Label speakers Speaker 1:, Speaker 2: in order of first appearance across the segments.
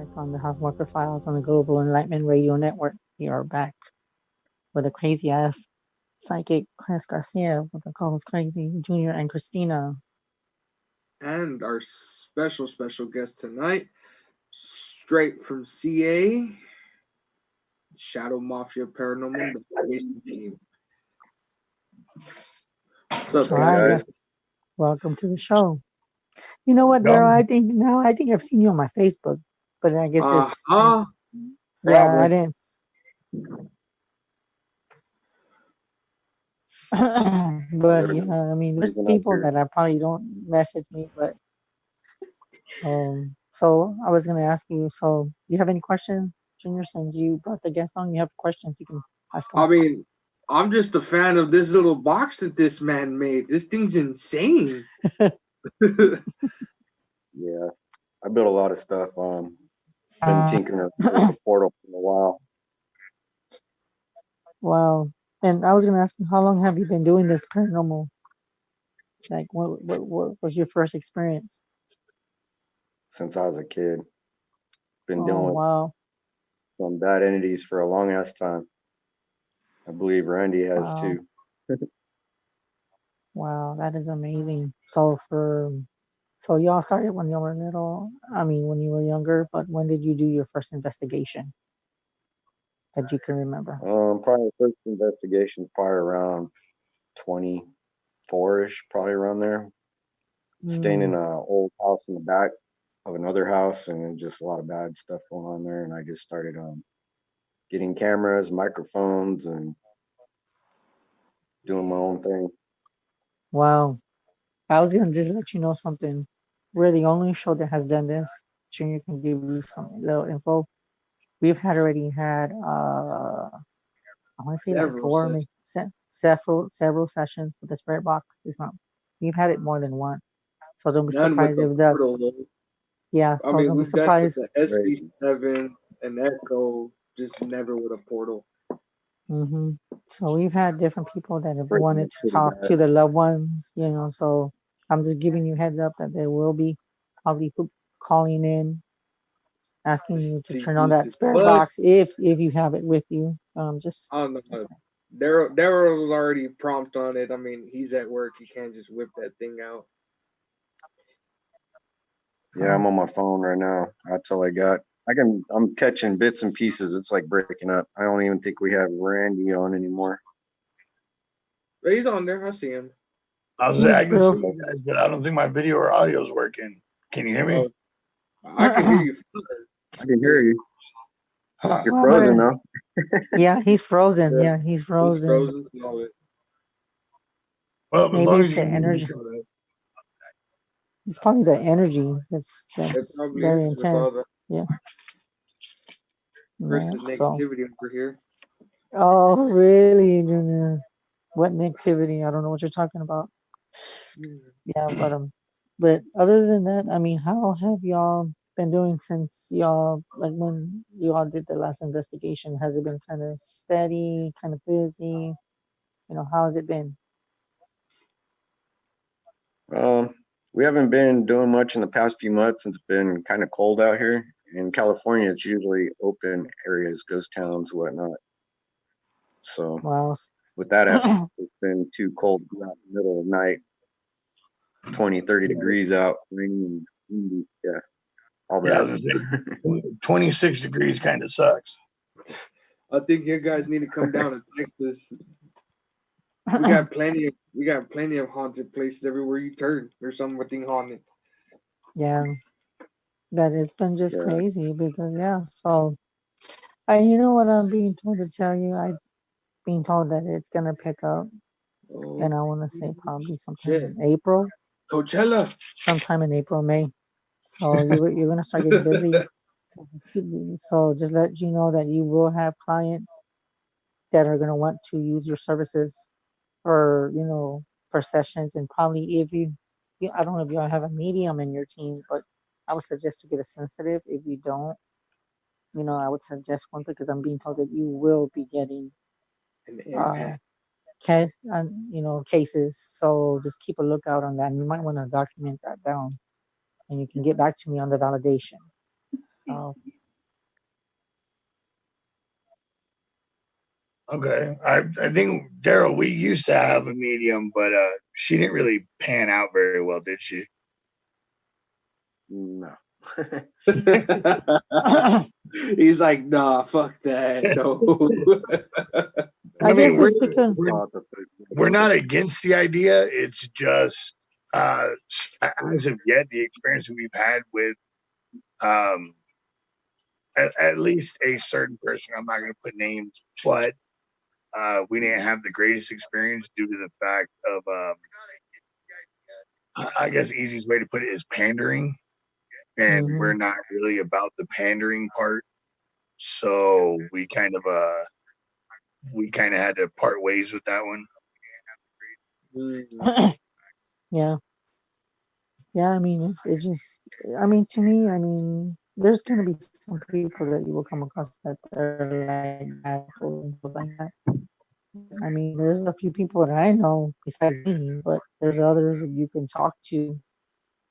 Speaker 1: back on the Housewalker Files on the Global Enlightenment Radio Network. We are back with a crazy ass psychic Chris Garcia with the co-host Crazy Junior and Christina.
Speaker 2: And our special guest tonight, straight from CA, Shadow Mafia Paranormal Investigation Team. What's up,
Speaker 1: guys? Welcome to the show. You know what, Daryl? I think I've seen you on my Facebook, but I guess it's yeah, I didn't. But yeah, I mean, there's people that I probably don't message me, but so I was gonna ask you. So, you have any questions, Junior? Since you brought the guest on, you have questions you can ask him.
Speaker 2: I mean, I'm just a fan of this little box that this man made. This thing's insane.
Speaker 3: Yeah, I built a lot of stuff. Been tinkering with the portal for a while.
Speaker 1: Wow. And I was gonna ask you, how long have you been doing this paranormal? Like, what was your first experience?
Speaker 3: Since I was a kid. Been dealing with
Speaker 1: wow.
Speaker 3: some bad entities for a long ass time. I believe Randy has too.
Speaker 1: Wow, that is amazing. So y'all started when you were little. I mean, when you were younger. But when did you do your first investigation that you can remember?
Speaker 3: Probably the first investigation probably around 24-ish, probably around there. Staying in an old house in the back of another house, and just a lot of bad stuff going on there. And I just started getting cameras, microphones, and doing my own thing.
Speaker 1: Wow. I was gonna just let you know something. We're the only show that has done this. Junior can give you some little info. We've already had I want to say like several sessions with the spirit box. It's not. We've had it more than one. So don't be surprised if the yeah. So don't be surprised.
Speaker 2: The SB7 and Echo, just never with a portal.
Speaker 1: So we've had different people that have wanted to talk to their loved ones, you know. So I'm just giving you heads up that there will be probably calling in, asking you to turn on that spirit box if you have it with you. Just
Speaker 2: I don't know. Daryl was already prompt on it. I mean, he's at work. You can't just whip that thing out.
Speaker 3: Yeah, I'm on my phone right now. That's all I got. I'm catching bits and pieces. It's like breaking up. I don't even think we have Randy on anymore.
Speaker 2: He's on there. I see him.
Speaker 4: I can see you guys, but I don't think my video or audio is working. Can you hear me?
Speaker 2: I can hear you.
Speaker 3: I can hear you. You're frozen though.
Speaker 1: Yeah, he's frozen. Yeah, he's frozen.
Speaker 2: He's frozen.
Speaker 4: Well,
Speaker 1: maybe it's the energy. It's probably the energy that's very intense. Yeah.
Speaker 2: Versus negativity over here.
Speaker 1: Oh, really, Junior? What negativity? I don't know what you're talking about. Yeah, but other than that, I mean, how have y'all been doing since y'all, like, when y'all did the last investigation? Has it been kind of steady, kind of busy? You know, how has it been?
Speaker 3: We haven't been doing much in the past few months. It's been kind of cold out here. In California, it's usually open areas, ghost towns, whatnot. So with that aspect, it's been too cold to go out in the middle of the night. 20, 30 degrees out, raining, windy. Yeah. All that.
Speaker 4: 26 degrees kind of sucks.
Speaker 2: I think you guys need to come down to Texas. We got plenty of haunted places everywhere you turn. There's something haunted.
Speaker 1: Yeah. That it's been just crazy because so you know what I'm being told to tell you? I'm being told that it's gonna pick up. And I wanna say probably sometime in April.
Speaker 2: Coachella.
Speaker 1: Sometime in April, May. So you're gonna start getting busy. So just let you know that you will have clients that are gonna want to use your services for for sessions, and probably if you I don't know if you all have a medium in your team, but I would suggest to get a sensitive. If you don't, I would suggest one because I'm being told that you will be getting cases. So just keep a lookout on that. And you might want to document that down, and you can get back to me on the validation. So,
Speaker 4: Okay. I think Daryl, we used to have a medium, but she didn't really pan out very well, did she?
Speaker 3: No.
Speaker 2: He's like, nah, fuck that. No.
Speaker 1: I guess it's because
Speaker 4: we're not against the idea. It's just as of yet, the experience we've had with at least a certain person, I'm not going to put names, but we didn't have the greatest experience due to the fact of, I guess, easiest way to put it is pandering. And we're not really about the pandering part. So we kind of had to part ways with that one.
Speaker 1: yeah. Yeah, I mean, it's just, I mean, to me, I mean, there's going to be some people that you will come across that they're like assholes and stuff like that. I mean, there's a few people that I know besides me, but there's others that you can talk to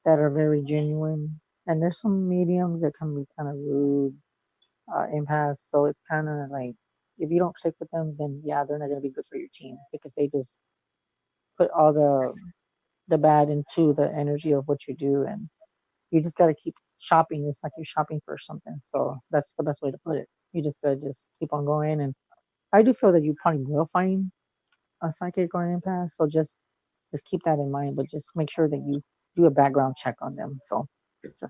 Speaker 1: that are very genuine. And there's some mediums that can be kind of rude, empaths. So it's kind of like, if you don't click with them, then yeah, they're not going to be good for your team because they just put all the bad into the energy of what you do, and you just got to keep shopping. It's like you're shopping for something. So that's the best way to put it. You just got to just keep on going. And I do feel that you probably will find a psychic or an empath. So just keep that in mind, but just make sure that you do a background check on them. So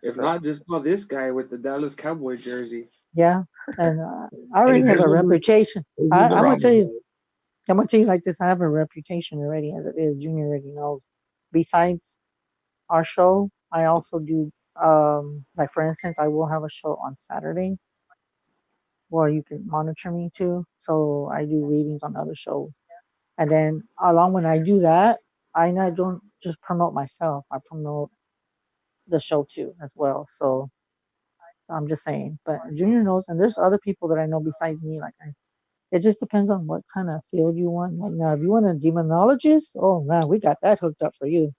Speaker 2: if not, just call this guy with the Dallas Cowboy jersey.
Speaker 1: Yeah, and I already have a reputation. I'm gonna tell you. I'm gonna tell you like this. I have a reputation already, as it is. Junior already knows. Besides our show, I also do like for instance, I will have a show on Saturday where you can monitor me too. So I do readings on other shows. And then along when I do that, I not don't just promote myself. I promote the show too as well. So I'm just saying. But Junior knows, and there's other people that I know besides me. Like it just depends on what kind of field you want. Like now, if you want a demonologist, oh man, we got that hooked up for you.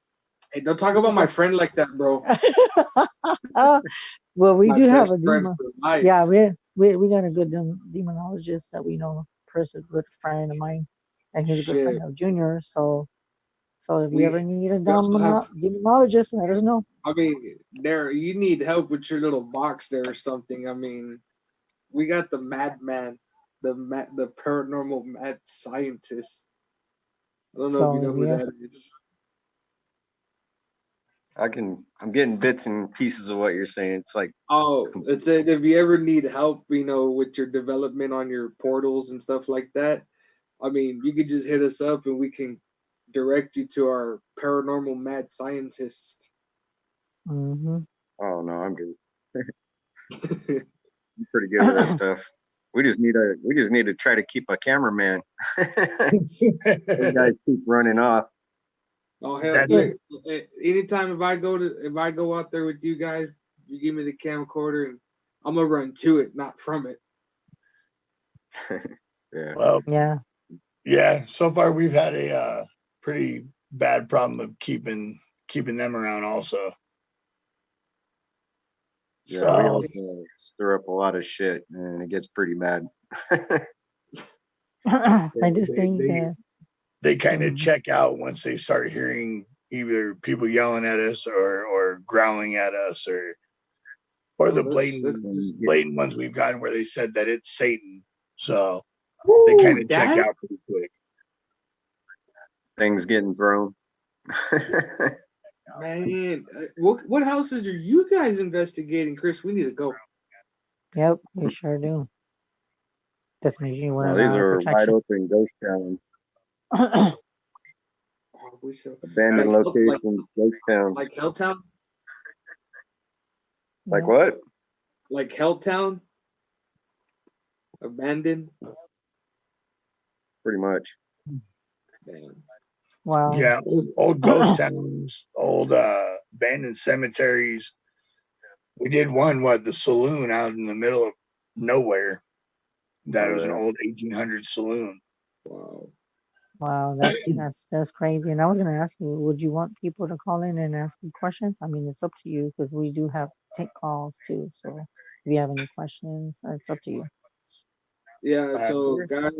Speaker 2: Hey, don't talk about my friend like that, bro.
Speaker 1: Well, we do have a demon. Yeah, we got a good demonologist that we know, a good friend of mine, and he's a good friend of Junior. So if you ever need a demonologist, let us know.
Speaker 2: I mean, there you need help with your little box there or something. I mean, we got the madman, the paranormal mad scientist. I don't know if you know who that is.
Speaker 3: I'm getting bits and pieces of what you're saying. It's like,
Speaker 2: it's if you ever need help, with your development on your portals and stuff like that, I mean, you could just hit us up and we can direct you to our paranormal mad scientist.
Speaker 1: Mm-hmm.
Speaker 3: Oh no, I'm good. I'm pretty good with that stuff. We just need to try to keep a cameraman. You guys keep running off.
Speaker 2: Oh hell yeah! Anytime if I go out there with you guys, you give me the camcorder and I'm gonna run to it, not from it.
Speaker 3: Yeah.
Speaker 4: Well,
Speaker 1: yeah.
Speaker 4: So far we've had a pretty bad problem of keeping them around also.
Speaker 3: Yeah, so, we also stir up a lot of shit, and it gets pretty bad.
Speaker 1: I just think
Speaker 4: they kind of check out once they start hearing either people yelling at us or growling at us or the blatant ones we've gotten where they said that it's Satan. So they kind of check out pretty quick.
Speaker 3: Things getting thrown.
Speaker 2: Man, what houses are you guys investigating, Chris? We need to go.
Speaker 1: Yep, we sure do. Just make sure you wear
Speaker 3: these are wide open ghost towns. Abandoned locations, ghost towns.
Speaker 2: Like Helltown?
Speaker 3: Like what?
Speaker 2: Like Helltown? Abandoned?
Speaker 3: Pretty much.
Speaker 2: Man.
Speaker 1: Wow.
Speaker 4: Yeah, old ghost towns, old abandoned cemeteries. We did one, the saloon out in the middle of nowhere. That was an old 1800 saloon.
Speaker 1: Wow, that's crazy. And I was gonna ask you, would you want people to call in and ask you questions? I mean, it's up to you because we do take calls too. So If you have any questions, it's up to you.
Speaker 2: Yeah. So, guys,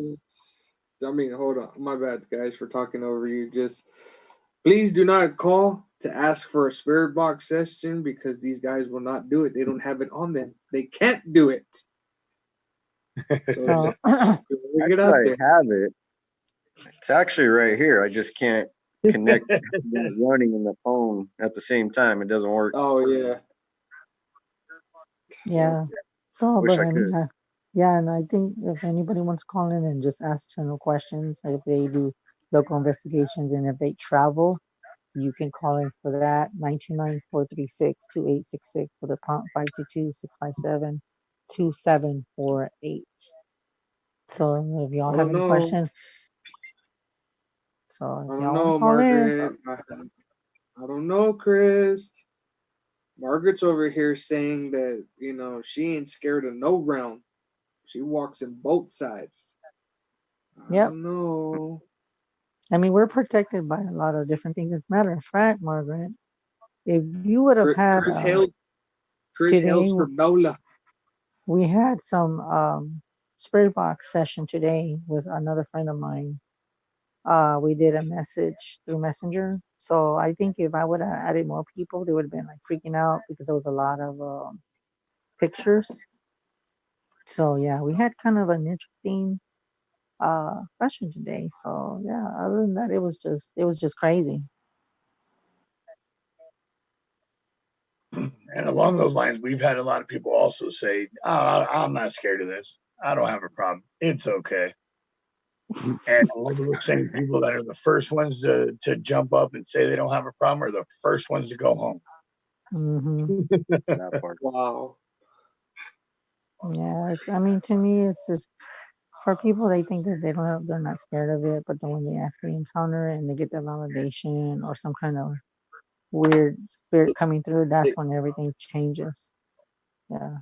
Speaker 2: I mean, hold on. My bad, guys, for talking over you. Just please do not call to ask for a spirit box session because these guys will not do it. They don't have it on them. They can't do it.
Speaker 3: So, get out there. I have it. It's actually right here. I just can't connect running and the phone at the same time. It doesn't work.
Speaker 2: Oh yeah.
Speaker 1: Yeah. So, but I mean, yeah, and I think if anybody wants to call in and just ask general questions, if they do local investigations and if they travel, you can call in for that 929-436-2866 for the prompt 522-657-2748. So if y'all have any questions, so if y'all want to call
Speaker 2: Margaret. I don't know, Chris. Margaret's over here saying that, you know, she ain't scared of no round. She walks in both sides. I don't know.
Speaker 1: I mean, we're protected by a lot of different things. As a matter of fact, Margaret, if you would have had
Speaker 2: Chris hails from NOLA.
Speaker 1: We had some spirit box session today with another friend of mine. We did a message through Messenger. So I think if I would have added more people, they would have been like freaking out because there was a lot of pictures. So yeah, we had kind of an interesting session today. So yeah, other than that, it was just crazy.
Speaker 4: And along those lines, we've had a lot of people also say, "Oh, I'm not scared of this. I don't have a problem. It's okay." And all those same people that are the first ones to jump up and say they don't have a problem are the first ones to go home.
Speaker 2: Wow.
Speaker 1: Yeah, I mean, to me, it's just for people, they think that they're not scared of it, but then when they actually encounter it and they get the validation or some kind of weird spirit coming through, that's when everything changes. Yeah,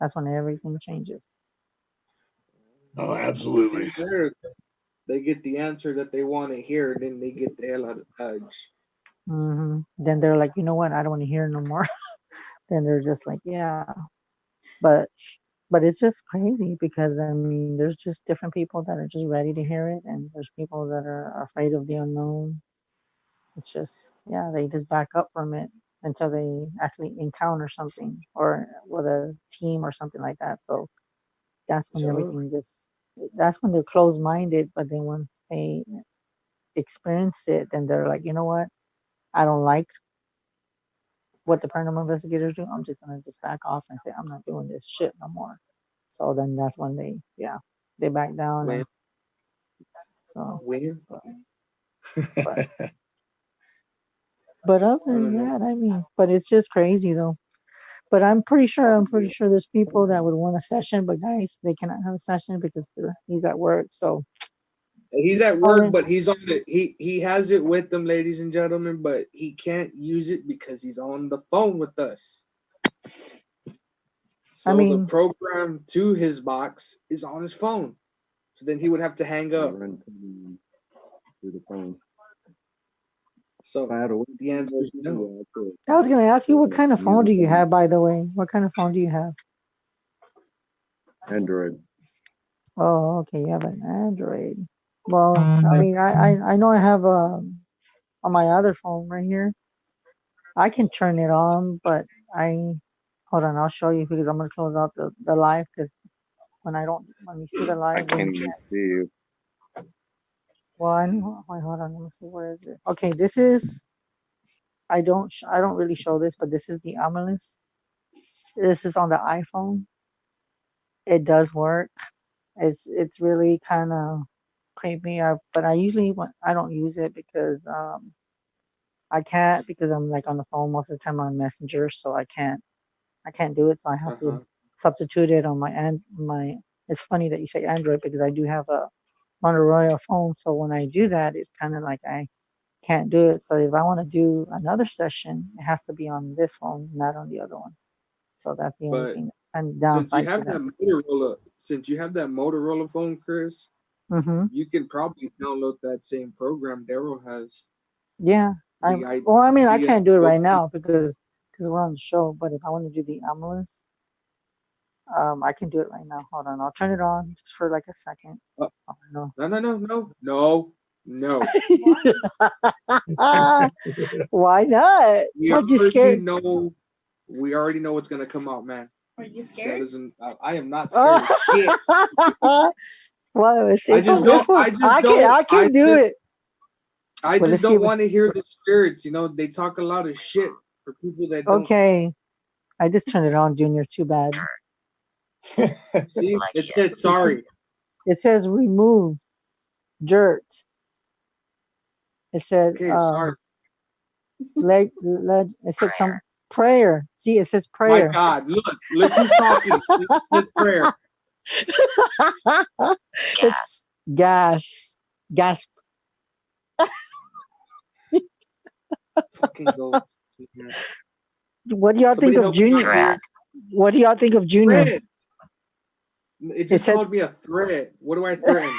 Speaker 1: that's when everything changes.
Speaker 4: Oh, absolutely.
Speaker 2: They get the answer that they want to hear, and then they get the hell out of Dodge.
Speaker 1: Then they're like, you know what? I don't want to hear no more. Then they're just like, yeah, but it's just crazy because I mean, there's just different people that are just ready to hear it, and there's people that are afraid of the unknown. It's just, yeah, they just back up from it until they actually encounter something or with a team or something like that. So that's when that's when they're closed minded. But then once they experience it, then they're like, you know what? I don't like what the paranormal investigators do. I'm just going to just back off and say, I'm not doing this shit no more. So then that's when they back down. And so, but other than that, I mean, but it's just crazy though. But I'm pretty sure there's people that would want a session, but guys, they cannot have a session because he's at work. So
Speaker 2: he's at work, but he's on it. He has it with them, ladies and gentlemen, but he can't use it because he's on the phone with us. So the program to his box is on his phone. So then he would have to hang up.
Speaker 3: Through the phone.
Speaker 2: So the answer is no.
Speaker 1: I was going to ask you, what kind of phone do you have, by the way? What kind of phone do you have?
Speaker 3: Android.
Speaker 1: Oh, okay. You have an Android. Well, I mean, I know I have on my other phone right here. I can turn it on, but hold on, I'll show you because I'm going to close out the live because when you see the live,
Speaker 3: I can't even see you.
Speaker 1: Wait, hold on, let me see, where is it? Okay, this is, I don't really show this, but this is the Amelus. This is on the iPhone. It does work. It's really kind of creepy, but I don't use it because I can't, because I'm like on the phone most of the time on Messenger, so I can't do it. So I have to substitute it on my. It's funny that you say Android because I do have a Motorola phone. So when I do that, it's kind of like I can't do it. So if I want to do another session, it has to be on this phone, not on the other one. So that's the only thing and downside to that.
Speaker 2: Since you have that Motorola phone, Chris, you can probably download that same program Daryl has.
Speaker 1: Yeah. I mean, I can't do it right now because we're on the show. But if I want to do the Amelus, I can do it right now. Hold on, I'll turn it on just for like a second.
Speaker 2: Oh,
Speaker 1: oh, no.
Speaker 2: No.
Speaker 1: Why not? What you scared?
Speaker 2: We already know what's gonna come out, man.
Speaker 5: Are you scared?
Speaker 2: I am not scared of shit.
Speaker 1: Well, let's see.
Speaker 2: I just don't.
Speaker 1: I can do it.
Speaker 2: I just don't want to hear the spirits. You know, they talk a lot of shit for people that don't.
Speaker 1: Okay, I just turned it on, Junior. Too bad.
Speaker 2: See, it said sorry.
Speaker 1: It says remove dirt. It said
Speaker 2: sorry.
Speaker 1: It said some prayer. See, it says prayer.
Speaker 2: My God, look who's talking. It says prayer.
Speaker 1: Gas.
Speaker 2: Fucking go.
Speaker 1: What do y'all think of Junior? What do y'all think of Junior?
Speaker 2: Thread. It just called me a threat. What do I threaten?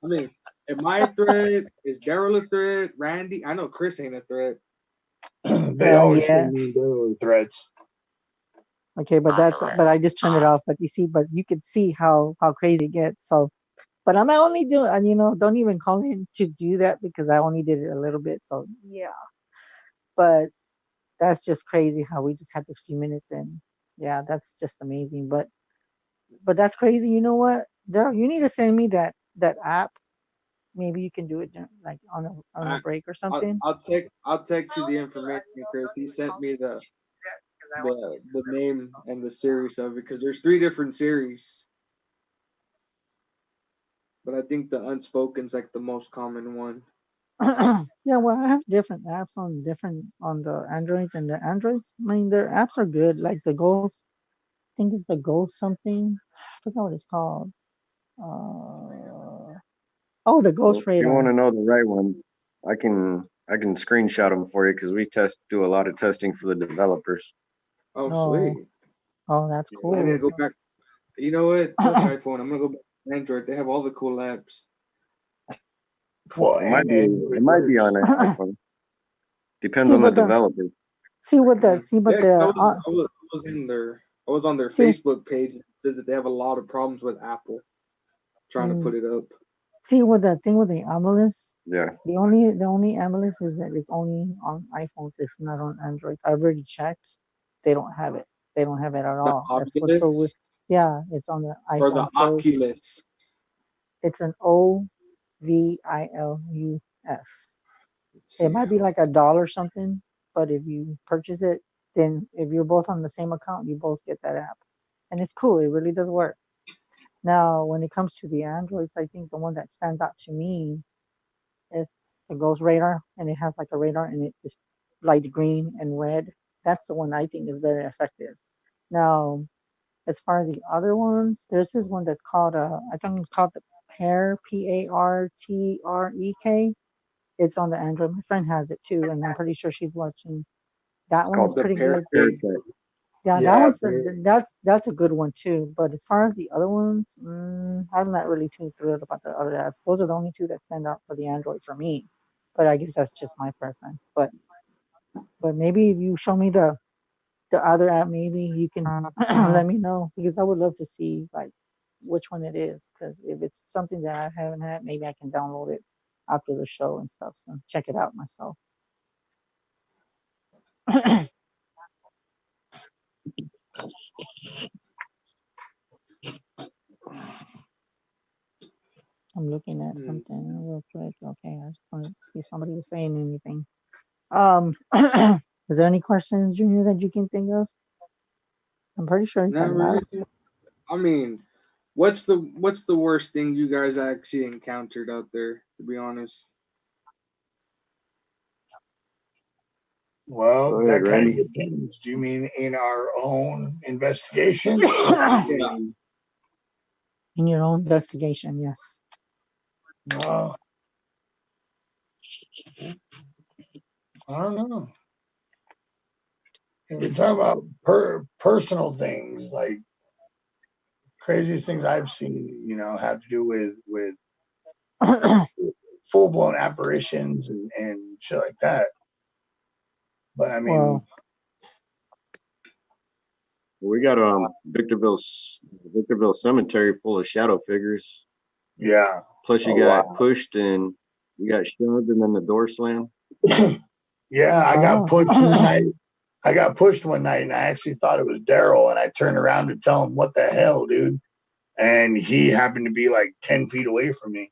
Speaker 2: I mean, am I a threat? Is Daryl a threat? Randy? I know Chris ain't a threat.
Speaker 4: They always say Daryl threats.
Speaker 1: Okay, but I just turned it off. But you could see how crazy it gets. So, but I'm only doing, and don't even call me to do that because I only did it a little bit. So yeah, but that's just crazy how we just had this few minutes and yeah, that's just amazing. But that's crazy. You know what, Daryl? You need to send me that app. Maybe you can do it like on a break or something.
Speaker 2: I'll text you the information, Chris. He sent me the name and the series of it because there's 3 different series. But I think the Unspoken's like the most common one.
Speaker 1: Yeah, well, I have different apps on the Androids and the Androids. I mean, their apps are good. Like the Ghost, I think it's the Ghost something. I forgot what it's called. The Ghost Radar.
Speaker 3: If you want to know the right one, I can screenshot them for you because we do a lot of testing for the developers.
Speaker 2: Oh, sweet.
Speaker 1: Oh, that's cool.
Speaker 2: I need to go back. You know what? Fuck iPhone. I'm gonna go back to Android. They have all the cool apps.
Speaker 3: Well, it might be on iPhone. Depends on the developer.
Speaker 2: I was on their Facebook page. It says that they have a lot of problems with Apple trying to put it up.
Speaker 1: See what the thing with the AMOLED?
Speaker 3: Yeah.
Speaker 1: The only AMOLED is that it's only on iPhones. It's not on Android. I've already checked. They don't have it. They don't have it at all. That's what's so weird. Yeah, it's on the iPhone.
Speaker 2: Or the Oculus.
Speaker 1: It's an OVILUS. It might be like $1 or something, but if you purchase it, then if you're both on the same account, you both get that app, and it's cool. It really does work. Now, when it comes to the Androids, I think the one that stands out to me is the Ghost Radar, and it has like a radar, and it just light green and red. That's the one I think is very effective. Now, as far as the other ones, there's this one that's called I think it's called the Pair, PARTREK. It's on the Android. My friend has it too, and I'm pretty sure she's watching. That one is pretty good. Yeah, that's a good one too. But as far as the other ones, I'm not really too thrilled about the other apps. Those are the only 2 that stand out for the Android for me. But I guess that's just my preference. But maybe if you show me the other app, maybe you can let me know because I would love to see like which one it is. Because if it's something that I haven't had, maybe I can download it after the show and stuff. So check it out myself. I'm looking at something real quick. Okay, I just want to see if somebody was saying anything. Is there any questions, Junior, that you can think of? I'm pretty sure.
Speaker 2: Not really. I mean, what's the worst thing you guys actually encountered out there? To be honest.
Speaker 4: Well, that kind of depends. Do you mean in our own investigation?
Speaker 1: In your own investigation, yes.
Speaker 4: I don't know. If we talk about personal things, like craziest things I've seen, have to do with full blown apparitions and shit like that. But I mean,
Speaker 1: well,
Speaker 3: We got Victorville Cemetery full of shadow figures.
Speaker 4: Yeah.
Speaker 3: Plus, you got pushed and you got shoved, and then the door slammed.
Speaker 4: Yeah, I got pushed one night. I got pushed one night, and I actually thought it was Daryl, and I turned around to tell him, "What the hell, dude?" And he happened to be like 10 feet away from me.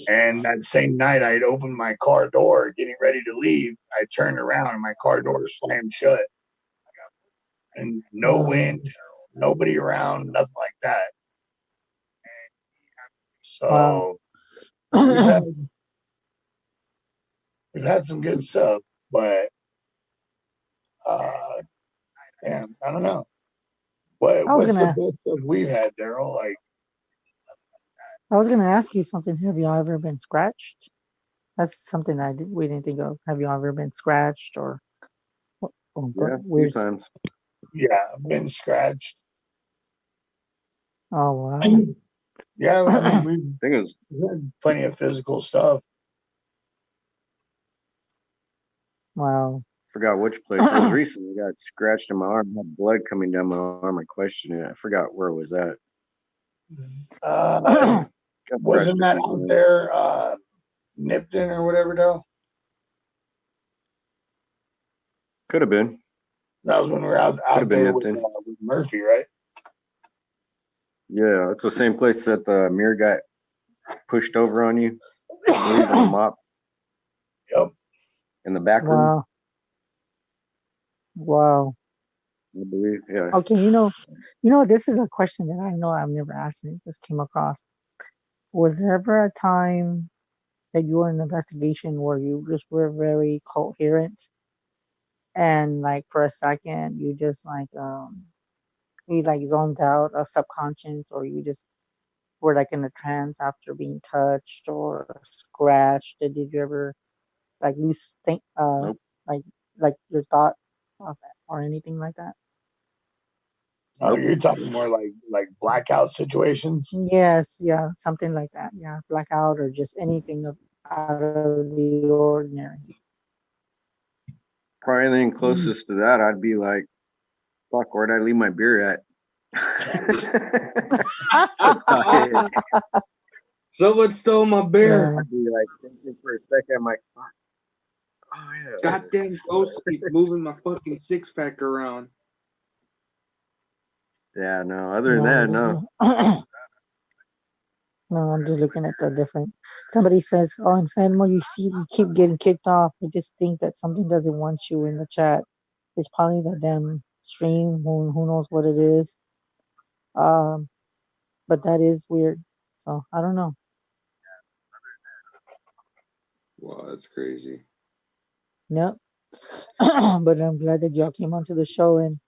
Speaker 4: And that same night, I had opened my car door, getting ready to leave. I turned around, and my car door slammed shut. And no wind, nobody around, nothing like that. So we've had some good stuff, but damn, I don't know. What's the best stuff we've had, Daryl? Like,
Speaker 1: I was gonna ask you something. Have you ever been scratched? That's something we didn't think of. Have you ever been scratched or
Speaker 3: yeah, a few times?
Speaker 4: Yeah, I've been scratched.
Speaker 1: Oh wow.
Speaker 4: Yeah, I mean we've had plenty of physical stuff.
Speaker 1: Wow.
Speaker 3: Forgot which place. It was recently. I got scratched in my arm, had blood coming down my arm. I questioned it. I forgot where it was at.
Speaker 4: Wasn't that out there, Nipton or whatever, though?
Speaker 3: Could have been.
Speaker 4: That was when we were out there with Murphy, right?
Speaker 3: Yeah, it's the same place that the mirror got pushed over on you. On the mop.
Speaker 4: Yep.
Speaker 3: In the back room.
Speaker 1: Wow.
Speaker 3: I believe, yeah.
Speaker 1: Okay, this is a question that I know I've never asked and it just came across. Was there ever a time that you were in an investigation where you just were very coherent and like for a second you just like you like zoned out of subconscious, or you just were like in a trance after being touched or scratched? Did you ever like lose
Speaker 3: nope.
Speaker 1: like your thought of or anything like that?
Speaker 4: Oh, nope. You're talking more like blackout situations?
Speaker 1: Yes, yeah, something like that. Yeah, blackout or just anything out of the ordinary.
Speaker 3: Probably anything closest to that, I'd be like, fuck, where'd I leave my beer at?
Speaker 2: Someone stole my beer.
Speaker 3: Yeah. I'd be like thinking for a second, I'm like, fuck.
Speaker 2: Oh yeah. Goddamn ghost keep moving my fucking 6-pack around.
Speaker 3: Yeah, no. Other than that, no.
Speaker 1: No, I'm just looking at the different. Somebody says, "Oh, in Fanmo, you keep getting kicked off. I just think that something doesn't want you in the chat. It's probably the damn stream. Who knows what it is? But that is weird. So I don't know."
Speaker 2: Wow, that's crazy.
Speaker 1: Yep. But I'm glad that y'all came onto the show, and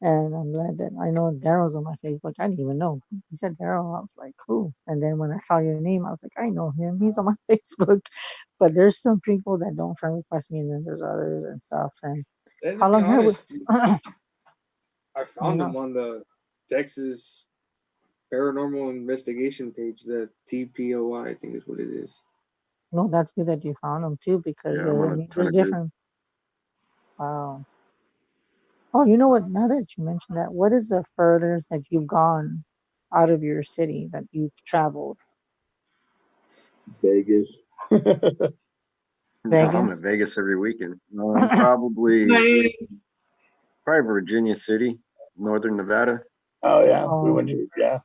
Speaker 1: I'm glad that I know Daryl's on my Facebook. I didn't even know. He said Daryl. I was like, cool. And then when I saw your name, I was like, I know him. He's on my Facebook. But there's some people that don't friend request me, and then there's others and stuff. And how long have we?
Speaker 2: I found him on the Texas Paranormal Investigation page, the TPOI, I think is what it is.
Speaker 1: No, that's good that you found him too, because there's different. Wow. Oh, you know what? Now that you mentioned that, what is the furthest that you've gone out of your city that you've traveled?
Speaker 4: Vegas.
Speaker 3: I'm at Vegas every weekend. Probably Virginia City, Northern Nevada.
Speaker 4: Oh yeah, we went to That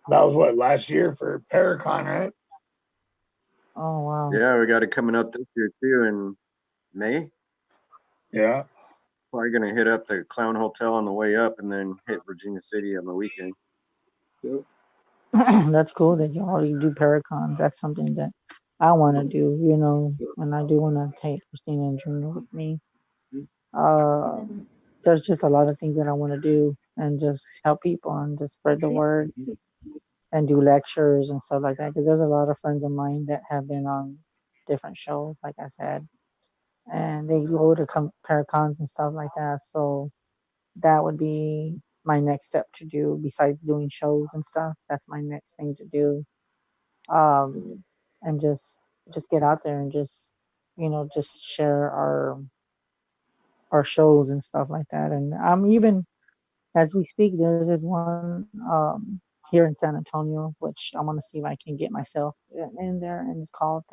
Speaker 4: was what, last year for Paracon, right?
Speaker 1: Oh wow.
Speaker 3: Yeah, we got it coming up this year too in May.
Speaker 4: Yeah.
Speaker 3: Probably gonna hit up the Clown Hotel on the way up and then hit Virginia City on the weekend.
Speaker 2: Yep.
Speaker 1: That's cool that you already do Paracons. That's something that I want to do, and I do want to take Christina and Junior with me. There's just a lot of things that I want to do and just help people and just spread the word and do lectures and stuff like that. Because there's a lot of friends of mine that have been on different shows, like I said, and they go to Paracons and stuff like that. So that would be my next step to do besides doing shows and stuff. That's my next thing to do. And just get out there and just share our shows and stuff like that. And I'm even as we speak, there's this one here in San Antonio, which I want to see if I can get myself in there, and it's called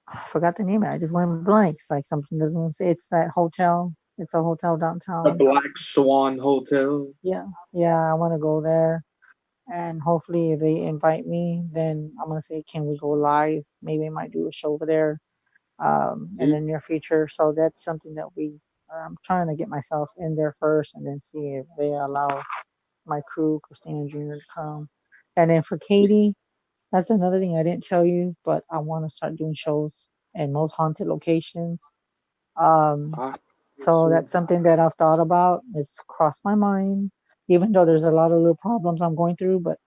Speaker 1: I forgot the name of it. I just went blank. It's like something doesn't say. It's that hotel. It's a hotel
Speaker 2: The
Speaker 1: downtown.
Speaker 2: Black Swan Hotel.
Speaker 1: Yeah, yeah. I want to go there, and hopefully, if they invite me, then I'm gonna say, can we go live? Maybe I might do a show over there in the near future. So that's something that I'm trying to get myself in there first, and then see if they allow my crew, Christina Jr., to come. And then for Katie, that's another thing I didn't tell you, but I want to start doing shows in most haunted locations. Um, so that's something that I've thought about. It's crossed my mind, even though there's a lot of little problems I'm going through, but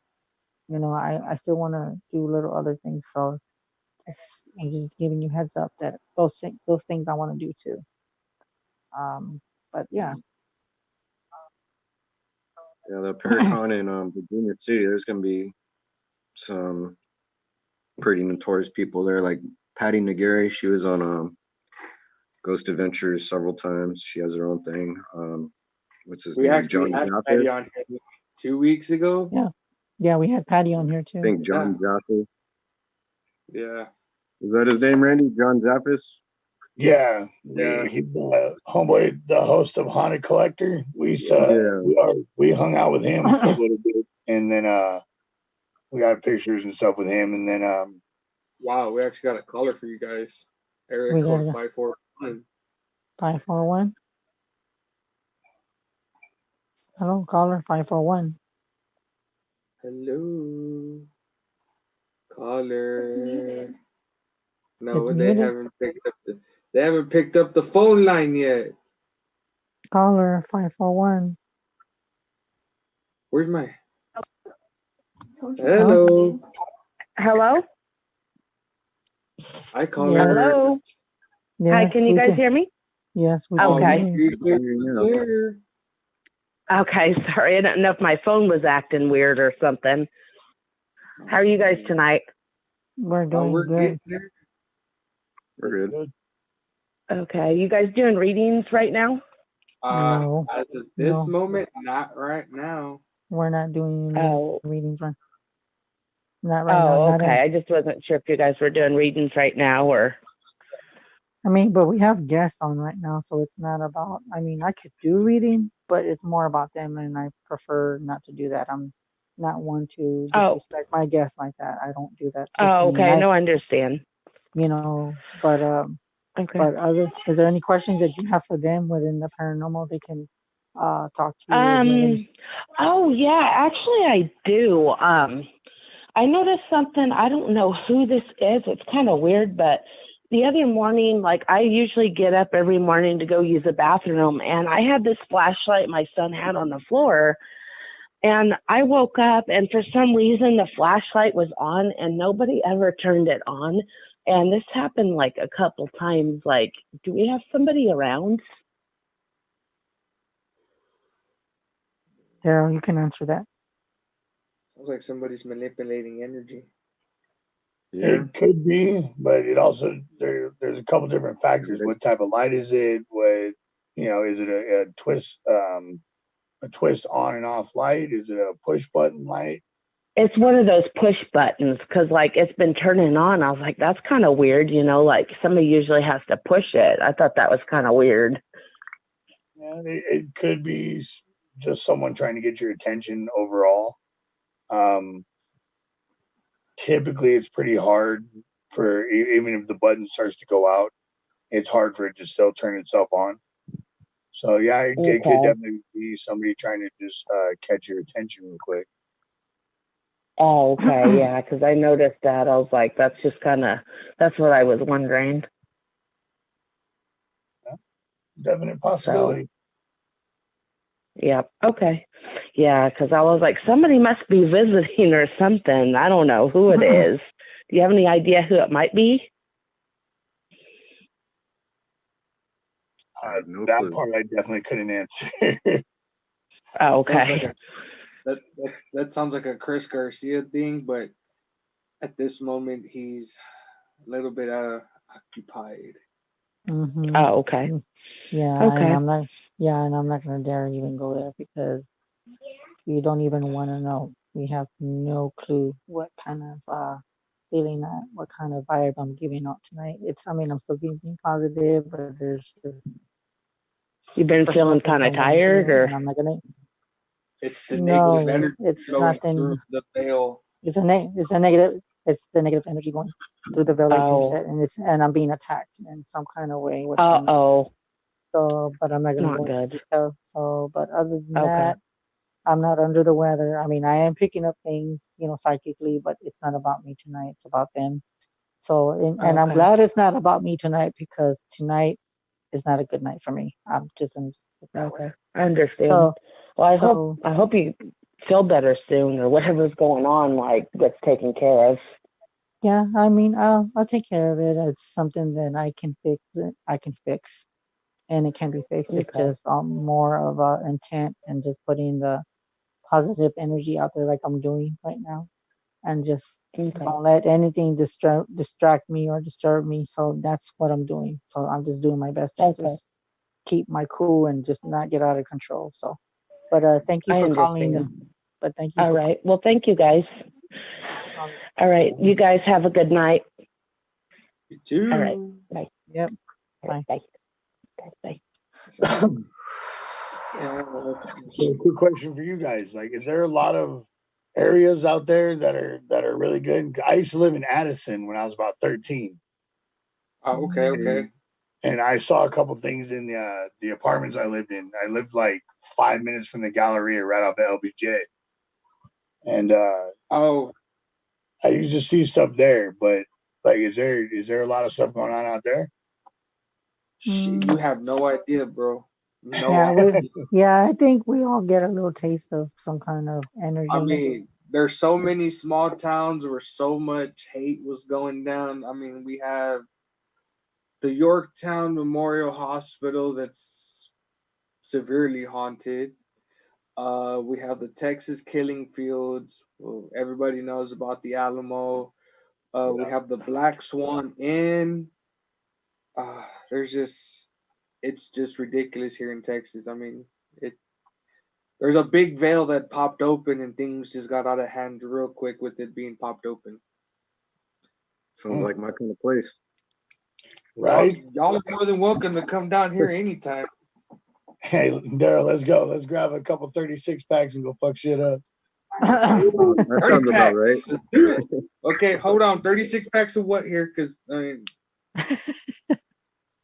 Speaker 1: I still want to do little other things. So I'm just giving you heads up that those things I want to do too. But yeah.
Speaker 3: Yeah, the Paracon in Virginia City, there's gonna be some pretty notorious people there, like Patty Nagari. She was on Ghost Adventures several times. She has her own thing. What's his
Speaker 2: We
Speaker 3: name?
Speaker 2: actually
Speaker 3: John
Speaker 2: had
Speaker 3: Jaffe.
Speaker 2: Patty on here 2 weeks ago.
Speaker 1: Yeah, we had Patty on here too.
Speaker 3: I think John Jaffe.
Speaker 2: Yeah.
Speaker 3: Is that his name, Randy? John Zappis?
Speaker 4: Yeah. He's homeboy, the host of Haunted Collector. We hung out with him a little bit, and then we got pictures and stuff with him, and then
Speaker 2: wow, we actually got a caller for you guys. Area code 541.
Speaker 1: 541. Hello, caller 541.
Speaker 2: Hello, caller. No,
Speaker 1: It's
Speaker 2: they
Speaker 1: muted.
Speaker 2: haven't picked up the phone line yet.
Speaker 1: Caller 541.
Speaker 2: Where's my? Hello.
Speaker 5: Hello.
Speaker 2: Hi, caller.
Speaker 5: Hello.
Speaker 1: Yes,
Speaker 5: hi, can you guys hear me?
Speaker 1: Yes, we
Speaker 5: can.
Speaker 2: Okay.
Speaker 5: Okay, sorry. I don't know if my phone was acting weird or something. How are you guys tonight?
Speaker 1: We're doing good.
Speaker 3: We're good.
Speaker 5: Okay, you guys doing readings right now?
Speaker 1: No.
Speaker 2: As of this moment, not right now.
Speaker 1: We're not doing readings right. Not right
Speaker 5: now.
Speaker 1: Oh,
Speaker 5: okay. I just wasn't sure if you guys were doing readings right now or.
Speaker 1: I mean, but we have guests on right now, so it's not about. I mean, I could do readings, but it's more about them, and I prefer not to do that. I'm not one to disrespect my guests like that. I don't do that.
Speaker 5: Okay. I understand.
Speaker 1: But
Speaker 5: okay.
Speaker 1: But is there any questions that you have for them within the paranormal? They can talk to you.
Speaker 5: Oh yeah, actually I do. I noticed something. I don't know who this is. It's kind of weird, but the other morning, like I usually get up every morning to go use the bathroom, and I had this flashlight my son had on the floor, and I woke up, and for some reason the flashlight was on, and nobody ever turned it on. And this happened like a couple times. Like, do we have somebody around?
Speaker 1: Daryl, you can answer that.
Speaker 2: Sounds like somebody's manipulating energy.
Speaker 4: Yeah. It could be, but it also there's a couple different factors. What type of light is it? What is it a twist on and off light? Is it a push button light?
Speaker 5: It's one of those push buttons because like it's been turning on. I was like, that's kind of weird, like somebody usually has to push it. I thought that was kind of weird.
Speaker 4: Yeah, it could be just someone trying to get your attention overall. Typically it's pretty hard for, even if the button starts to go out, it's hard for it to still turn itself on. So yeah, it could definitely be somebody trying to just catch your attention real quick.
Speaker 5: Oh, okay. Yeah, because I noticed that. I was like, that's what I was wondering.
Speaker 4: Yeah, definite possibility.
Speaker 5: So, yeah. Okay. Yeah, because I was like, somebody must be visiting or something. I don't know who it is. Do you have any idea who it might be?
Speaker 4: That part I definitely couldn't answer.
Speaker 5: Oh, okay.
Speaker 2: That sounds like a Chris Garcia thing, but at this moment he's a little bit occupied.
Speaker 1: Mm-hmm.
Speaker 5: Oh, okay.
Speaker 1: Yeah,
Speaker 5: Okay.
Speaker 1: and I'm not gonna dare even go there because you don't even want to know. We have no clue what kind of feeling what kind of vibe I'm giving out tonight. I mean, I'm still being positive, but there's just
Speaker 5: You've been
Speaker 1: personal
Speaker 5: feeling
Speaker 1: things
Speaker 5: kind
Speaker 1: I'm
Speaker 5: of
Speaker 1: going through,
Speaker 5: tired, or
Speaker 1: and I'm not gonna.
Speaker 2: It's the negative
Speaker 1: No,
Speaker 2: energy
Speaker 1: it's
Speaker 2: flowing
Speaker 1: nothing.
Speaker 2: through the veil.
Speaker 1: It's a negative. It's the negative energy going through the veil, like you
Speaker 5: oh,
Speaker 1: said, and I'm being attacked in some kind of way, which I'm not.
Speaker 5: oh,
Speaker 1: So, but I'm not gonna
Speaker 5: not
Speaker 1: go into
Speaker 5: good.
Speaker 1: detail. So, but other than
Speaker 5: Okay.
Speaker 1: that, I'm not under the weather. I mean, I am picking up things, psychically, but it's not about me tonight. It's about them. So, and I'm
Speaker 5: Okay.
Speaker 1: glad it's not about me tonight because tonight is not a good night for me. I'm just gonna put it that way.
Speaker 5: Okay. I understand.
Speaker 1: So,
Speaker 5: Well,
Speaker 1: so
Speaker 5: I hope you feel better soon, or whatever's going on, like, gets taken care of.
Speaker 1: yeah, I mean, I'll take care of it. It's something that I can fix. And it can be fixed. It's
Speaker 5: Okay.
Speaker 1: just more of a intent and just putting the positive energy out there, like I'm doing right now, and just
Speaker 5: Okay.
Speaker 1: don't let anything distract me or disturb me. So that's what I'm doing. So I'm just doing my best to
Speaker 5: Okay.
Speaker 1: just keep my cool and just not get out of control. So, but thank you
Speaker 5: I
Speaker 1: for calling.
Speaker 5: understand.
Speaker 1: But thank you
Speaker 5: All
Speaker 1: for
Speaker 5: right. Well, thank you guys.
Speaker 1: calling.
Speaker 5: All right. You guys have a good night.
Speaker 2: You too.
Speaker 5: All right. Bye.
Speaker 1: Yep.
Speaker 5: All right, bye. Bye.
Speaker 4: So, quick question for you guys: like, is there a lot of areas out there that are really good? I used to live in Addison when I was about 13.
Speaker 2: Oh, okay.
Speaker 4: And I saw a couple things in the apartments I lived in. I lived like 5 minutes from the Galleria, right off of LBJ. And I used to see stuff there, but like, is there a lot of stuff going on out there?
Speaker 2: You have no idea, bro. No
Speaker 1: Yeah,
Speaker 2: idea.
Speaker 1: I think we all get a little taste of some kind of energy.
Speaker 2: I mean, there's so many small towns where so much hate was going down. I mean, we have the Yorktown Memorial Hospital that's severely haunted. We have the Texas killing fields. Well, everybody knows about the Alamo. We have the Black Swan Inn. It's just ridiculous here in Texas. I mean, there's a big veil that popped open and things just got out of hand real quick with it being popped open.
Speaker 3: Sounds like my kind of place.
Speaker 4: Right?
Speaker 2: Y'all are more than welcome to come down here anytime.
Speaker 4: Hey, Daryl, let's go. Let's grab a couple 36 packs and go fuck shit up.
Speaker 3: That
Speaker 2: 30
Speaker 3: sounds about right.
Speaker 2: packs. Let's do it. Okay, hold on. 36 packs of what here? Because I mean,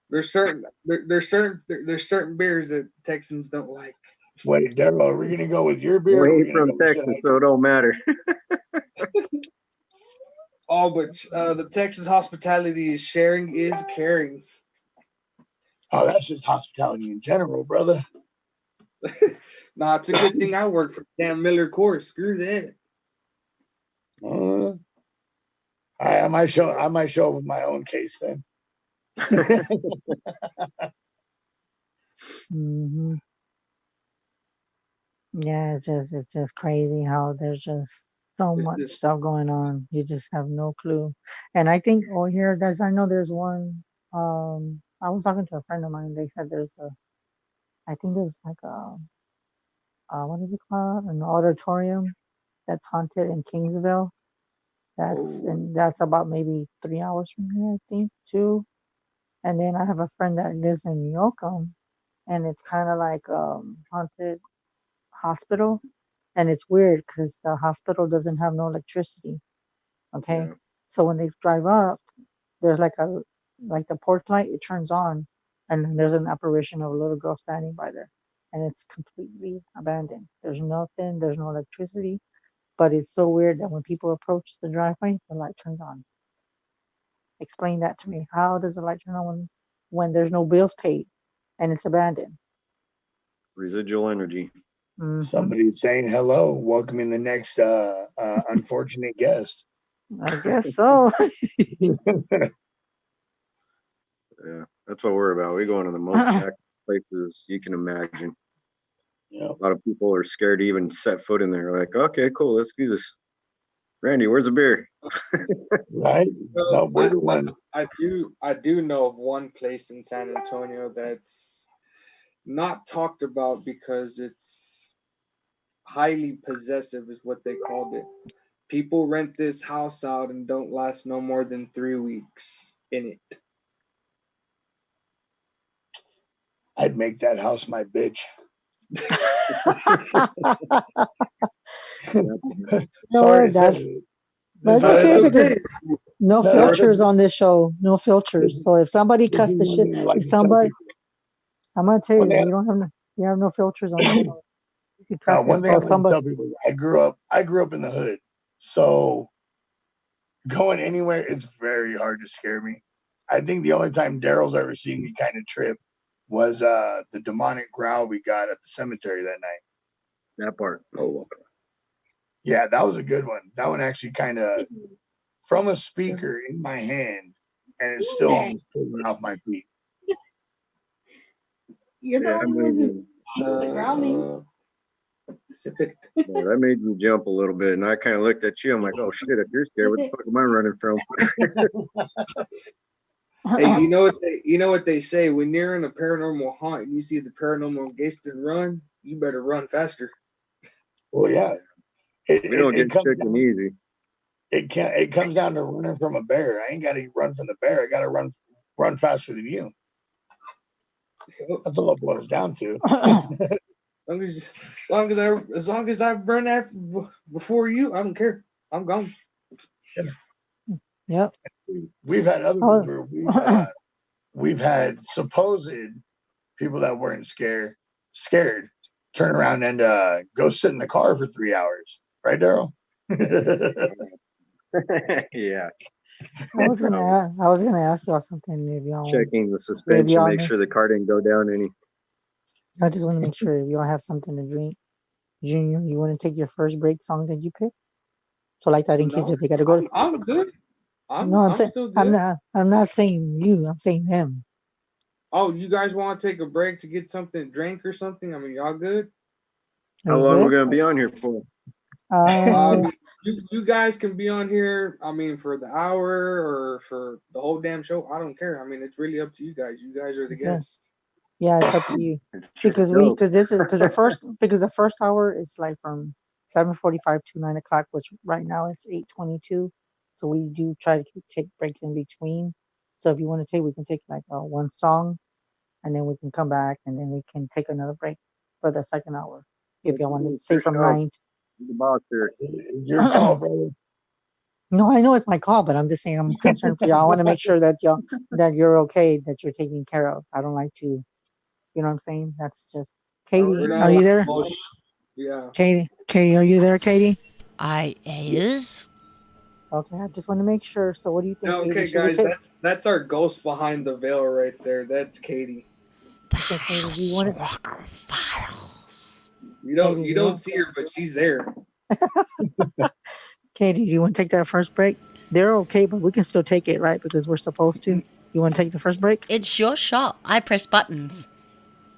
Speaker 2: there's certain beers that Texans don't like.
Speaker 4: Wait, Daryl, are we gonna go with your beer?
Speaker 3: We
Speaker 4: Or are we
Speaker 3: ain't
Speaker 4: gonna
Speaker 3: from
Speaker 4: go with
Speaker 3: Texas, so it don't matter.
Speaker 2: Oh, but the Texas hospitality is sharing is caring.
Speaker 4: Oh, that's just hospitality in general, brother.
Speaker 2: Nah, it's a good thing I work for damn Miller Coors. Screw that.
Speaker 4: I might show up with my own case then.
Speaker 1: Mm-hmm. Yeah, it's just crazy how there's just so much stuff going on. You just have no clue. And I think here I know there's one. I was talking to a friend of mine. They said I think there's like what is it called? An auditorium that's haunted in Kingsville. That's about maybe 3 hours from here, I think, too. And then I have a friend that lives in Neocum, and it's kind of like haunted hospital. And it's weird because the hospital doesn't have no electricity. Okay. Yeah. So when they drive up, there's like the porch light, it turns on, and then there's an apparition of a little girl standing by there. And it's completely abandoned. There's nothing, there's no electricity. But it's so weird that when people approach the driveway, the light turns on. Explain that to me. How does the light turn on when there's no bills paid and it's abandoned?
Speaker 3: Residual energy.
Speaker 4: Mm-hmm. Somebody's saying hello, welcoming the next unfortunate guest.
Speaker 1: I guess so.
Speaker 3: Yeah, that's what we're about. We go into the most jacked places you can imagine. Yeah. A lot of people are scared to even set foot in there. Like, okay, cool, let's do this. Randy, where's the beer?
Speaker 4: Right?
Speaker 2: No, I do know of one place in San Antonio that's not talked about because it's highly possessive, is what they called it. People rent this house out and don't last no more than 3 weeks in it.
Speaker 4: I'd make that house my bitch.
Speaker 1: No, that's okay because no filters on this show. No filters. So if somebody cuts the shit, if somebody, I'm gonna tell you, you have no filters on this show. You cuss
Speaker 4: one
Speaker 1: it,
Speaker 4: thing
Speaker 1: so
Speaker 4: I tell people, I grew up in the hood, so going anywhere, it's very hard to scare me. I think the only time Daryl's ever seen me kind of trip was the demonic growl we got at the cemetery that night.
Speaker 3: That part. Oh, okay.
Speaker 4: Yeah, that was a good one. That one actually kind of from a speaker in my hand, and it's still almost pulling off my feet.
Speaker 6: You're the only one who hates the growling.
Speaker 3: Yeah, that made me jump a little bit, and I kind of looked at you. I'm like, "Oh shit! If you're scared, what the fuck am I running from?"
Speaker 2: Hey, you know what they say when you're in a paranormal haunt and you see the paranormal ghost and run, you better run faster.
Speaker 4: Well, yeah,
Speaker 3: we don't get chicken easy.
Speaker 4: It comes down to running from a bear. I ain't got to run from the bear. I got to run faster than you. That's all it boils down to.
Speaker 2: As long as I run after before you, I don't care. I'm gone.
Speaker 1: Yep.
Speaker 4: We've had other people where we've had supposed people that weren't scared turn around and go sit in the car for 3 hours. Right, Daryl?
Speaker 3: Yeah.
Speaker 1: I was gonna ask y'all something. If y'all
Speaker 3: checking the suspension, make sure the car didn't go down any.
Speaker 1: I just want to make sure if y'all have something to drink. Junior, you want to take your first break song that you pick? So like that in case if they gotta go.
Speaker 2: I'm good. I'm
Speaker 1: saying
Speaker 2: still good.
Speaker 1: I'm not saying you. I'm saying them.
Speaker 2: Oh, you guys want to take a break to get something to drink or something? I mean, y'all good?
Speaker 3: How long we're gonna be on here for?
Speaker 2: You guys can be on here. I mean, for the hour or for the whole damn show. I don't care. I mean, it's really up to you guys. You guys are the guests.
Speaker 1: Yeah, it's up to you because the first hour is like from 7:45 to 9 o'clock, which right now it's 8:22. So we do try to take breaks in between. So if you want to take, we can take like one song, and then we can come back, and then we can take another break for the second hour. If you want to stay from 9.
Speaker 3: The boss here.
Speaker 4: Your call, brother.
Speaker 1: No, I know it's my call, but I'm just saying I'm concerned for y'all. I want to make sure that you're okay, that you're taken care of. I don't like to, you know what I'm saying? That's just Katie. Are you there?
Speaker 2: Yeah.
Speaker 1: Katie, are you there, Katie?
Speaker 7: I is.
Speaker 1: Okay, I just want to make sure. So, what do you think?
Speaker 2: No, okay, guys, that's our ghost behind the veil right there. That's Katie.
Speaker 7: The House Walker Files.
Speaker 2: You don't see her, but she's there.
Speaker 1: Katie, do you want to take that first break? They're okay, but we can still take it, right? Because we're supposed to. You want to take the first break?
Speaker 7: It's your shot. I press buttons.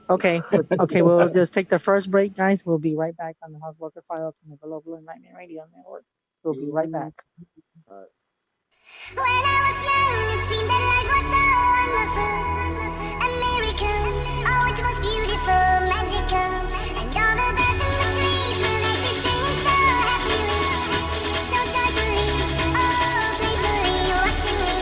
Speaker 1: Okay. We'll just take the first break, guys. We'll be right back on the House Walker Files on the Global Nightmare Radio Network. We'll be right back.
Speaker 8: When I was young, it seemed that life was so wonderful, a miracle. Oh, it was beautiful, magical, and all the birds in the trees were like they singing so happily, so joyfully, oh, playfully watching me.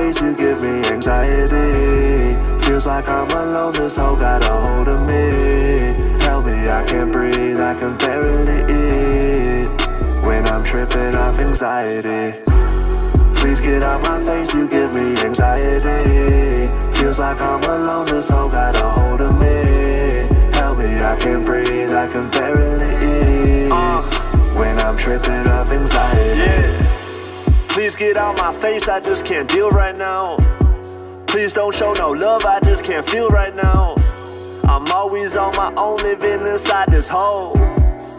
Speaker 9: face, you give me anxiety. Feels like I'm alone, this hoe got a hold of me. Help me, I can't breathe, I can barely eat when I'm tripping off anxiety. Please get out my face, you give me anxiety. Feels like I'm alone, this hoe got a hold of me. Help me, I can't breathe, I can barely eat when I'm tripping off anxiety. Yeah. Please get out my face, I just can't deal right now. Please don't show no love, I just can't feel right now. I'm always on my own, living inside this hole.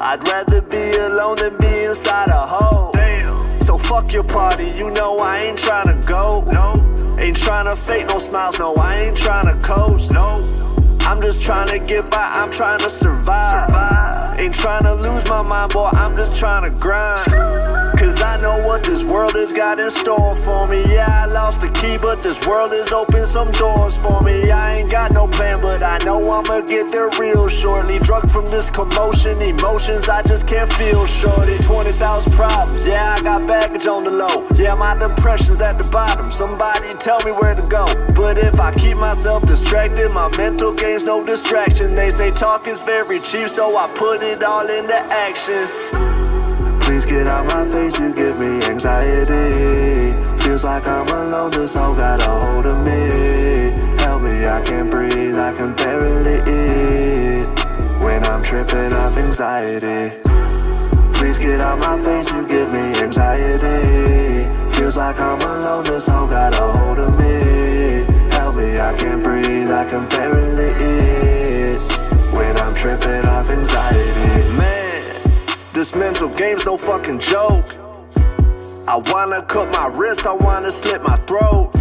Speaker 9: I'd rather be alone than be inside a hole. Damn. So fuck your party, you know I ain't tryna go. No. Ain't tryna fake no smiles, no, I ain't tryna coast. No. I'm just tryna get by, I'm tryna survive. Ain't tryna lose my mind, boy, I'm just tryna grind. Cause I know what this world has got in store for me. Yeah, I lost the key, but this world has opened some doors for me. I ain't got no plan, but I know I'ma get there real shortly. Drug from this commotion, emotions I just can't feel, shorty. 20,000 problems, yeah, I got baggage on the low. Yeah, my depression's at the bottom, somebody tell me where to go. But if I keep myself distracted, my mental game's no distraction. They say talk is very cheap, so I put it all into action. Please get out my face, you give me anxiety. Feels like I'm alone, this hoe got a hold of me. Help me, I can't breathe, I can barely eat when I'm tripping off anxiety. Please get out my face, you give me anxiety. Feels like I'm alone, this hoe got a hold of me. Help me, I can't breathe, I can barely eat when I'm tripping off anxiety. Man, this mental game's no fucking joke. I wanna cut my wrist, I wanna slit my throat.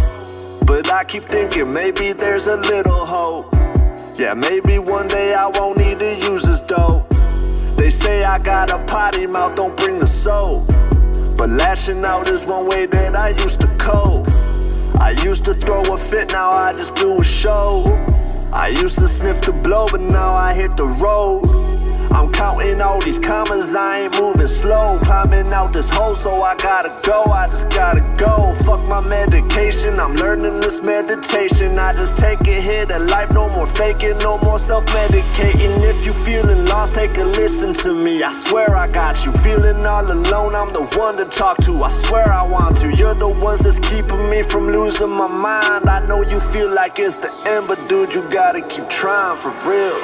Speaker 9: But I keep thinking maybe there's a little hope. Yeah, maybe one day I won't need to use this dope. They say I got a potty mouth, don't bring the soap. But lashing out is one way that I used to cope. I used to throw a fit, now I just do a show. I used to sniff the blow, but now I hit the road. I'm counting all these commas, I ain't moving slow. Climbing out this hole, so I gotta go, I just gotta go. Fuck my medication, I'm learning this meditation. I just take a hit of life, no more faking, no more self-medicating. If you feeling lost, take a listen to me. I swear I got you. Feeling all alone, I'm the one to talk to. I swear I want to. You're the ones that's keeping me from losing my mind. I know you feel like it's the end, but dude, you gotta keep trying for real.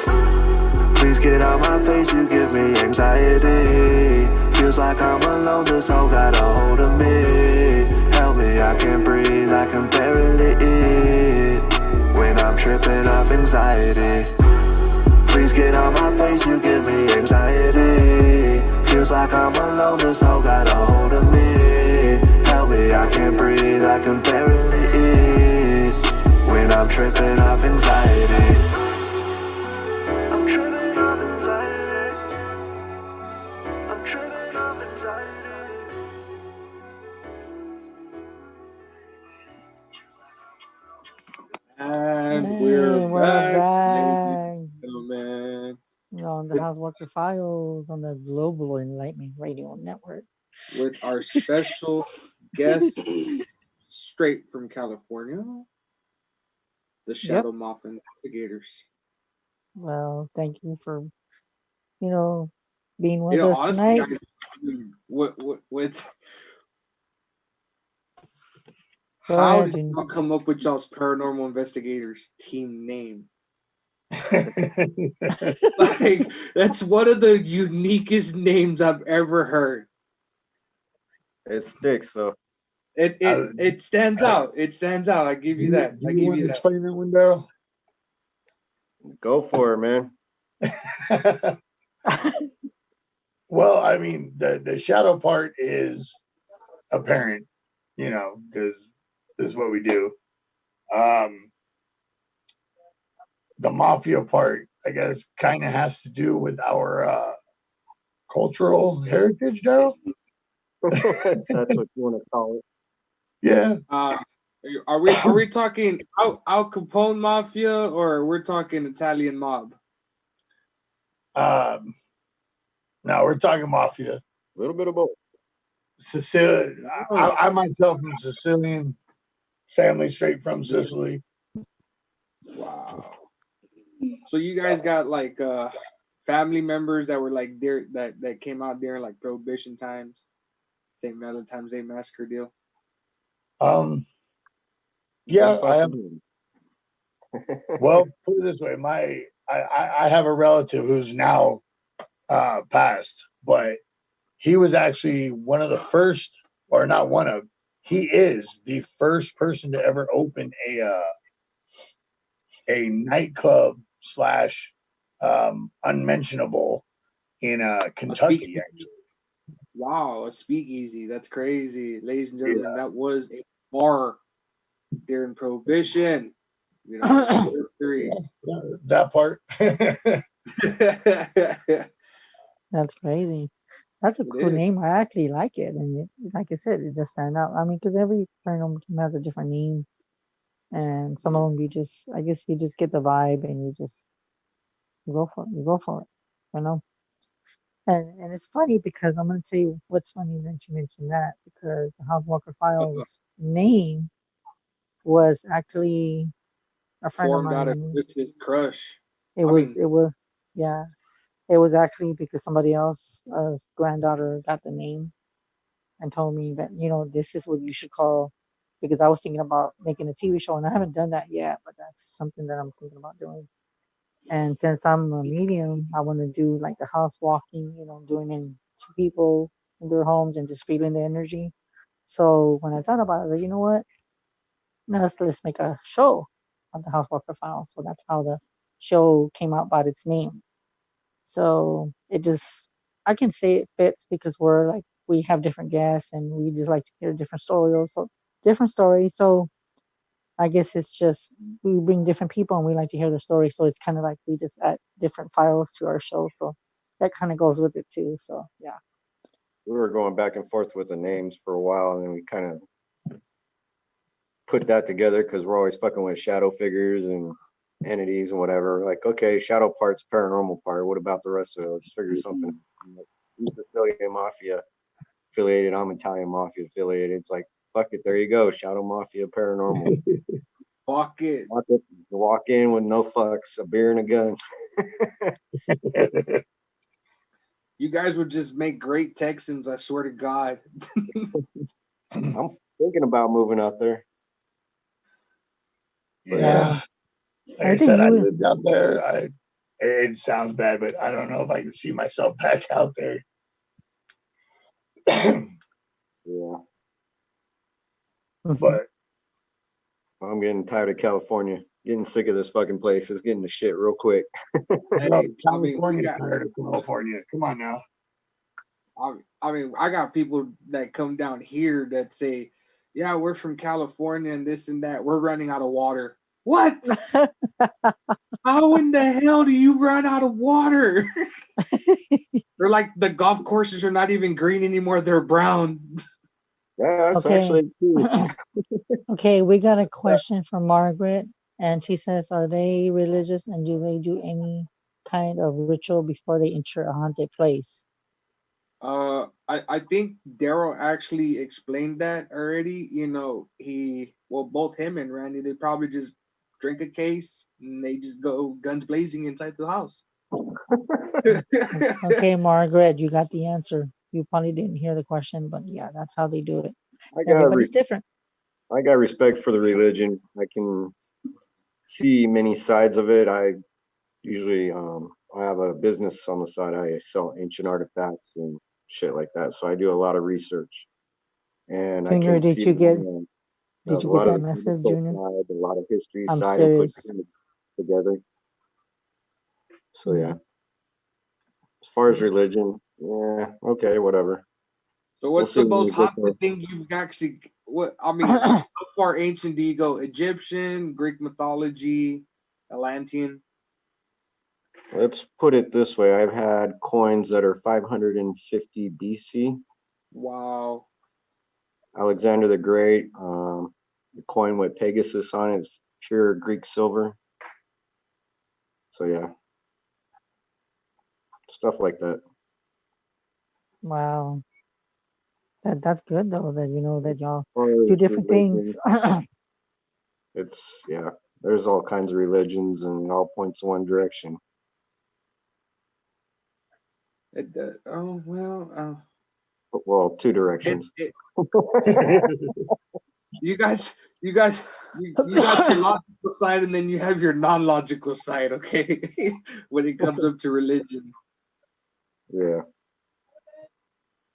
Speaker 9: Please get out my face, you give me anxiety. Feels like I'm alone, this hoe got a hold of me. Help me, I can't breathe, I can barely eat when I'm tripping off anxiety. Please get out my face, you give me anxiety. Feels like I'm alone, this hoe got a hold of me. Help me, I can't breathe, I can barely eat when I'm tripping off anxiety. I'm tripping off anxiety. I'm tripping off anxiety.
Speaker 2: And we're back.
Speaker 1: back.
Speaker 2: Oh, man.
Speaker 1: You're on the Houseworker Files on the Global Enlightenment Radio Network.
Speaker 2: With our special guests straight from California, the Shadow Moth Investigators.
Speaker 1: Well, thank you for, being with us
Speaker 2: honestly,
Speaker 1: tonight.
Speaker 2: Guys, how did you come up with y'all's Paranormal Investigators team name? Like, that's one of the uniquest names I've ever heard.
Speaker 3: It sticks, so
Speaker 2: it stands out. It stands out. I give you that.
Speaker 4: Do you want to explain that one, Dale?
Speaker 3: Go for it, man.
Speaker 4: Well, I mean, the shadow part is apparent, because this is what we do. The mafia part, I guess, kind of has to do with our cultural heritage, Dale.
Speaker 3: That's what you want to call it.
Speaker 4: Yeah.
Speaker 2: Are we talking Al Capone mafia, or we're talking Italian mob?
Speaker 4: No, we're talking mafia.
Speaker 3: A little bit of both.
Speaker 4: Sicilian. I myself am Sicilian. family straight from Sicily.
Speaker 2: Wow. So you guys got like family members that were like there that came out during like Prohibition times, St. Valentine's Day massacre deal.
Speaker 4: Yeah, I have. Well, put it this way, I have a relative who's now passed, but he was actually one of the first, or not one of, he is the first person to ever open a nightclub slash unmentionable in Kentucky, actually.
Speaker 2: Wow, a speakeasy. That's crazy. Ladies and gentlemen, that was a bar during Prohibition. You know, history.
Speaker 4: Yeah, that part.
Speaker 1: That's crazy. That's a cool name. I actually like it, and like I said, it just stand out. I mean, because every paranormal team has a different name, and some of them I guess you just get the vibe, and you go for it. You go for it, you know. And it's funny because I'm gonna tell you what's funny that you mentioned that, because the House Walker Files name was actually a friend of
Speaker 2: Formed out of
Speaker 1: mine.
Speaker 2: Chris's crush.
Speaker 1: It was, yeah. It was actually because somebody else's granddaughter got the name and told me that, this is what you should call, because I was thinking about making a TV show, and I haven't done that yet, but that's something that I'm thinking about doing. And since I'm a medium, I want to do like the house walking, doing in to people in their homes and just feeling the energy. So when I thought about it, I was like, you know what? Let's make a show of the House Walker Files. So that's how the show came out by its name. So I can say it fits because we have different guests and we just like to hear different stories. So different stories. So I guess it's just we bring different people and we like to hear their stories. So it's kind of like we just add different files to our show. So that kind of goes with it too. So yeah.
Speaker 3: We were going back and forth with the names for a while, and then we kind of put that together because we're always fucking with shadow figures and entities and whatever. Like, okay, shadow part's paranormal part. What about the rest of it? Let's figure something. He's Sicilian Mafia affiliated. I'm Italian Mafia affiliated. It's like, fuck it. There you go. Shadow Mafia paranormal.
Speaker 2: Walk it.
Speaker 3: Walk in with no fucks, a beer and a gun.
Speaker 2: You guys would just make great Texans, I swear to God.
Speaker 3: I'm thinking about moving out there.
Speaker 4: Yeah. Like I said, I lived out there. It sounds bad, but I don't know if I can see myself back out there.
Speaker 3: Yeah.
Speaker 4: But
Speaker 3: I'm getting tired of California. Getting sick of this fucking place. It's getting to shit real quick.
Speaker 4: California, tired of California. Come on now.
Speaker 2: I mean, I got people that come down here that say, yeah, we're from California and this and that. We're running out of water. What? How in the hell do you run out of water? They're like, the golf courses are not even green anymore. They're brown.
Speaker 3: Yeah, that's actually true.
Speaker 1: Okay, we got a question from Margaret, and she says, are they religious and do they do any kind of ritual before they enter a haunted place?
Speaker 2: I think Daryl actually explained that already. Both him and Randy, they probably just drink a case and they just go guns blazing inside the house.
Speaker 1: Okay, Margaret, you got the answer. You probably didn't hear the question, but yeah, that's how they do it. Everybody's different.
Speaker 3: I got respect for the religion. I can see many sides of it. I usually I have a business on the side. I sell ancient artifacts and shit like that. So I do a lot of research. And
Speaker 1: Junior,
Speaker 3: I can
Speaker 1: did
Speaker 3: see
Speaker 1: you get that message, Junior?
Speaker 3: Side, a lot of history
Speaker 1: I'm
Speaker 3: side
Speaker 1: serious.
Speaker 3: and put together. So yeah. As far as religion, yeah, okay, whatever.
Speaker 2: So what's the most haunted thing you've actually? How far ancient do you go? Egyptian, Greek mythology, Atlantean?
Speaker 3: Let's put it this way: I've had coins that are 550 BC.
Speaker 2: Wow.
Speaker 3: Alexander the Great. The coin with Pegasus on it is pure Greek silver. So yeah, stuff like that.
Speaker 1: Wow. That's good though, that that y'all do different things.
Speaker 3: It's there's all kinds of religions and all points in one direction. Well, two directions.
Speaker 2: You got your logical side, and then you have your non-logical side. Okay, when it comes up to religion.
Speaker 3: Yeah.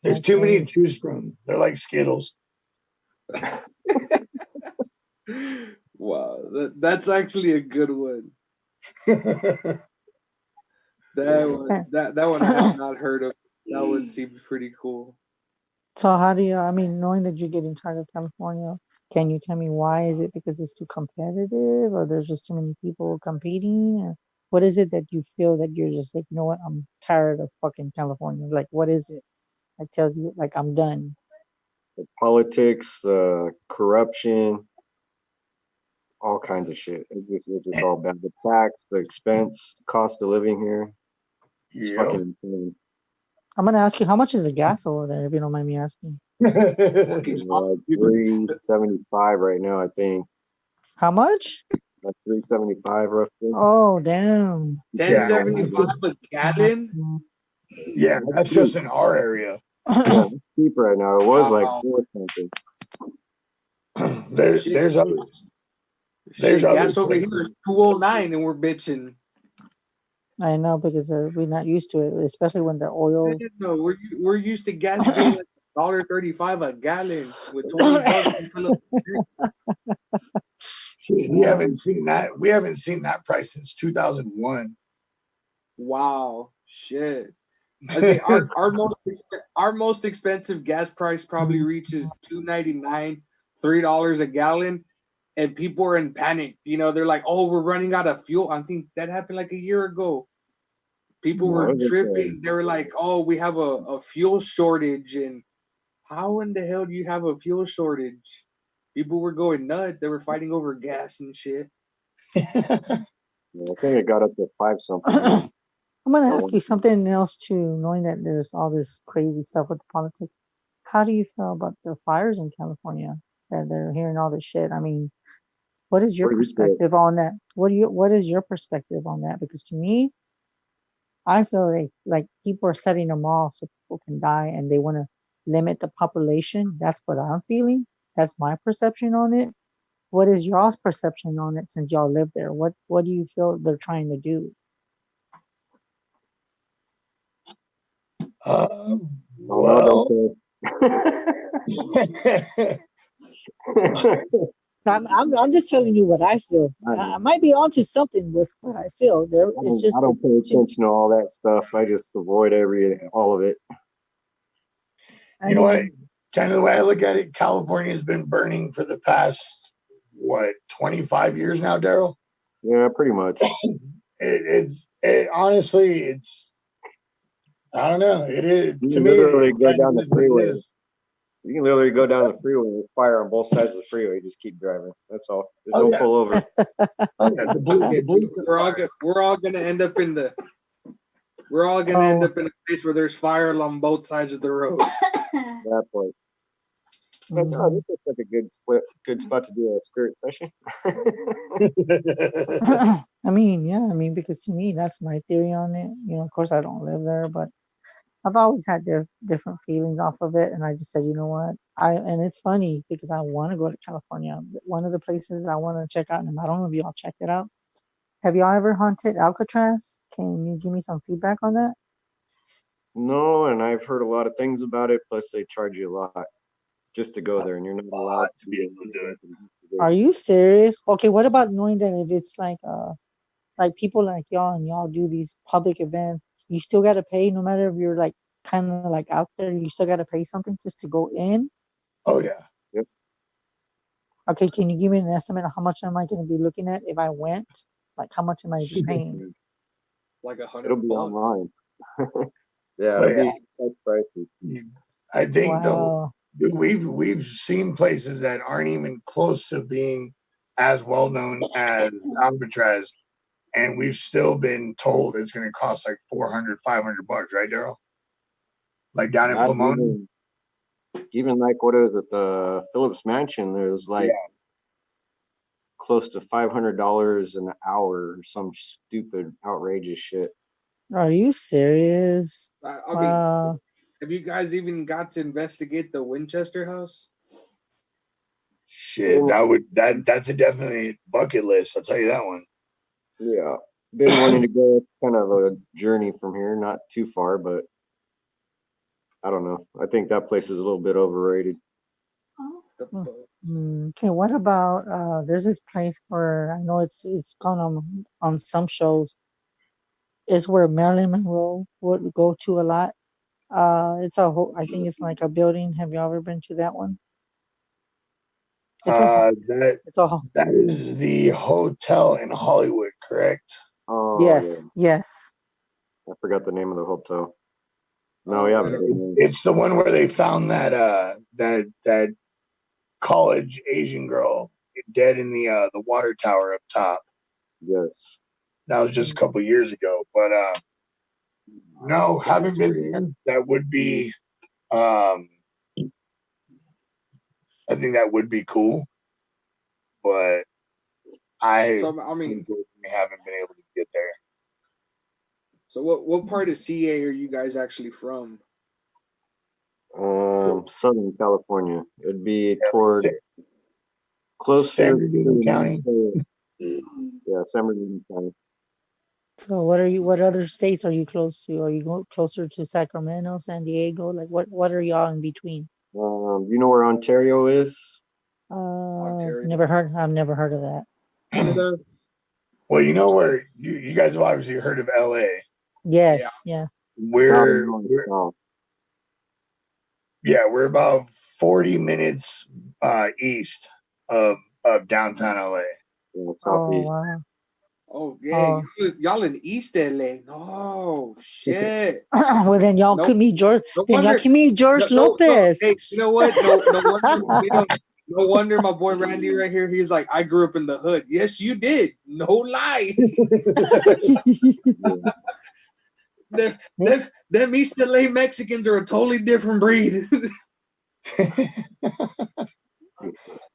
Speaker 4: There's too many to choose from. They're like Skittles.
Speaker 2: Wow, that's actually a good one. That one I have not heard of. That one seems pretty cool.
Speaker 1: So how do you, I mean, knowing that you're getting tired of California, can you tell me why? Is it because it's too competitive, or there's just too many people competing? Or what is it that you feel that you're just like, you know what, I'm tired of fucking California? Like, what is it that tells you, like, I'm done?
Speaker 3: The politics, corruption, all kinds of shit. It's just all bad. The tax, the expense, the cost of living here. It's fucking insane.
Speaker 1: I'm gonna ask you, how much is the gas over there, if you don't mind me asking?
Speaker 3: Like $3.75 right now, I think.
Speaker 1: How much?
Speaker 3: Like $3.75 roughly.
Speaker 1: Oh damn.
Speaker 2: $10.75 a gallon.
Speaker 4: Yeah, that's just in our area.
Speaker 3: Yeah, it's cheap right now. It was like $4 something.
Speaker 4: There's other
Speaker 2: gas over here is $2.09, and we're bitching.
Speaker 1: I know, because we're not used to it, especially when the oil.
Speaker 2: No, we're used to gas being like $1.35 a gallon with $20.
Speaker 4: We haven't seen that. We haven't seen that price since 2001.
Speaker 2: Wow, shit. I say our most expensive gas price probably reaches $2.99, $3 a gallon, and people are in panic. You know, they're like, "Oh, we're running out of fuel." I think that happened like a year ago. People were tripping. They were like, "Oh, we have a fuel shortage," and how in the hell do you have a fuel shortage? People were going nuts. They were fighting over gas and shit.
Speaker 3: I think it got up to 5 something.
Speaker 1: I'm gonna ask you something else too, knowing that there's all this crazy stuff with the politics. How do you feel about the fires in California? That they're hearing all this shit. I mean, what is your perspective on that? What is your perspective on that? Because to me, I feel like people are setting them off so people can die, and they want to limit the population. That's what I'm feeling. That's my perception on it. What is y'all's perception on it, since y'all live there? What do you feel they're trying to do?
Speaker 4: Well,
Speaker 1: I'm just telling you what I feel. I might be onto something with what I feel. It's just
Speaker 3: I don't pay attention to all that stuff. I just avoid all of it.
Speaker 4: You know what? Kind of the way I look at it, California has been burning for the past 25 years now, Daryl?
Speaker 3: Yeah, pretty much.
Speaker 4: Honestly, I don't know. It is to me.
Speaker 3: Literally go down the freeway. You can literally go down the freeway with fire on both sides of the freeway. You just keep driving. That's all. There's no pullover.
Speaker 2: We're all gonna end up in a place where there's fire along both sides of the road.
Speaker 3: That place. This looks like a good spot to do a spirit session.
Speaker 1: I mean, because to me, that's my theory on it. You know, of course, I don't live there, but I've always had different feelings off of it, and I just said, you know what? And it's funny because I want to go to California. One of the places I want to check out, and I don't know if y'all checked it out. Have y'all ever hunted Alcatraz? Can you give me some feedback on that?
Speaker 3: No, and I've heard a lot of things about it. Plus, they charge you a lot just to go there, and you're not allowed to be able to do it.
Speaker 1: Are you serious? Okay, what about knowing that if it's like people like y'all and y'all do these public events, you still got to pay no matter if you're like kind of like out there, you still got to pay something just to go in?
Speaker 4: Oh, yeah.
Speaker 3: Yep.
Speaker 1: Okay, can you give me an estimate of how much am I going to be looking at if I went? Like, how much am I paying?
Speaker 2: Like $100.
Speaker 3: It'll be online. Yeah, it'll be quite pricey.
Speaker 4: I think we've seen places that aren't even close to being as well known as Alcatraz, and we've still been told it's going to cost like $400, $500, right, Daryl? Like down in Pomona.
Speaker 3: Even like what is it, the Phillips Mansion? There's like close to $500 an hour or some stupid, outrageous shit.
Speaker 1: Are you serious?
Speaker 2: I mean, have you guys even got to investigate the Winchester house?
Speaker 4: Shit, that's a definite bucket list. I'll tell you that one.
Speaker 3: Yeah, been wanting to go. It's kind of a journey from here, not too far, but I don't know. I think that place is a little bit overrated.
Speaker 1: Okay, what about there's this place where I know it's gone on some shows. It's where Marilyn Monroe would go to a lot. It's a whole. I think it's like a building. Have you ever been to that one?
Speaker 4: That is the hotel in Hollywood, correct?
Speaker 3: Oh
Speaker 1: yes,
Speaker 3: yeah.
Speaker 1: yes.
Speaker 3: I forgot the name of the hotel. No, yeah,
Speaker 4: it's the one where they found that college Asian girl dead in the water tower up top.
Speaker 3: Yes,
Speaker 4: that was just a couple years ago. But no, haven't been there. That would be, I think that would be cool. But I mean, haven't been able to get there.
Speaker 2: So what part of CA are you guys actually from?
Speaker 3: Southern California. It'd be toward closer to
Speaker 4: County.
Speaker 3: Yeah, San Bernardino County.
Speaker 1: So what other states are you close to? Are you closer to Sacramento, San Diego? Like what are y'all in between?
Speaker 3: You know where Ontario is?
Speaker 1: Ontario. I've never heard of that.
Speaker 4: Well, you know where you guys have obviously heard of LA.
Speaker 1: Yes, yeah.
Speaker 4: We're about 40 minutes east of downtown LA.
Speaker 3: Southeast.
Speaker 1: Wow.
Speaker 2: Oh yeah, y'all in East LA. Oh shit.
Speaker 1: Well then y'all could meet George. Y'all can meet George Lopez.
Speaker 2: Hey, you know what? No wonder. No wonder my boy Randy right here. He's like, I grew up in the hood. Yes, you did. No lie. them East LA Mexicans are a totally different breed.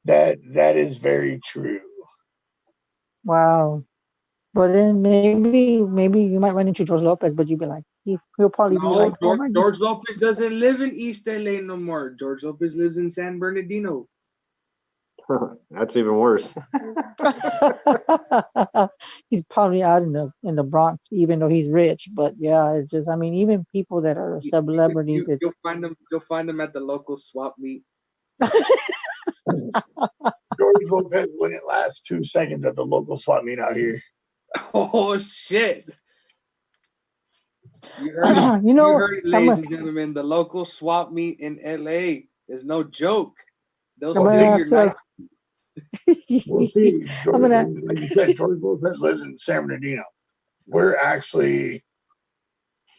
Speaker 4: That is very true.
Speaker 1: Wow. But then maybe you might run into George Lopez, but you'd be like, he'll probably be like, oh my God.
Speaker 2: George Lopez doesn't live in East LA no more. George Lopez lives in San Bernardino.
Speaker 3: That's even worse.
Speaker 1: He's probably out in the Bronx, even though he's rich. But yeah, it's just, I mean, even people that are celebrities,
Speaker 2: you'll find them at the local swap meet.
Speaker 4: George Lopez wouldn't last 2 seconds at the local swap meet out here.
Speaker 2: Oh shit! You heard it, ladies and gentlemen. The local swap meet in LA is no joke. They'll steal your night.
Speaker 4: We'll see. Like you said, George Lopez lives in San Bernardino. We're actually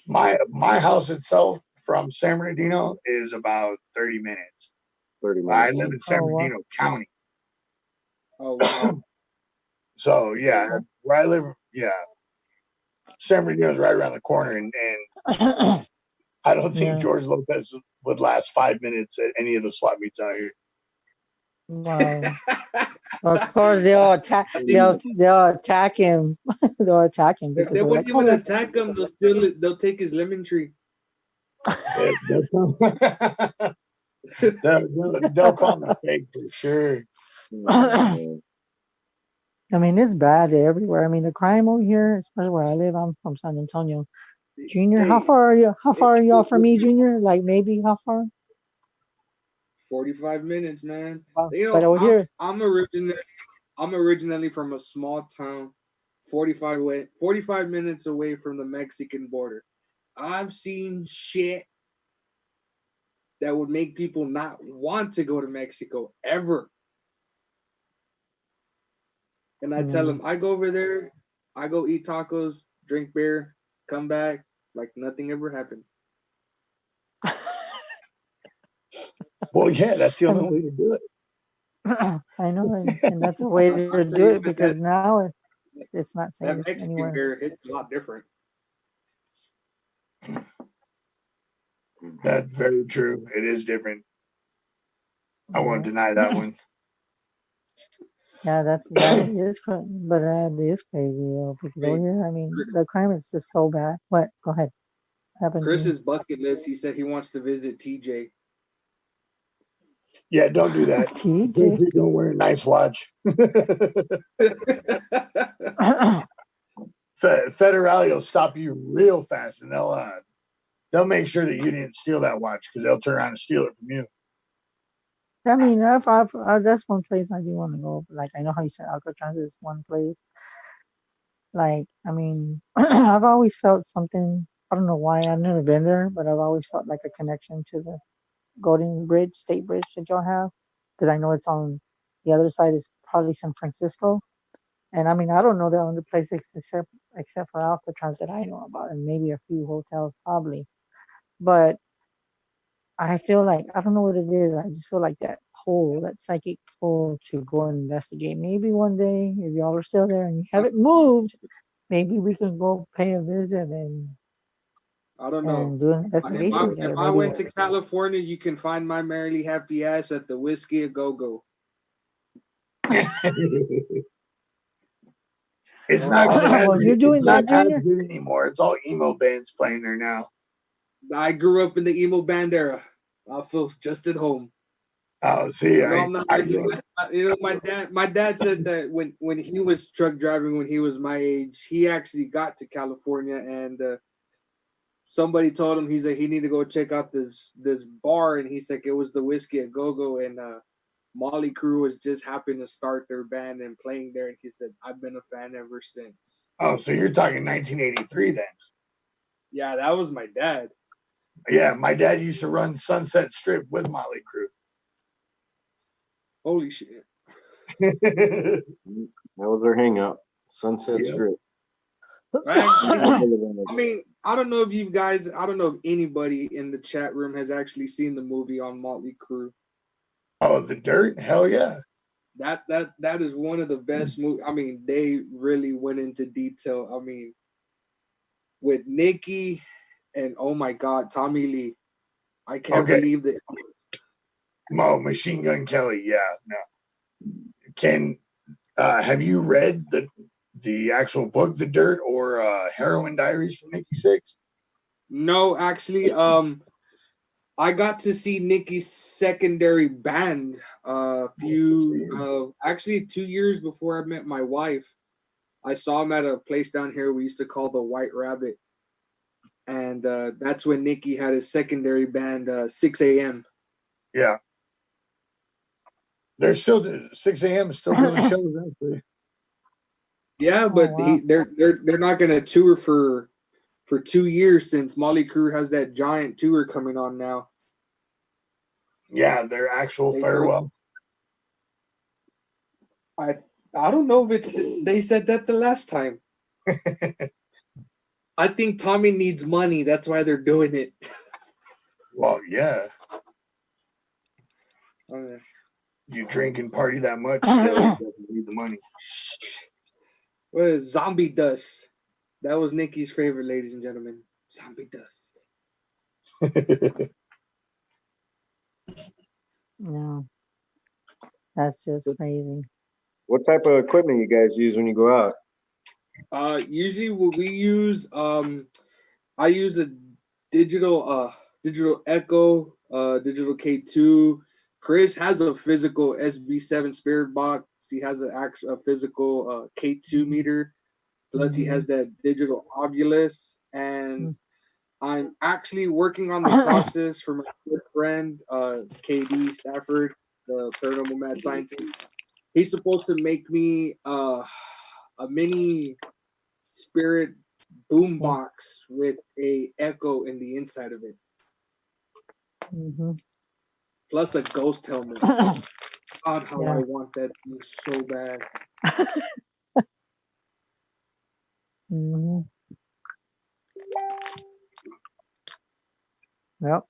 Speaker 4: my house itself from San Bernardino is about 30 minutes.
Speaker 3: 30 minutes.
Speaker 4: I live in San Bernardino County.
Speaker 2: Oh wow.
Speaker 4: So yeah, where I live, San Bernardino is right around the corner, and I don't think George Lopez would last 5 minutes at any of the swap meets out here.
Speaker 1: Wow. Of course, they'll attack him. They'll attack him.
Speaker 2: They wouldn't even attack him. They'll take his lemon tree.
Speaker 4: They'll call me fake for sure.
Speaker 1: I mean, it's bad everywhere. I mean, the crime over here, especially where I live, I'm from San Antonio. Junior, how far are you? How far are y'all from me, Junior? Like maybe how far?
Speaker 2: 45 minutes, man.
Speaker 1: Wow. But over here,
Speaker 2: I'm originally from a small town, 45 minutes away from the Mexican border. I've seen shit that would make people not want to go to Mexico ever. And I tell them, I go over there, I go eat tacos, drink beer, come back like nothing ever happened.
Speaker 4: Well, yeah, that's the only way to do it.
Speaker 1: I know, and that's the way to do it because now it's not safe
Speaker 2: that Mexican
Speaker 1: anywhere.
Speaker 2: beer hits a lot different.
Speaker 4: That's very true. It is different. I won't deny that one.
Speaker 1: Yeah, that is but that is crazy, because over here, I mean, the crime is just so bad. What? Go ahead. What happened?
Speaker 2: Chris's bucket list. He said he wants to visit TJ.
Speaker 4: Yeah, don't do that.
Speaker 1: TJ.
Speaker 4: Don't wear a nice watch. Federale will stop you real fast, and they'll make sure that you didn't steal that watch because they'll turn around and steal it from you.
Speaker 1: I mean, that's one place I do want to go. Like, I know how you said Alcatraz is one place. Like, I mean, I've always felt something. I don't know why. I've never been there, but I've always felt like a connection to the Golden Bridge, State Bridge that y'all have, because I know it's on the other side is probably San Francisco. And I mean, I don't know the other places except for Alcatraz that I know about, and maybe a few hotels probably. But I feel like I don't know what it is. I just feel like that pull, that psychic pull to go and investigate. Maybe one day, if y'all are still there and you haven't moved, maybe we can go pay a visit and
Speaker 2: I don't know.
Speaker 1: And do an investigation together.
Speaker 2: If I went to California, you can find my merrily happy ass at the Whiskey a Go Go.
Speaker 4: It's not
Speaker 1: well, you're doing that, Junior?
Speaker 4: good anymore. It's all emo bands playing there now.
Speaker 2: I grew up in the emo band era. I feel just at home.
Speaker 4: Oh, see,
Speaker 2: my dad said that when he was truck driving when he was my age, he actually got to California and somebody told him he needed to go check out this bar, and he's like, it was the Whiskey a Go Go, and Molly Crew was just happened to start their band and playing there, and he said, I've been a fan ever since.
Speaker 4: Oh, so you're talking 1983 then?
Speaker 2: Yeah, that was my dad.
Speaker 4: Yeah, my dad used to run Sunset Strip with Molly Crew.
Speaker 2: Holy shit.
Speaker 3: That was their hangout, Sunset Strip.
Speaker 2: I mean, I don't know if anybody in the chat room has actually seen the movie on Motley Crue.
Speaker 4: Oh, The Dirt? Hell yeah.
Speaker 2: That is one of the best movies. I mean, they really went into detail. I mean, with Nikki and oh my God, Tommy Lee. I can't believe that.
Speaker 4: Machine Gun Kelly, yeah, no. Have you read the actual book, The Dirt, or Heroin Diaries from Nikki Sixx?
Speaker 2: No, actually, I got to see Nikki's secondary band actually 2 years before I met my wife. I saw him at a place down here we used to call the White Rabbit. And that's when Nikki had his secondary band, 6 a.m.
Speaker 4: Yeah. They're still 6 a.m. is still doing shows actually.
Speaker 2: Yeah, but they're not gonna tour for 2 years since Molly Crew has that giant tour coming on now.
Speaker 4: Yeah, their actual farewell.
Speaker 2: I don't know if they said that the last time. I think Tommy needs money. That's why they're doing it.
Speaker 4: Well, yeah.
Speaker 2: Okay.
Speaker 4: You drink and party that much, you need the money.
Speaker 2: What is Zombie Dust? That was Nikki's favorite, ladies and gentlemen. Zombie Dust.
Speaker 1: Yeah. That's just crazy.
Speaker 3: What type of equipment you guys use when you go out?
Speaker 2: Usually what we use, I use a digital Echo, digital K2. Chris has a physical SB7 Spirit box. He has a physical K2 meter. Plus he has that digital Ovilus. And I'm actually working on the process for my good friend, KD Stafford, the paranormal mad scientist. He's supposed to make me a mini Spirit boombox with a Echo in the inside of it.
Speaker 1: Mm-hmm.
Speaker 2: Plus a ghost helmet. God, how I want that thing so bad.
Speaker 1: Mm-hmm. Yep.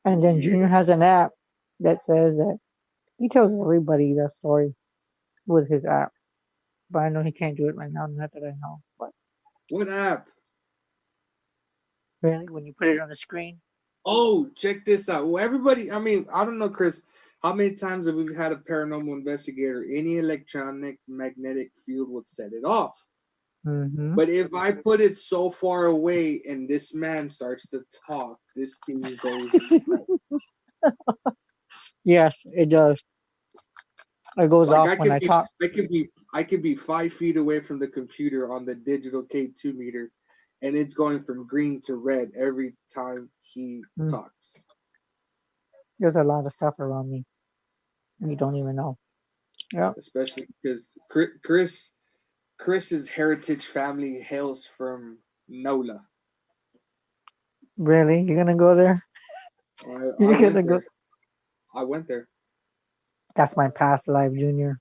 Speaker 1: And then Junior has an app that says that he tells everybody that story with his app. But I know he can't do it right now, not that I know. But
Speaker 2: what app?
Speaker 1: Really? When you put it on the screen?
Speaker 2: Oh, check this out. Well, everybody, I mean, I don't know, Chris. How many times have we had a paranormal investigator? Any electronic magnetic field would set it off.
Speaker 1: Mm-hmm.
Speaker 2: But if I put it so far away and this man starts to talk, this thing goes.
Speaker 1: Yes, it does. It goes
Speaker 2: Like
Speaker 1: off when I talk.
Speaker 2: I could be 5 feet away from the computer on the digital K2 meter, and it's going from green to red every time he talks.
Speaker 1: There's a lot of stuff around me. You don't even know. Yeah.
Speaker 2: Especially because Chris's heritage family hails from NOLA.
Speaker 1: Really? You're gonna go there? You're gonna go.
Speaker 2: I went there.
Speaker 1: That's my past life, Junior.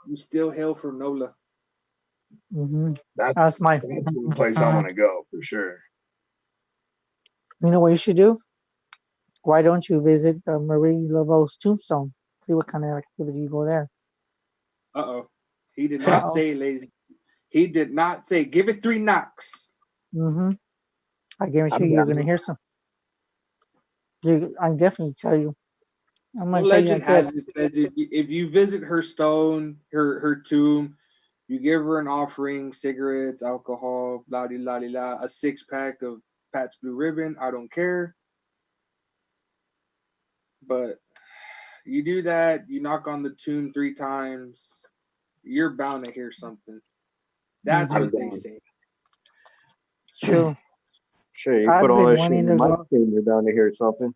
Speaker 2: You still hail from NOLA.
Speaker 1: Mm-hmm.
Speaker 4: That's the place I want to go for sure.
Speaker 1: You know what you should do? Why don't you visit Marie Laveau's tombstone? See what kind of activity you go there.
Speaker 2: Uh-oh. He did not say lazy. He did not say give it 3 knocks.
Speaker 1: Mm-hmm. I guarantee you're gonna hear some. I definitely tell you. I'm gonna tell
Speaker 2: Legend
Speaker 1: you
Speaker 2: has it says if you visit her stone, her tomb, you give her an offering, cigarettes, alcohol, blah blah blah blah, a 6-pack of Pat's Blue Ribbon. I don't care. But you do that, you knock on the tomb 3 times, you're bound to hear something. That's what they say.
Speaker 1: It's true.
Speaker 3: Sure, you put all that shit in my thing, you're bound to hear something.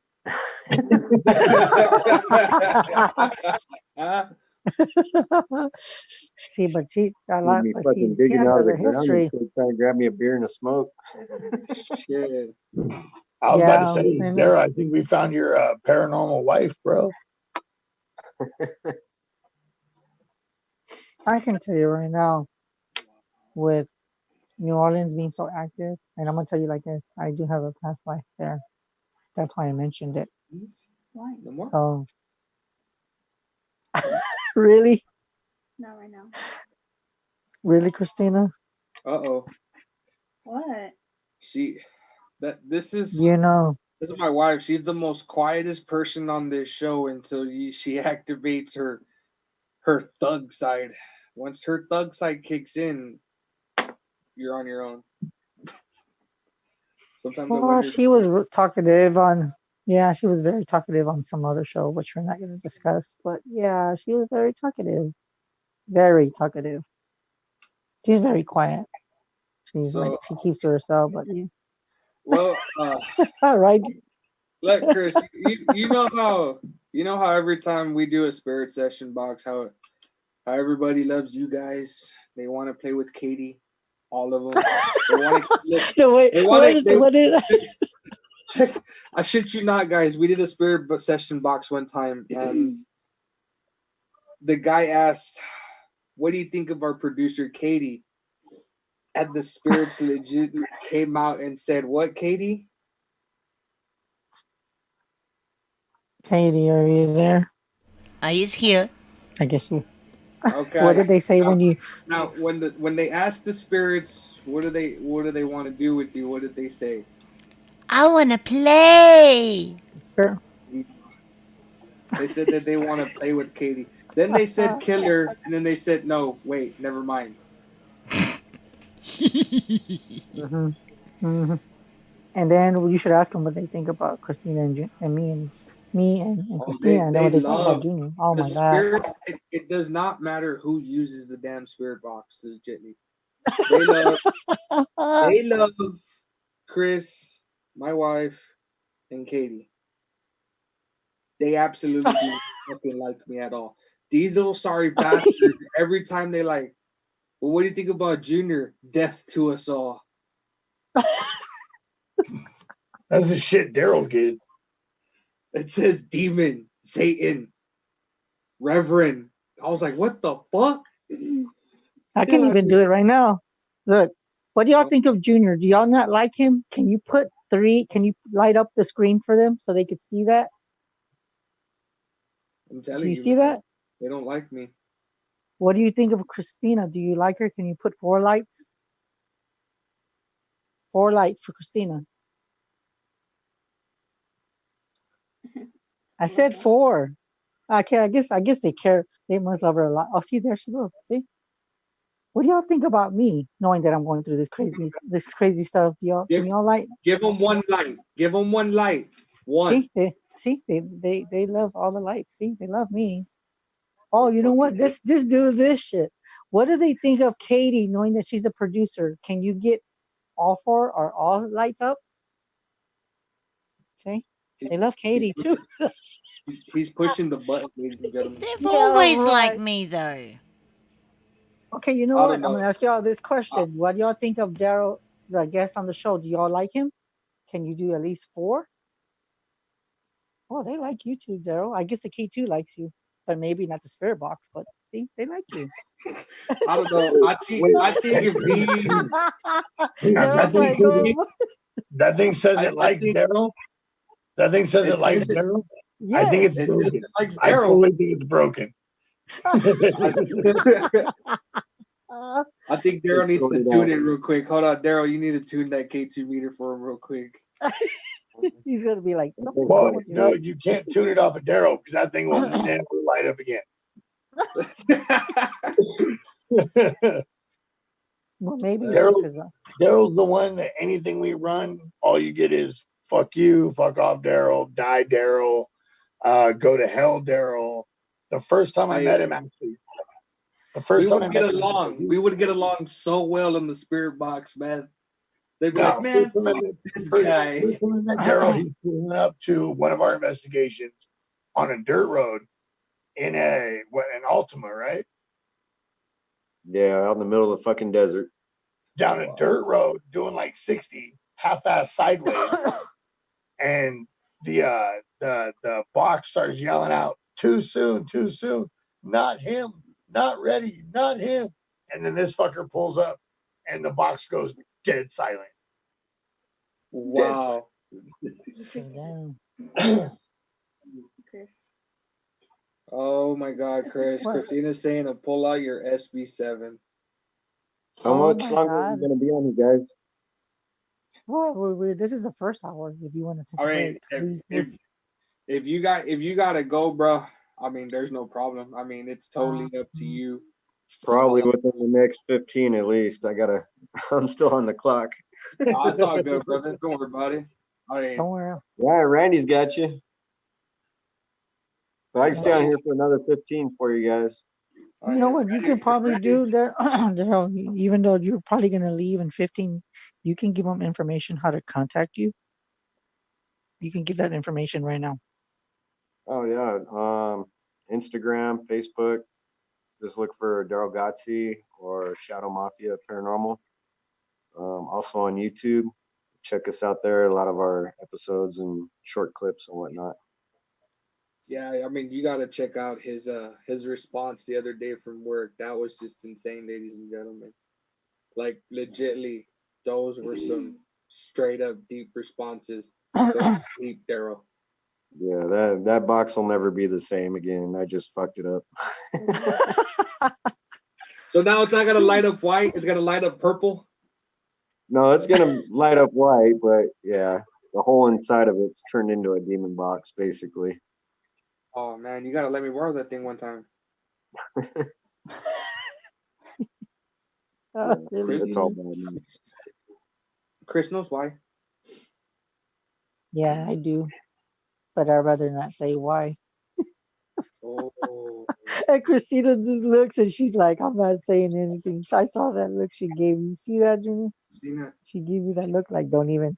Speaker 1: See, but she got a lot.
Speaker 3: Me
Speaker 1: But
Speaker 3: fucking
Speaker 1: see, she
Speaker 3: digging
Speaker 1: has
Speaker 3: out of
Speaker 1: a
Speaker 3: the ground
Speaker 1: history.
Speaker 3: and trying to grab me a beer and a smoke.
Speaker 2: Shit.
Speaker 4: I was about to say, Dara, I think we found your paranormal wife, bro.
Speaker 1: I can tell you right now, with New Orleans being so active, and I'm gonna tell you like this: I do have a past life there. That's why I mentioned it.
Speaker 6: Why?
Speaker 2: No more?
Speaker 1: Oh, really?
Speaker 6: Not right now.
Speaker 1: Really, Christina?
Speaker 2: Uh-oh.
Speaker 6: What?
Speaker 2: This is my wife. She's the most quietest person on this show until she activates her thug side. Once her thug side kicks in, you're on your own. Sometimes
Speaker 1: Well, she was talkative on. Yeah, she was very talkative on some other show, which we're not going to discuss. But yeah, she was very talkative. Very talkative. She's very quiet. She's like she keeps to herself, but yeah.
Speaker 2: Well,
Speaker 1: right.
Speaker 2: Look, Chris, you know how every time we do a spirit session box, how everybody loves you guys. They want to play with Katie, all of them. I shit you not, guys. We did a spirit session box one time, and the guy asked, "What do you think of our producer, Katie?" And the spirits legit came out and said, "What, Katie?"
Speaker 1: Katie, are you there?
Speaker 7: He's here.
Speaker 1: I guess you.
Speaker 2: Okay.
Speaker 1: What did they say when
Speaker 2: they asked the spirits, what do they want to do with you? What did they say?
Speaker 7: I want to play.
Speaker 1: Sure.
Speaker 2: They said that they want to play with Katie. Then they said kill her, and then they said no. Wait, never mind.
Speaker 1: Mm-hmm. Mm-hmm. And then you should ask them what they think about Christina and me and Christina, and then what they think about Junior. Oh my
Speaker 2: spirits, God! It does not matter who uses the damn spirit box to legitly. They love Chris, my wife, and Katie. They absolutely do fucking like me at all. These little sorry bastards. Every time they like, well, what do you think about Junior? Death to us all.
Speaker 4: That's the shit Daryl gets.
Speaker 2: It says demon, Satan, Reverend. I was like, what the fuck?
Speaker 1: I can even do it right now. Look, what do y'all think of Junior? Do y'all not like him? Can you put 3? Can you light up the screen for them so they could see that?
Speaker 2: I'm telling
Speaker 1: you.
Speaker 2: Do
Speaker 1: you see that?
Speaker 2: They don't like me.
Speaker 1: What do you think of Christina? Do you like her? Can you put 4 lights? 4 lights for Christina. I said 4. Okay, I guess they care. They must love her a lot. Oh, see, there she goes. See, what do y'all think about me knowing that I'm going through this crazy stuff? Y'all, can y'all like?
Speaker 2: Give them one light. Give them one light. One.
Speaker 1: They love all the lights. See, they love me. Oh, you know what? This do this shit. What do they think of Katie knowing that she's a producer? Can you get all 4 or all lights up? See, they love Katie too.
Speaker 2: He's pushing the button, ladies and gentlemen.
Speaker 7: They've always liked me, though.
Speaker 1: Okay, you know what? I'm gonna ask y'all this question. What do y'all think of Daryl, the guest on the show? Do y'all like him? Can you do at least 4? Oh, they like you too, Daryl. I guess the K2 likes you, but maybe not the spirit box. But see, they like you.
Speaker 2: I don't know. I think if he,
Speaker 4: that thing says it likes Daryl. That thing says it likes Daryl.
Speaker 1: Yes.
Speaker 4: I think it's broken. I totally think it's broken.
Speaker 2: I think Daryl needs to tune it real quick. Hold on, Daryl, you need to tune that K2 meter for him real quick.
Speaker 1: He's gonna be like,
Speaker 4: well, no, you can't tune it off of Daryl because that thing will never light up again.
Speaker 1: Well, maybe
Speaker 4: Daryl's the one that anything we run, all you get is fuck you, fuck off Daryl, die Daryl, go to hell Daryl. The first time I met him, actually,
Speaker 2: we would get along so well in the spirit box, man. They'd be like, man, this guy.
Speaker 4: Daryl, he's pulling up to one of our investigations on a dirt road in an Altima, right?
Speaker 3: Yeah, out in the middle of the fucking desert.
Speaker 4: Down a dirt road, doing like 60, half-ass sideways, and the box starts yelling out, too soon, not him, not ready, not him. And then this fucker pulls up, and the box goes dead silent.
Speaker 2: Wow.
Speaker 6: Chris.
Speaker 2: Oh my God, Chris.
Speaker 1: What?
Speaker 2: Christina's saying to pull out your SB7.
Speaker 3: How much longer are you going to be on, you guys?
Speaker 1: Well, this is the first hour. If you want to take a break.
Speaker 2: If you got to go, bro, I mean, there's no problem. I mean, it's totally up to you.
Speaker 3: Probably within the next 15 at least. I'm still on the clock.
Speaker 2: Oh, it's all good, brother. Don't worry about it.
Speaker 1: Don't worry.
Speaker 3: Yeah, Randy's got you. But I can stay on here for another 15 for you guys.
Speaker 1: You know what you could probably do there, even though you're probably going to leave in 15, you can give them information how to contact you. You can give that information right now.
Speaker 3: Oh, yeah. Instagram, Facebook. Just look for Daryl Gotzi or Shadow Mafia Paranormal. Also on YouTube. Check us out there. A lot of our episodes and short clips and whatnot.
Speaker 2: Yeah, I mean, you got to check out his response the other day from work. That was just insane, ladies and gentlemen. Like, legitly, those were some straight up deep responses. Go to sleep, Daryl.
Speaker 3: Yeah, that box will never be the same again. I just fucked it up.
Speaker 2: So now it's not going to light up white. It's going to light up purple.
Speaker 3: No, it's going to light up white, but yeah, the whole inside of it's turned into a demon box, basically.
Speaker 2: Oh, man, you got to let me borrow that thing one time.
Speaker 1: Really?
Speaker 3: It's all bad, man.
Speaker 2: Chris knows why.
Speaker 1: Yeah, I do. But I'd rather not say why.
Speaker 2: Oh.
Speaker 1: And Christina just looks and she's like, I'm not saying anything. I saw that look she gave you. See that, Junior?
Speaker 2: Christina.
Speaker 1: She gave you that look like, don't even.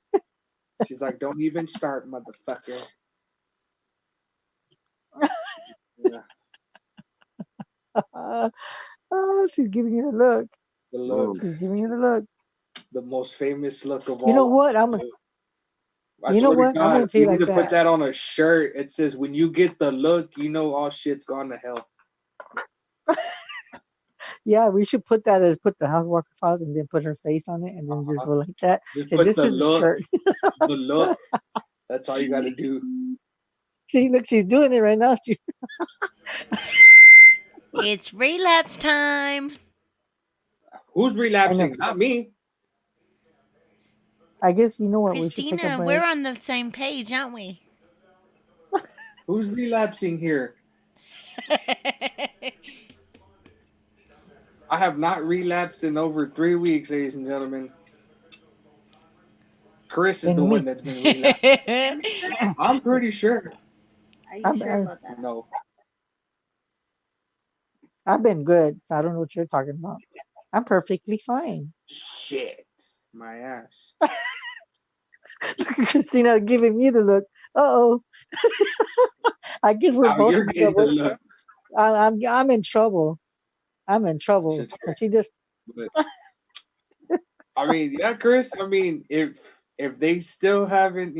Speaker 2: She's like, don't even start, motherfucker. Yeah.
Speaker 1: Oh, she's giving you the look.
Speaker 2: The look.
Speaker 1: She's giving you the look.
Speaker 2: The most famous look of all.
Speaker 1: You know what? I'm going to tell you like
Speaker 2: need to
Speaker 1: that.
Speaker 2: put that on a shirt. It says, when you get the look, you know all shit's gone to hell.
Speaker 1: Yeah, we should put that as put the Housewalker Files and then put her face on it and then just go like that.
Speaker 2: Just
Speaker 1: and
Speaker 2: put
Speaker 1: this
Speaker 2: the
Speaker 1: is
Speaker 2: look.
Speaker 1: a shirt.
Speaker 2: The look. That's all you got to do.
Speaker 1: See, look, she's doing it right now.
Speaker 7: It's relapse time.
Speaker 2: Who's relapsing? Not me.
Speaker 1: I guess you know what?
Speaker 7: Christina,
Speaker 1: we should take a break.
Speaker 7: we're on the same page, aren't we?
Speaker 2: Who's relapsing here? I have not relapsed in over 3 weeks, ladies and gentlemen. Chris is the one that's been relapsing. I'm pretty sure.
Speaker 6: Are you sure about that?
Speaker 2: No.
Speaker 1: I've been good, so I don't know what you're talking about. I'm perfectly fine.
Speaker 2: Shit. My ass.
Speaker 1: Christina giving me the look. Uh-oh. I guess we're both
Speaker 2: You're
Speaker 1: in
Speaker 2: getting
Speaker 1: trouble.
Speaker 2: the look.
Speaker 1: I'm in trouble. I'm in trouble. And she just
Speaker 2: I mean, yeah, Chris. I mean, if they still haven't,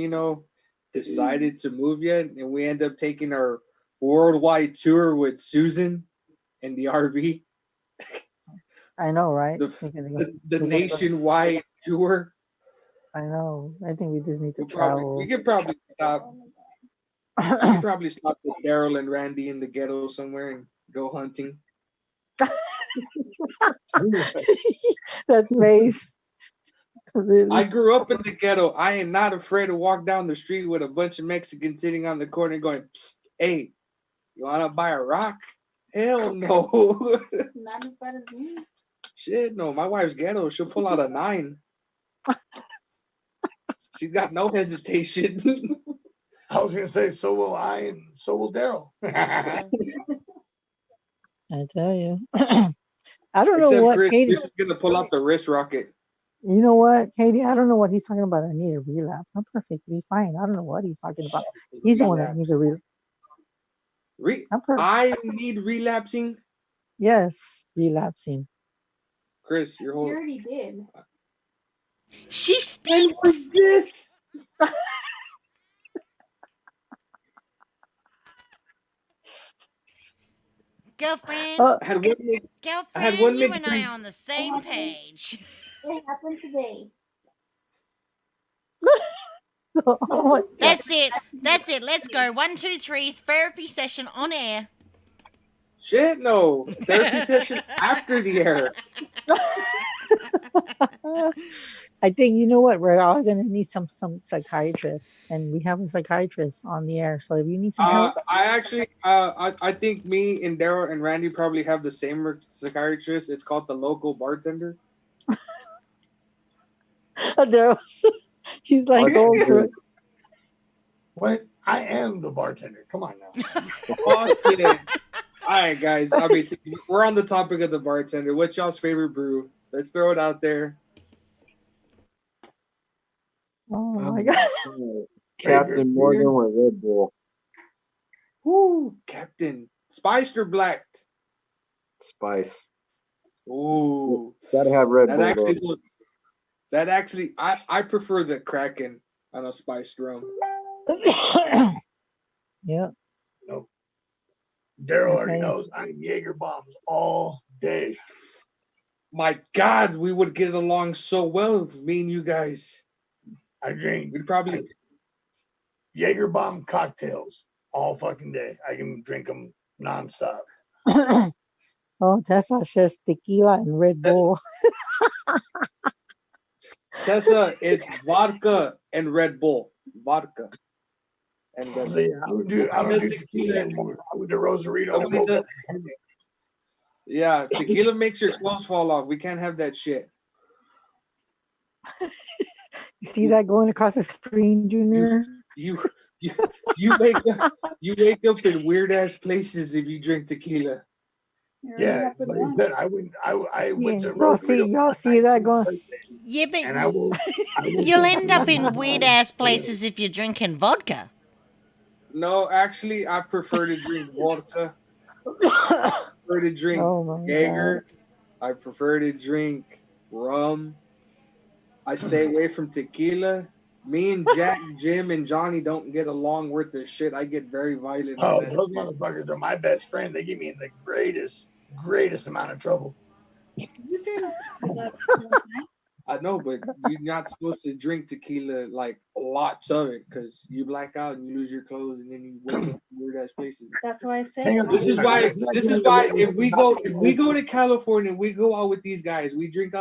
Speaker 2: decided to move yet, and we end up taking our worldwide tour with Susan and the RV,
Speaker 1: I know, right?
Speaker 2: the nationwide tour.
Speaker 1: I know. I think we just need to
Speaker 2: We
Speaker 1: travel.
Speaker 2: could probably stop. We could probably stop with Daryl and Randy in the ghetto somewhere and go hunting.
Speaker 1: That face. Really?
Speaker 2: I grew up in the ghetto. I am not afraid to walk down the street with a bunch of Mexicans sitting on the corner going, Psst, hey, you want to buy a rock? Hell no.
Speaker 6: Not as bad as me.
Speaker 2: Shit, no. My wife's ghetto. She'll pull out a 9. She's got no hesitation.
Speaker 4: I was going to say, so will I, and so will Daryl.
Speaker 1: I tell you. I don't know
Speaker 2: Except
Speaker 1: what
Speaker 2: Chris,
Speaker 1: Katie
Speaker 2: Chris is going to pull out the wrist rocket.
Speaker 1: You know what, Katie? I don't know what he's talking about. I need a relapse. I'm perfectly fine. I don't know what he's talking about. He's the one that needs a relapse.
Speaker 2: I need relapsing?
Speaker 1: Yes, relapsing.
Speaker 2: Chris, you're holding.
Speaker 6: You already did.
Speaker 7: She speaks.
Speaker 2: What's this?
Speaker 7: Girlfriend,
Speaker 2: girlfriend,
Speaker 7: you and I are on the same page.
Speaker 6: It happened today.
Speaker 7: That's it. Let's go. 1, 2, 3. Therapy session on air.
Speaker 2: Shit, no. Therapy session after the air.
Speaker 1: I think you know what, we're all gonna need some psychiatrists, and we have a psychiatrist on the air. So if you need some help,
Speaker 2: I think me and Daryl and Randy probably have the same psychiatrist. It's called the local bartender.
Speaker 1: he's like going through it.
Speaker 4: What? I am the bartender. Come on now.
Speaker 2: Oh, all right, guys. I mean, we're on the topic of the bartender. What's y'all's favorite brew? Let's throw it out there.
Speaker 1: Oh my god.
Speaker 3: Captain Morgan with Red Bull.
Speaker 2: Woo, Captain. Spiced or blacked?
Speaker 3: Spice.
Speaker 2: Ooh.
Speaker 3: Gotta have Red Bull.
Speaker 2: I prefer the Kraken on a spiced rum.
Speaker 1: Yeah.
Speaker 4: Nope. Daryl already knows I'm Jaeger bombs all day.
Speaker 2: My God, we would get along so well, me and you guys.
Speaker 4: I drink.
Speaker 2: We'd probably
Speaker 4: Jaeger bomb cocktails all fucking day. I can drink them nonstop.
Speaker 1: Oh, Tessa says tequila and Red Bull.
Speaker 2: Tessa, it's vodka and Red Bull. Vodka and Red Bull.
Speaker 4: I don't do tequila anymore. I would do Rosarito.
Speaker 2: Yeah, tequila makes your clothes fall off. We can't have that shit.
Speaker 1: You see that going across the screen, Junior?
Speaker 2: You wake up in weird ass places if you drink tequila.
Speaker 4: Yeah, like I said, I went to
Speaker 1: y'all see that going?
Speaker 7: Yeah, but
Speaker 4: and
Speaker 7: you'll end up in weird ass places if you're drinking vodka.
Speaker 2: No, actually, I prefer to drink vodka. I prefer to drink Jaeger. I prefer to drink rum. I stay away from tequila. Me and Jack, Jim, and Johnny don't get along worth the shit. I get very violent.
Speaker 4: Oh, those motherfuckers are my best friend. They get me in the greatest amount of trouble.
Speaker 2: I know, but you're not supposed to drink tequila like lots of it because you black out and you lose your clothes and then you wake up in weird ass places.
Speaker 6: That's why I said.
Speaker 2: This is why if we go to California and we go out with these guys, we drink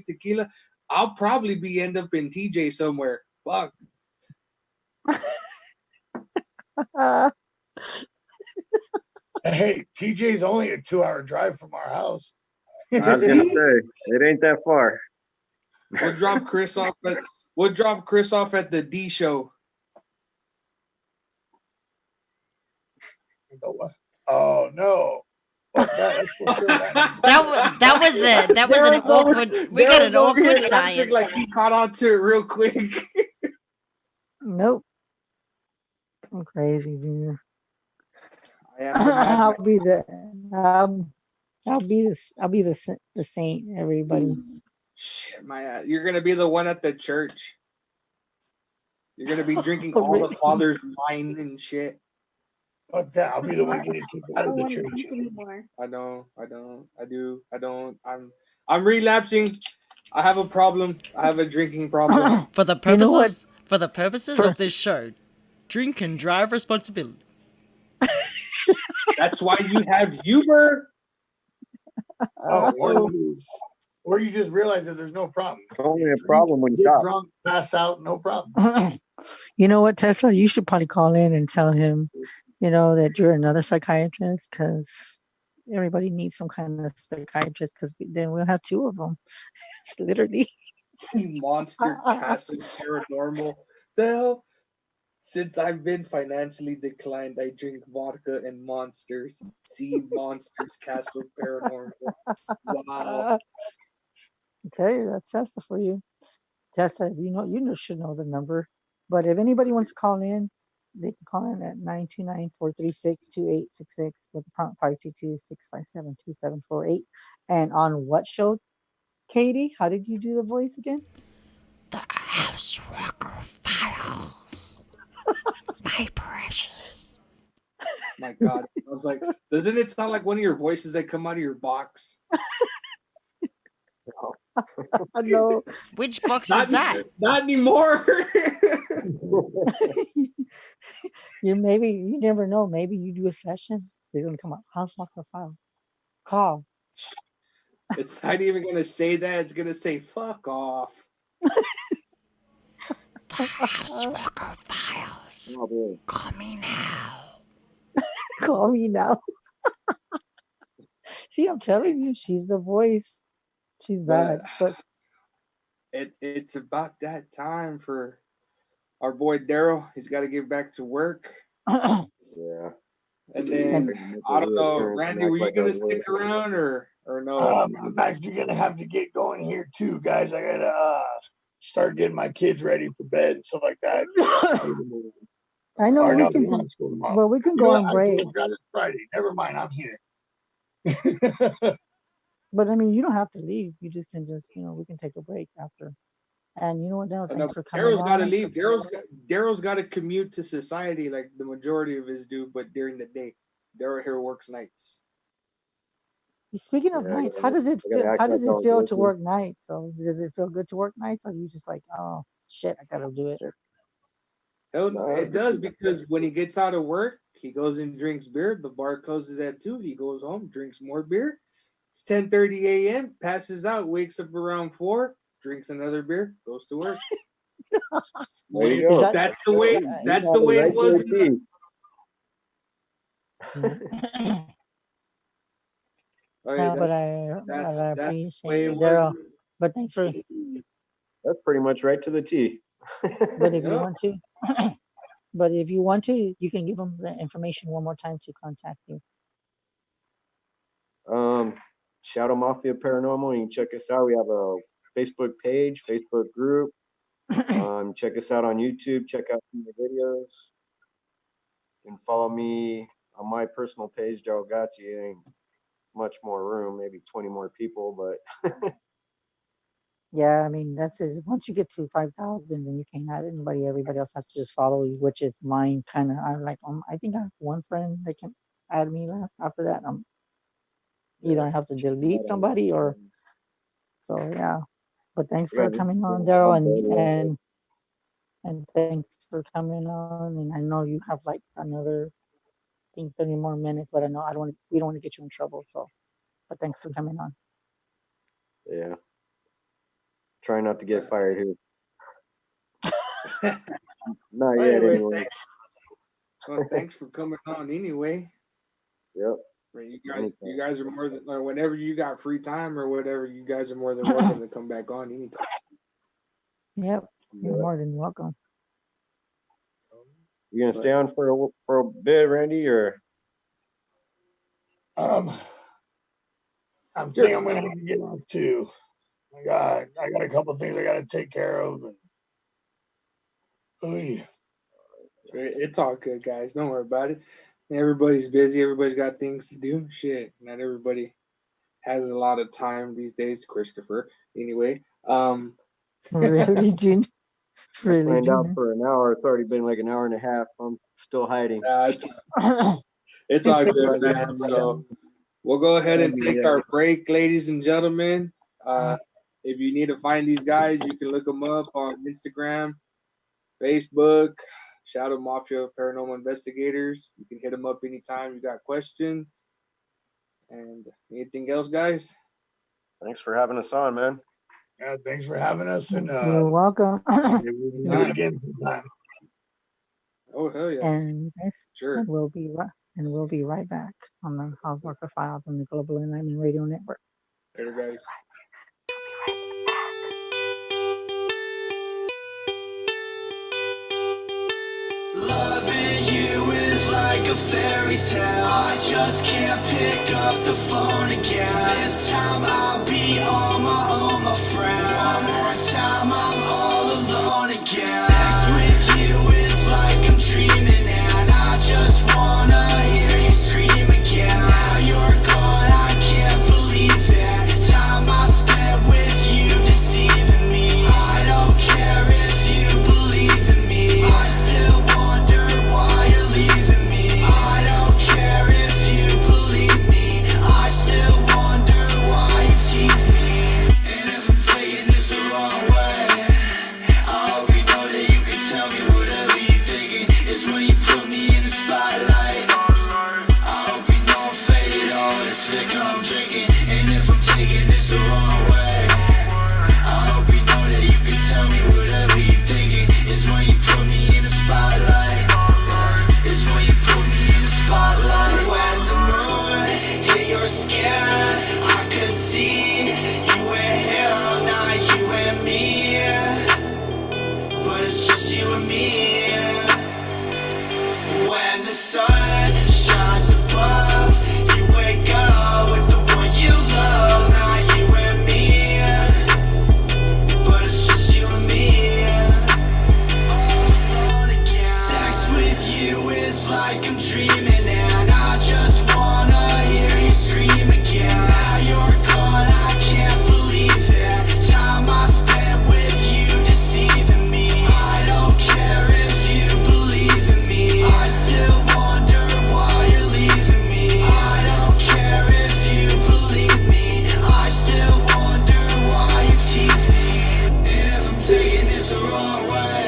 Speaker 2: tequila. I'll probably end up in TJ somewhere. Fuck.
Speaker 4: Hey, TJ's only a 2-hour drive from our house.
Speaker 3: I was gonna say it ain't that far.
Speaker 2: We'll drop Chris off at the D show.
Speaker 4: Oh no.
Speaker 7: That was an awkward. We got an awkward science.
Speaker 2: Like he caught on to it real quick.
Speaker 1: Nope. I'm crazy, Junior.
Speaker 2: I'll
Speaker 1: be the saint, everybody.
Speaker 2: Shit, you're gonna be the one at the church. You're gonna be drinking all the father's wine and shit.
Speaker 4: Fuck that! I'll be the one getting kicked out of the church.
Speaker 2: I don't. I'm relapsing. I have a problem. I have a drinking problem.
Speaker 7: For the purposes of this show, drink and drive responsibility.
Speaker 2: That's why you have Uber.
Speaker 4: Or you just realize that there's no problem.
Speaker 3: It's only a problem when you
Speaker 4: get drunk, pass out, no problem.
Speaker 1: You know what, Tesla? You should probably call in and tell him, that you're another psychiatrist, because everybody needs some kind of psychiatrist, because then we'll have two of them. It's literally
Speaker 2: Monster Castle Paranormal. The hell? Since I've been financially declined, I drink vodka and Monsters. See Monsters Castle Paranormal. Wow.
Speaker 1: I tell you, that's Tesla for you. Tesla, you should know the number. But if anybody wants to call in, they can call in at 929-436-2866 with the prompt 522-657-2748. And on what show, Katie? How did you do the voice again?
Speaker 7: The House Rocker Files. My precious.
Speaker 2: My God. I was like, doesn't it sound like one of your voices that come out of your box?
Speaker 1: No.
Speaker 7: Which box is that?
Speaker 2: Not anymore.
Speaker 1: You never know. Maybe you do a session. He's gonna come up. House Walker File. Call.
Speaker 2: It's not even gonna say that. It's gonna say fuck off.
Speaker 7: The House Walker Files.
Speaker 3: Oh,
Speaker 7: call me now.
Speaker 1: Call me now. See, I'm telling you, she's the voice. She's bad, but
Speaker 2: it's about that time for our boy Daryl. He's got to get back to work.
Speaker 3: Yeah.
Speaker 2: And then I don't know, Randy, were you gonna stick around or no?
Speaker 4: I'm actually gonna have to get going here too, guys. I gotta start getting my kids ready for bed and stuff like that.
Speaker 1: I know we can. Well, we can go on break.
Speaker 4: It's Friday. Never mind, I'm here.
Speaker 1: But I mean, you don't have to leave. You just can we can take a break after. And you know what, Daryl? Thanks for coming.
Speaker 2: Daryl's got to leave. Daryl's got to commute to society like the majority of us do, but during the day. Daryl here works nights.
Speaker 1: Speaking of nights, how does it feel? How does it feel to work nights? So does it feel good to work nights, or are you just like, oh shit, I gotta do it?
Speaker 2: Hell, it does, because when he gets out of work, he goes and drinks beer. The bar closes at 2:00. He goes home, drinks more beer. It's 10:30 a.m. Passes out, wakes up around 4:00. Drinks another beer, goes to work.
Speaker 3: There you go.
Speaker 2: That's the way. That's the way it was.
Speaker 1: But I appreciate it, Daryl. But thanks for.
Speaker 3: That's pretty much right to the T.
Speaker 1: But if you want to, you can give them the information one more time to contact you.
Speaker 3: Shadow Mafia Paranormal. You can check us out. We have a Facebook page, Facebook group. Check us out on YouTube. Check out some of the videos. You can follow me on my personal page, Daryl Gotzi. Ain't much more room, maybe 20 more people, but
Speaker 1: yeah, I mean that's it. Once you get to 5,000, then you can't add anybody. Everybody else has to just follow you, which is mine. Kind of, I think I have one friend that can add me left. After that, either I have to delete somebody or so. Yeah, but thanks for coming on, Daryl, and thanks for coming on. And I know you have like another, I think 30 more minutes, but I know we don't want to get you in trouble. So, but thanks for coming on.
Speaker 3: Yeah. Try not to get fired here. Not yet, anyway.
Speaker 2: Well, thanks for coming on anyway.
Speaker 3: Yep.
Speaker 2: You guys are more than, or whenever you got free time or whatever, you guys are more than welcome to come back on anytime.
Speaker 1: Yep, you're more than welcome.
Speaker 3: You gonna stay on for a bit, Randy, or?
Speaker 4: I'm thinking I'm gonna have to get off too. I got a couple things I gotta take care of.
Speaker 2: It's all good, guys. Don't worry about it. Everybody's busy. Everybody's got things to do. Shit, not everybody has a lot of time these days, Christopher. Anyway,
Speaker 1: really, June? Really,
Speaker 3: planned out for an hour. It's already been like an hour and a half. I'm still hiding.
Speaker 2: It's all good, man. So we'll go ahead and take our break, ladies and gentlemen. If you need to find these guys, you can look them up on Instagram, Facebook, Shadow Mafia Paranormal Investigators. You can hit them up anytime you got questions. And anything else, guys?
Speaker 3: Thanks for having us on, man.
Speaker 4: Yeah, thanks for having us. And
Speaker 1: you're welcome.
Speaker 4: We'll do it again sometime.
Speaker 2: Oh, hell yeah.
Speaker 1: And
Speaker 2: sure.
Speaker 1: And we'll be right back on the Hog Worker Files on the Global Enlightenment Radio Network.
Speaker 2: Later, guys.
Speaker 9: Loving you is like a fairy tale. I just can't pick up the phone again. This time I'll be on my own, my friend. One more time I'm all alone again. Sex with you is like I'm dreaming, and I just wanna hear you scream again. Now you're gone, I can't believe it. Time I spent with you deceiving me. I don't care if you believe in me. I still wonder why you're leaving me. I don't care if you believe me. I still wonder why you tease me. And if I'm taking this the wrong way, I hope you know that you can tell me whatever you're thinking. It's when you put me in the spotlight. I hope you know I'm faded, all this liquor I'm drinking. And if I'm taking this the wrong way, I hope you know that you can tell me whatever you're thinking. It's when you put me in the spotlight. It's when you put me in the spotlight. When the moon hit your skin, I could see you and him, not you and me. But it's just you and me. When the sun shines above, you wake up with the one you love, not you and me. But it's just you and me. Sex with you is like I'm dreaming, and I just wanna hear you scream again. Now you're gone, I can't believe it. Time I spent with you deceiving me. I don't care if you believe in me. I still wonder why you're leaving me. I don't care if you believe me. I still wonder why you tease me. And if I'm taking this the wrong way,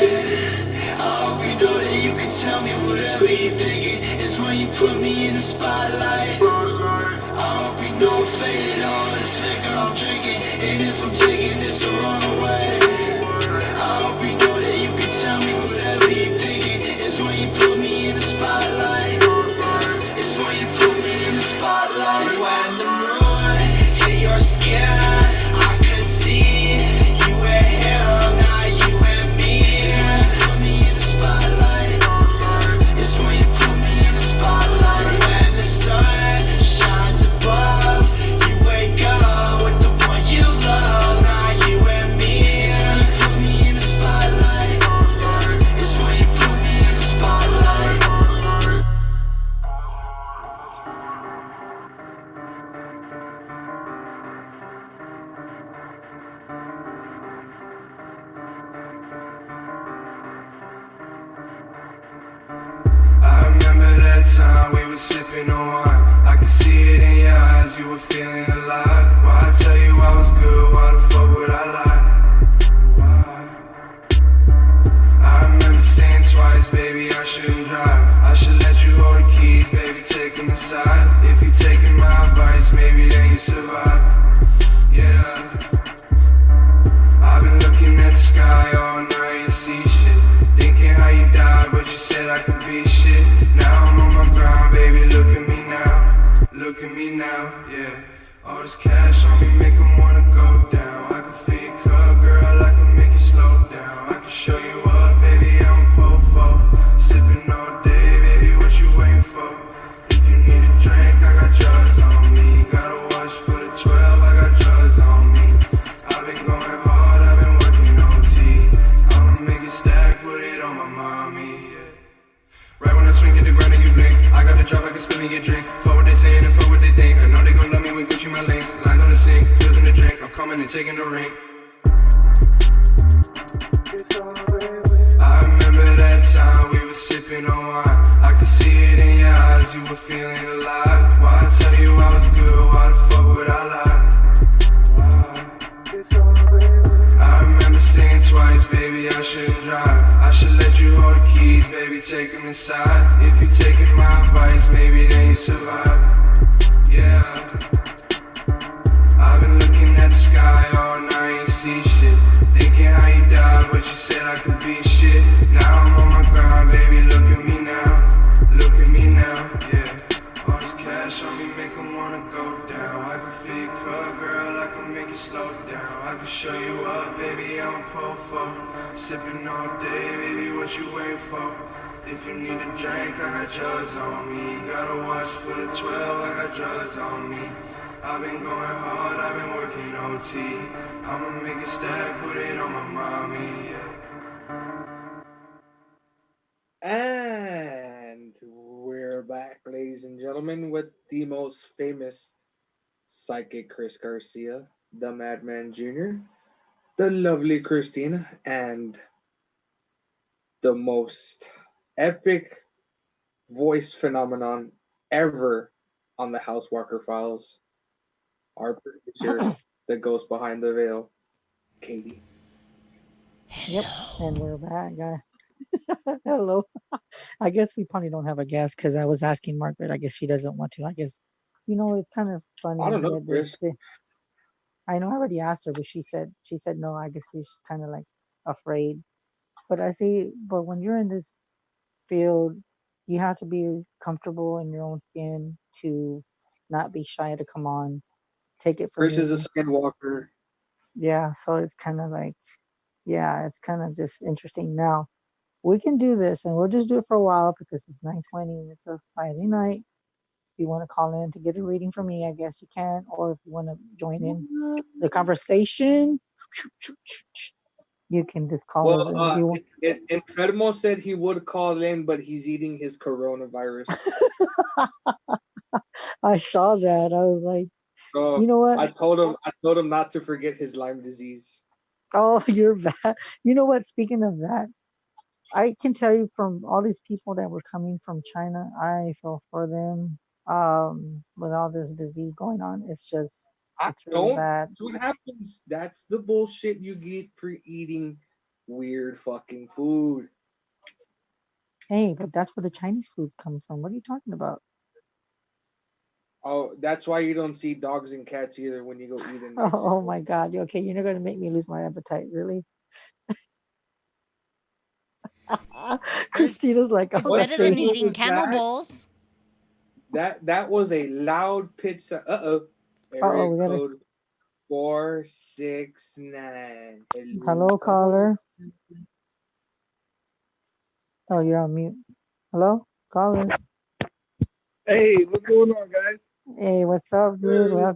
Speaker 9: I hope you know that you can tell me whatever you're thinking. It's when you put me in the spotlight. I hope you know I'm faded, all this liquor I'm drinking. And if I'm taking this the wrong way, I hope you know that you can tell me whatever you're thinking. It's when you put me in the spotlight. It's when you put me in the spotlight. When the moon hit your skin, I could see you and him, not you and me. Put me in the spotlight. It's when you put me in the spotlight. When the sun shines above, you wake up with the one you love, not you and me. Put me in the spotlight. It's when you put me in the spotlight. I remember that time we were sipping on wine. I could see it in your eyes, you were feeling alive. Why I tell you I was good, why the fuck would I lie? Why? I remember saying twice, baby, I shouldn't drive. I should let you hold the keys, baby, take them aside. If you taking my advice, maybe then you survive. Yeah. I've been looking at the sky all night and see shit. Thinking how you died, but you said I could be shit. when they're taking the ring. I remember that time we were sipping on wine. I could see it in your eyes, you were feeling alive. Why I tell you I was good, why the fuck would I lie? I remember saying twice, baby, I shouldn't drive. I should let you hold the keys, baby, take them inside. If you taking my advice, maybe then you survive. Yeah. I've been looking at the sky all night, ain't see shit. Thinking how you died, but you said I could be shit. Now I'm on my grind, baby, look at me now. Look at me now, yeah. All this cash on me make 'em wanna go down. I can feel your cut, girl, I can make it slow down. I can show you up, baby, I'm a po-fo. Sipping all day, baby, what you waiting for? If you need a drink, I got drugs on me. Gotta watch for the 12, I got drugs on me. I've been going hard, I've been working OT. I'ma make a stack, put it on my mommy, yeah.
Speaker 2: And we're back, ladies and gentlemen, with the most famous psychic Chris Garcia, the Madman Jr., the lovely Christina, and the most epic voice phenomenon ever on the House Walker Files, our producer, the ghost behind the veil, Katie.
Speaker 1: Yep, and we're back, guys. Hello. I guess we probably don't have a guest because I was asking Margaret. I guess she doesn't want to. I guess, it's kind of funny.
Speaker 2: I don't know,
Speaker 1: that
Speaker 2: Chris.
Speaker 1: I know I already asked her, but she said no. I guess she's kind of like afraid. But I say, but when you're in this field, you have to be comfortable in your own skin to not be shy to come on. Take it from
Speaker 2: Chris
Speaker 1: me.
Speaker 2: is a skinwalker.
Speaker 1: Yeah, so it's kind of like, it's kind of just interesting. Now, we can do this, and we'll just do it for a while because it's 9:20 and it's a Friday night. If you want to call in to get a reading from me, I guess you can. Or if you want to join in the conversation, you can just call us.
Speaker 2: Well, Enfermo said he would call in, but he's eating his coronavirus.
Speaker 1: I saw that. I was like,
Speaker 2: so
Speaker 1: you know what?
Speaker 2: I told him not to forget his Lyme disease.
Speaker 1: Oh, you're bad. You know what? Speaking of that, I can tell you from all these people that were coming from China, I feel for them. With all this disease going on, it's really bad.
Speaker 2: That's what happens. That's the bullshit you get for eating weird fucking food.
Speaker 1: Hey, but that's where the Chinese food comes from. What are you talking about?
Speaker 2: Oh, that's why you don't see dogs and cats either when you go eat in Mexico.
Speaker 1: Oh my God. Okay, you're not going to make me lose my appetite, really? Christina's like,
Speaker 7: it's better than eating camel balls.
Speaker 2: That was a loud pitch. Area code 469.
Speaker 1: Hello, caller. Oh, you're on mute. Hello, caller.
Speaker 10: Hey, what's going on, guys?
Speaker 1: Hey, what's up, dude?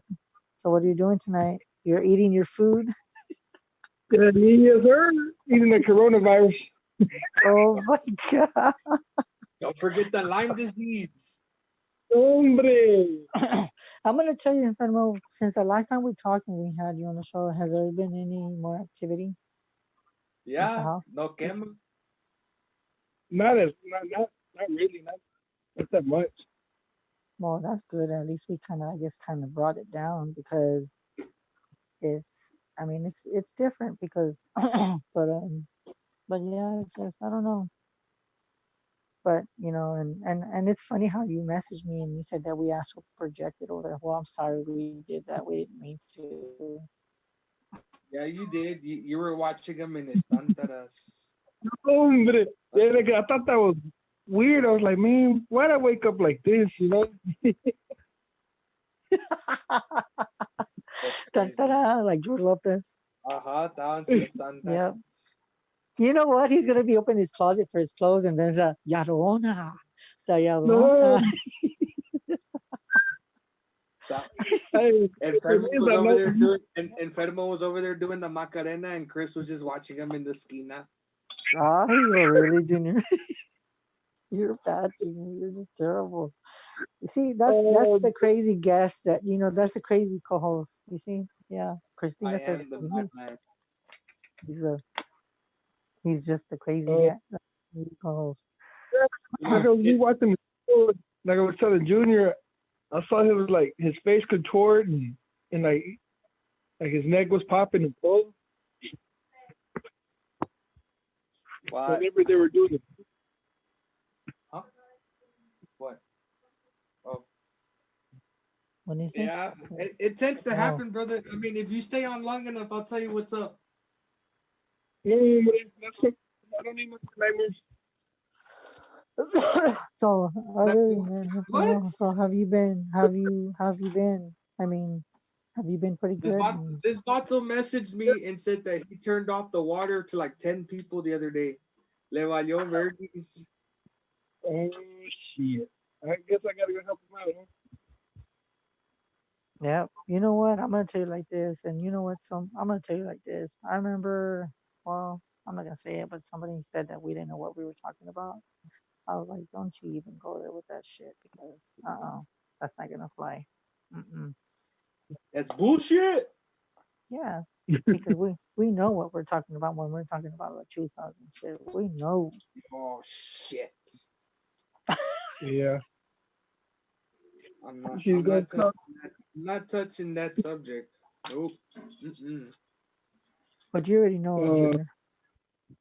Speaker 1: So what are you doing tonight? You're eating your food?
Speaker 10: Yes, sir. Eating the coronavirus.
Speaker 1: Oh my God.
Speaker 2: Don't forget the Lyme disease.
Speaker 10: Hombre.
Speaker 1: I'm going to tell you, Enfermo, since the last time we talked and we had you on the show, has there been any more activity?
Speaker 2: Yeah, no camera.
Speaker 10: Not really, not that much.
Speaker 1: Well, that's good. At least we kind of brought it down because it's different because, but yeah, it's just, I don't know. But, and it's funny how you messaged me and you said that we astral projected over. Well, I'm sorry we did that. We didn't mean to.
Speaker 2: Yeah, you did. You were watching them in Estantaras.
Speaker 10: Hombre. Yeah, I thought that was weird. I was like, man, why'd I wake up like this,
Speaker 1: Like George Lopez.
Speaker 2: Yep.
Speaker 1: You know what? He's gonna be opening his closet for his clothes, and there's a Yarona. The Yarona.
Speaker 2: Enfermo was over there doing the Macarena, and Chris was just watching him in the esquina.
Speaker 1: Ah, you're really, Junior. You're bad, Junior. You're just terrible. You see, that's the crazy guest that that's a crazy co-host. You see, Yeah,
Speaker 2: I
Speaker 1: Christina says
Speaker 2: am the
Speaker 1: he,
Speaker 2: madman.
Speaker 1: he's a he's just a crazy
Speaker 10: Uh,
Speaker 1: guy. He calls.
Speaker 10: like I was watching, like I was telling Junior, I saw him like his face contort and like his neck was popping and full.
Speaker 2: Why?
Speaker 10: Whenever they were doing it.
Speaker 2: Huh? What? Oh.
Speaker 1: When you say?
Speaker 2: Yeah, it tends to
Speaker 1: Oh.
Speaker 2: happen, brother. I mean, if you stay on long enough, I'll tell you what's up.
Speaker 10: No, that's what, I don't even nightmares.
Speaker 1: So other than that, nothing
Speaker 2: What?
Speaker 1: else. So have you been? Have you been? I mean, have you been pretty good?
Speaker 2: This vato messaged me and said that he turned off the water to like 10 people the other day. Le valió verdes.
Speaker 10: Oh shit! I guess I gotta go help him out. Huh?
Speaker 1: Yeah. You know what? I'm gonna tell you like this, and you know what? I'm gonna tell you like this. I remember. Well, I'm not gonna say it, but somebody said that we didn't know what we were talking about. I was like, don't you even go there with that shit because that's not gonna fly. Mm-mm.
Speaker 2: That's bullshit.
Speaker 1: Yeah, because we know what we're talking about when we're talking about like chusas and shit. We know.
Speaker 2: Oh shit.
Speaker 10: Yeah.
Speaker 2: I'm not.
Speaker 10: She's gonna come.
Speaker 2: I'm not touching that subject. Nope. Mm-mm.
Speaker 1: But you already know, Junior.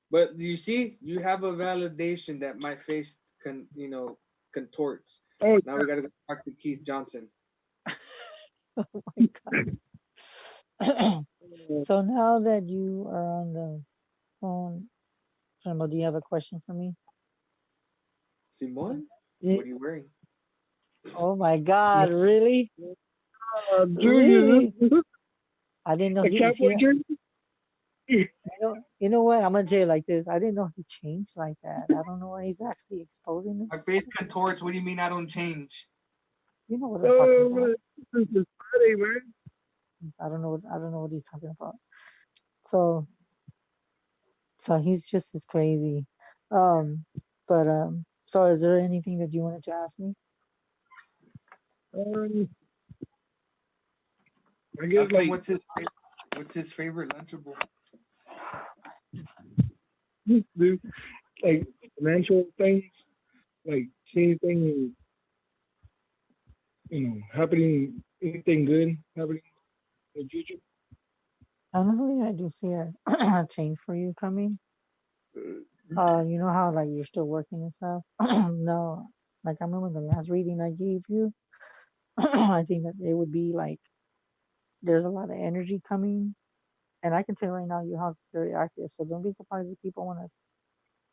Speaker 2: But you see, you have a validation that my face contorts.
Speaker 10: Oh,
Speaker 2: now we gotta go talk to Keith Johnson.
Speaker 1: Oh my god. So now that you are on the phone, Jimbo, do you have a question for me?
Speaker 2: Simon, what are you wearing?
Speaker 1: Oh my god, really?
Speaker 10: Junior,
Speaker 1: Really? I didn't know
Speaker 10: a
Speaker 1: he
Speaker 10: cowboy jersey.
Speaker 1: You know what? I'm gonna tell you like this. I didn't know he changed like that. I don't know why he's actually exposing it.
Speaker 2: My face contorts. What do you mean I don't change?
Speaker 1: You know what I'm talking about.
Speaker 10: This is Friday, man.
Speaker 1: I don't know what he's talking about. So he's just as crazy. But so is there anything that you wanted to ask me?
Speaker 10: I guess
Speaker 2: Ask him what's his favorite Lunchable?
Speaker 10: Dude, like financial things, like see anything, happening, anything good happening in the future.
Speaker 1: Honestly, I do see a change for you coming. You know how like you're still working and stuff. No, like I remember the last reading I gave you. I think that it would be like there's a lot of energy coming, and I can tell you right now your house is very active. So don't be surprised if people want to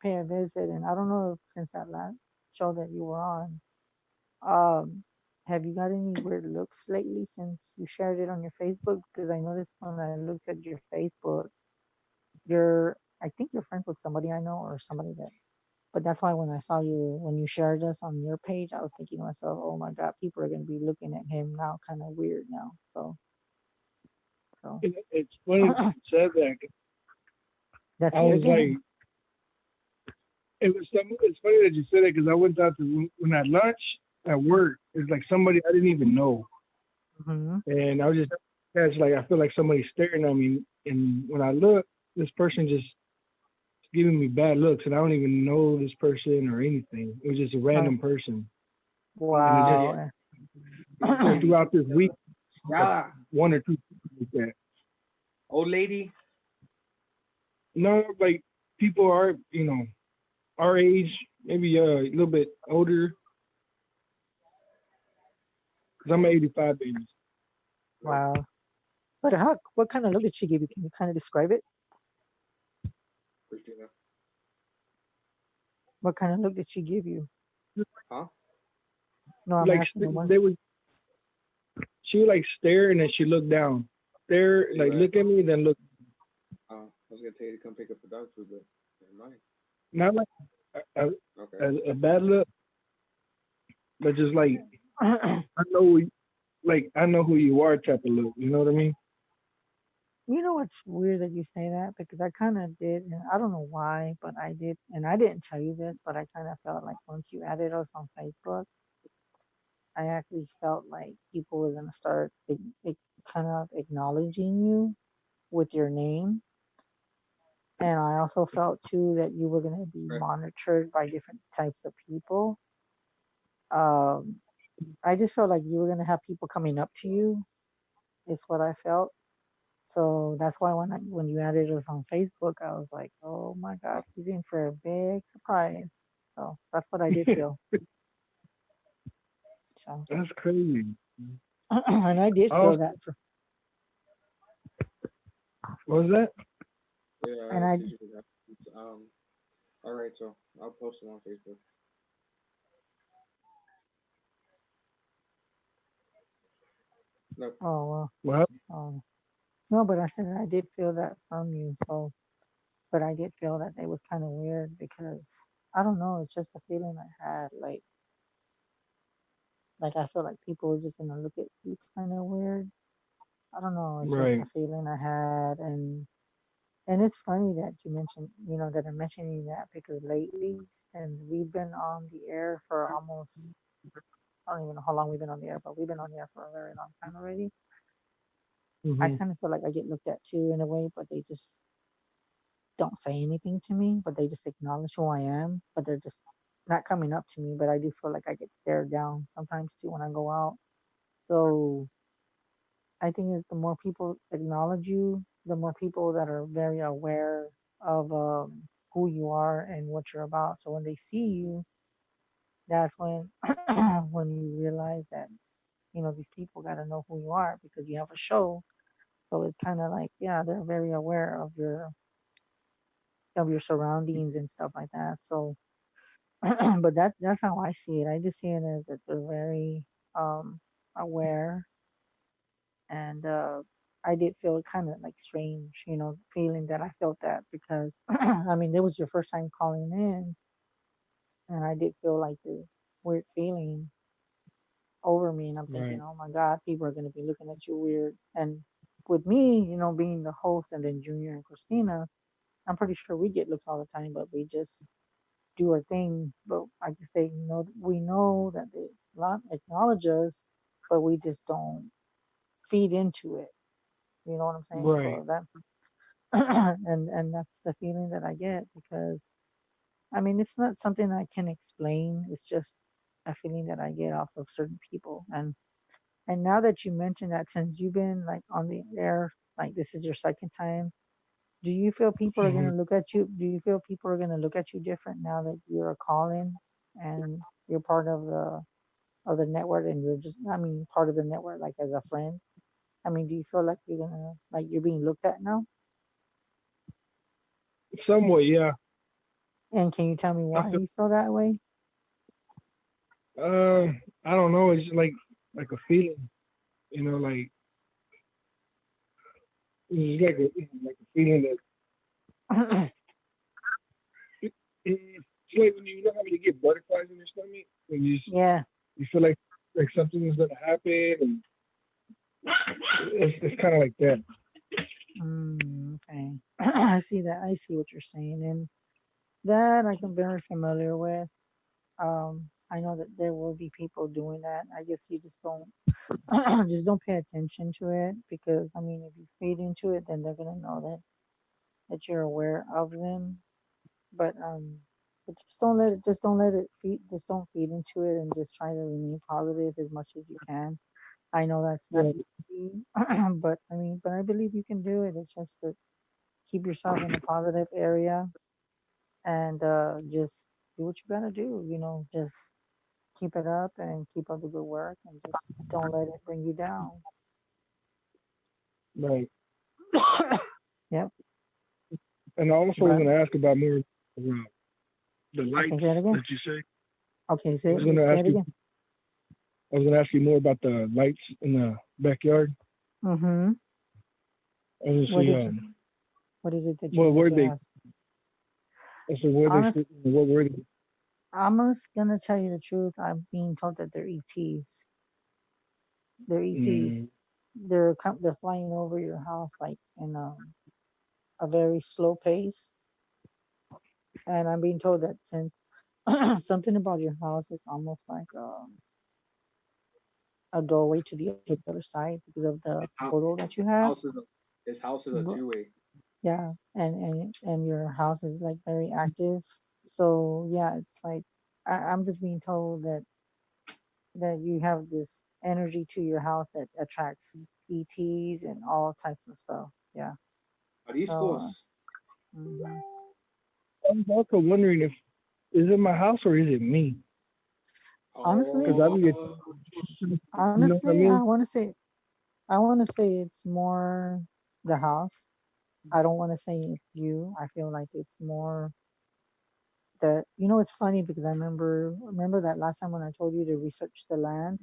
Speaker 1: pay a visit. And I don't know if since that last show that you were on, um, have you got any weird looks lately since you shared it on your Facebook? Because I noticed when I looked at your Facebook, I think you're friends with somebody I know or somebody that. But that's why when I saw you when you shared this on your page, I was thinking to myself, oh my god, people are gonna be looking at him now, kind of weird now. So
Speaker 10: It's funny that you said that.
Speaker 1: that's
Speaker 10: I
Speaker 1: it
Speaker 10: was like,
Speaker 1: again.
Speaker 10: it's funny that you said it because I went out to when at lunch at work. It's like somebody I didn't even know, and I was just like I feel like somebody's staring at me, and when I look, this person just giving me bad looks, and I don't even know this person or anything. It was just a random person.
Speaker 1: Wow.
Speaker 10: So throughout this week,
Speaker 2: yeah,
Speaker 10: one or two people like that.
Speaker 2: Old lady.
Speaker 10: No, like people are our age, maybe a little bit older. Cause I'm an '85 baby.
Speaker 1: Wow. But what kind of look did she give you? Can you kind of describe it?
Speaker 2: Christina.
Speaker 1: What kind of look did she give you?
Speaker 2: Huh?
Speaker 1: No, I'm
Speaker 10: like
Speaker 1: asking the
Speaker 10: they would. She would like stare and then she look down. Stare, like look at me, then look.
Speaker 2: I was gonna tell you to come pick up the dog food, but never mind.
Speaker 10: Not like a bad look, but just like I know who you are type of look. You know what I mean?
Speaker 1: You know what's weird that you say that because I kind of did, and I don't know why, but I did, and I didn't tell you this, but I kind of felt like once you added us on Facebook, I actually felt like people were gonna start kind of acknowledging you with your name. And I also felt too that you were going to be monitored by different types of people. Um, I just felt like you were going to have people coming up to you, is what I felt. So that's why when you added us on Facebook, I was like, oh my God, he's in for a big surprise. So that's what I did feel. So
Speaker 10: That's crazy.
Speaker 1: and I did feel that.
Speaker 10: What was that?
Speaker 2: Yeah,
Speaker 1: And I
Speaker 2: all right, so I'll post them on Facebook. No.
Speaker 1: Oh
Speaker 10: well.
Speaker 1: No, but I said I did feel that from you. So, but I did feel that it was kind of weird because I don't know. It's just a feeling I had. Like I feel like people were just gonna look at you kind of weird. I don't know. It's just a
Speaker 10: Right.
Speaker 1: feeling I had, and it's funny that you mentioned, that I'm mentioning that because lately, since we've been on the air for almost, I don't even know how long we've been on the air, but we've been on the air for a very long time already. I
Speaker 10: Mm-hmm.
Speaker 1: kind of feel like I get looked at too in a way, but they just don't say anything to me, but they just acknowledge who I am, but they're just not coming up to me. But I do feel like I get stared down sometimes too when I go out. So I think is the more people acknowledge you, the more people that are very aware of who you are and what you're about. So when they see you, that's when when you realize that these people got to know who you are because you have a show. So it's kind of like yeah, they're very aware of your surroundings and stuff like that. So, but that's how I see it. I just see it as that they're very um aware and I did feel kind of like strange, feeling that I felt that because I mean, it was your first time calling in, and I did feel like this weird feeling over me, and I'm thinking,
Speaker 10: Right.
Speaker 1: oh my God, people are going to be looking at you weird. And with me, being the host, and then Junior and Christina, I'm pretty sure we get looks all the time, but we just do our thing. But I can say, we know that they lot acknowledge us, but we just don't feed into it. You know what I'm saying?
Speaker 10: Right.
Speaker 1: So that and that's the feeling that I get because I mean it's not something I can explain. It's just a feeling that I get off of certain people. And now that you mentioned that, since you've been like on the air, like this is your second time, do you feel people are
Speaker 10: Mm-hmm.
Speaker 1: gonna look at you? Do you feel people are gonna look at you different now that you're a call-in and you're part of the network and you're just I mean part of the network like as a friend? I mean, do you feel like you're being looked at now?
Speaker 10: Somewhat, yeah.
Speaker 1: And can you tell me
Speaker 10: I
Speaker 1: why
Speaker 10: feel.
Speaker 1: you feel that way?
Speaker 10: I don't know. It's just like a feeling, like it's like a feeling that it's like when you know how you get butterflies in your stomach when
Speaker 1: Yeah.
Speaker 10: you feel like something is gonna happen, and it's kind of like that.
Speaker 1: Okay. I see that. I see what you're saying, and that I'm very familiar with. I know that there will be people doing that. I guess you just don't just don't pay attention to it because I mean, if you feed into it, then they're gonna know that you're aware of them. But just don't let it feed just don't feed into it and just try to remain positive as much as you can. I know that's not
Speaker 10: Right.
Speaker 1: easy, but I believe you can do it. It's just to keep yourself in a positive area and just do what you gotta do. Just keep it up and keep up the good work and just don't let it bring you down.
Speaker 10: Right.
Speaker 1: Yep.
Speaker 10: And I also was
Speaker 1: But
Speaker 10: gonna ask about more around the
Speaker 1: okay,
Speaker 10: lights
Speaker 1: say it again.
Speaker 10: that you say.
Speaker 1: Okay,
Speaker 10: I was gonna
Speaker 1: say
Speaker 10: ask
Speaker 1: it
Speaker 10: you.
Speaker 1: again.
Speaker 10: I was gonna ask you more about the lights in the backyard.
Speaker 1: Mm-hmm.
Speaker 10: I was
Speaker 1: What
Speaker 10: say,
Speaker 1: did you? What is it that you
Speaker 10: what
Speaker 1: wanted
Speaker 10: were
Speaker 1: to
Speaker 10: they?
Speaker 1: ask?
Speaker 10: I said, where they?
Speaker 1: Honest,
Speaker 10: What were they?
Speaker 1: I'm just gonna tell you the truth. I'm being told that they're ETs. They're ETs.
Speaker 10: Mm,
Speaker 1: They're flying over your house like in a very slow pace, and I'm being told that since something about your house is almost like a doorway to the other side because of the portal that you have.
Speaker 2: His house is a two-way.
Speaker 1: Yeah, and your house is like very active. So yeah, it's like I'm just being told that you have this energy to your house that attracts ETs and all types of stuff. Yeah. So, mhm.
Speaker 10: I'm also wondering if is it my house or is it me?
Speaker 1: Honestly,
Speaker 10: Because I think you know what I
Speaker 1: honestly,
Speaker 10: mean.
Speaker 1: I want to say it's more the house. I don't want to say it's you. I feel like it's more that it's funny because I remember that last time when I told you to research the land.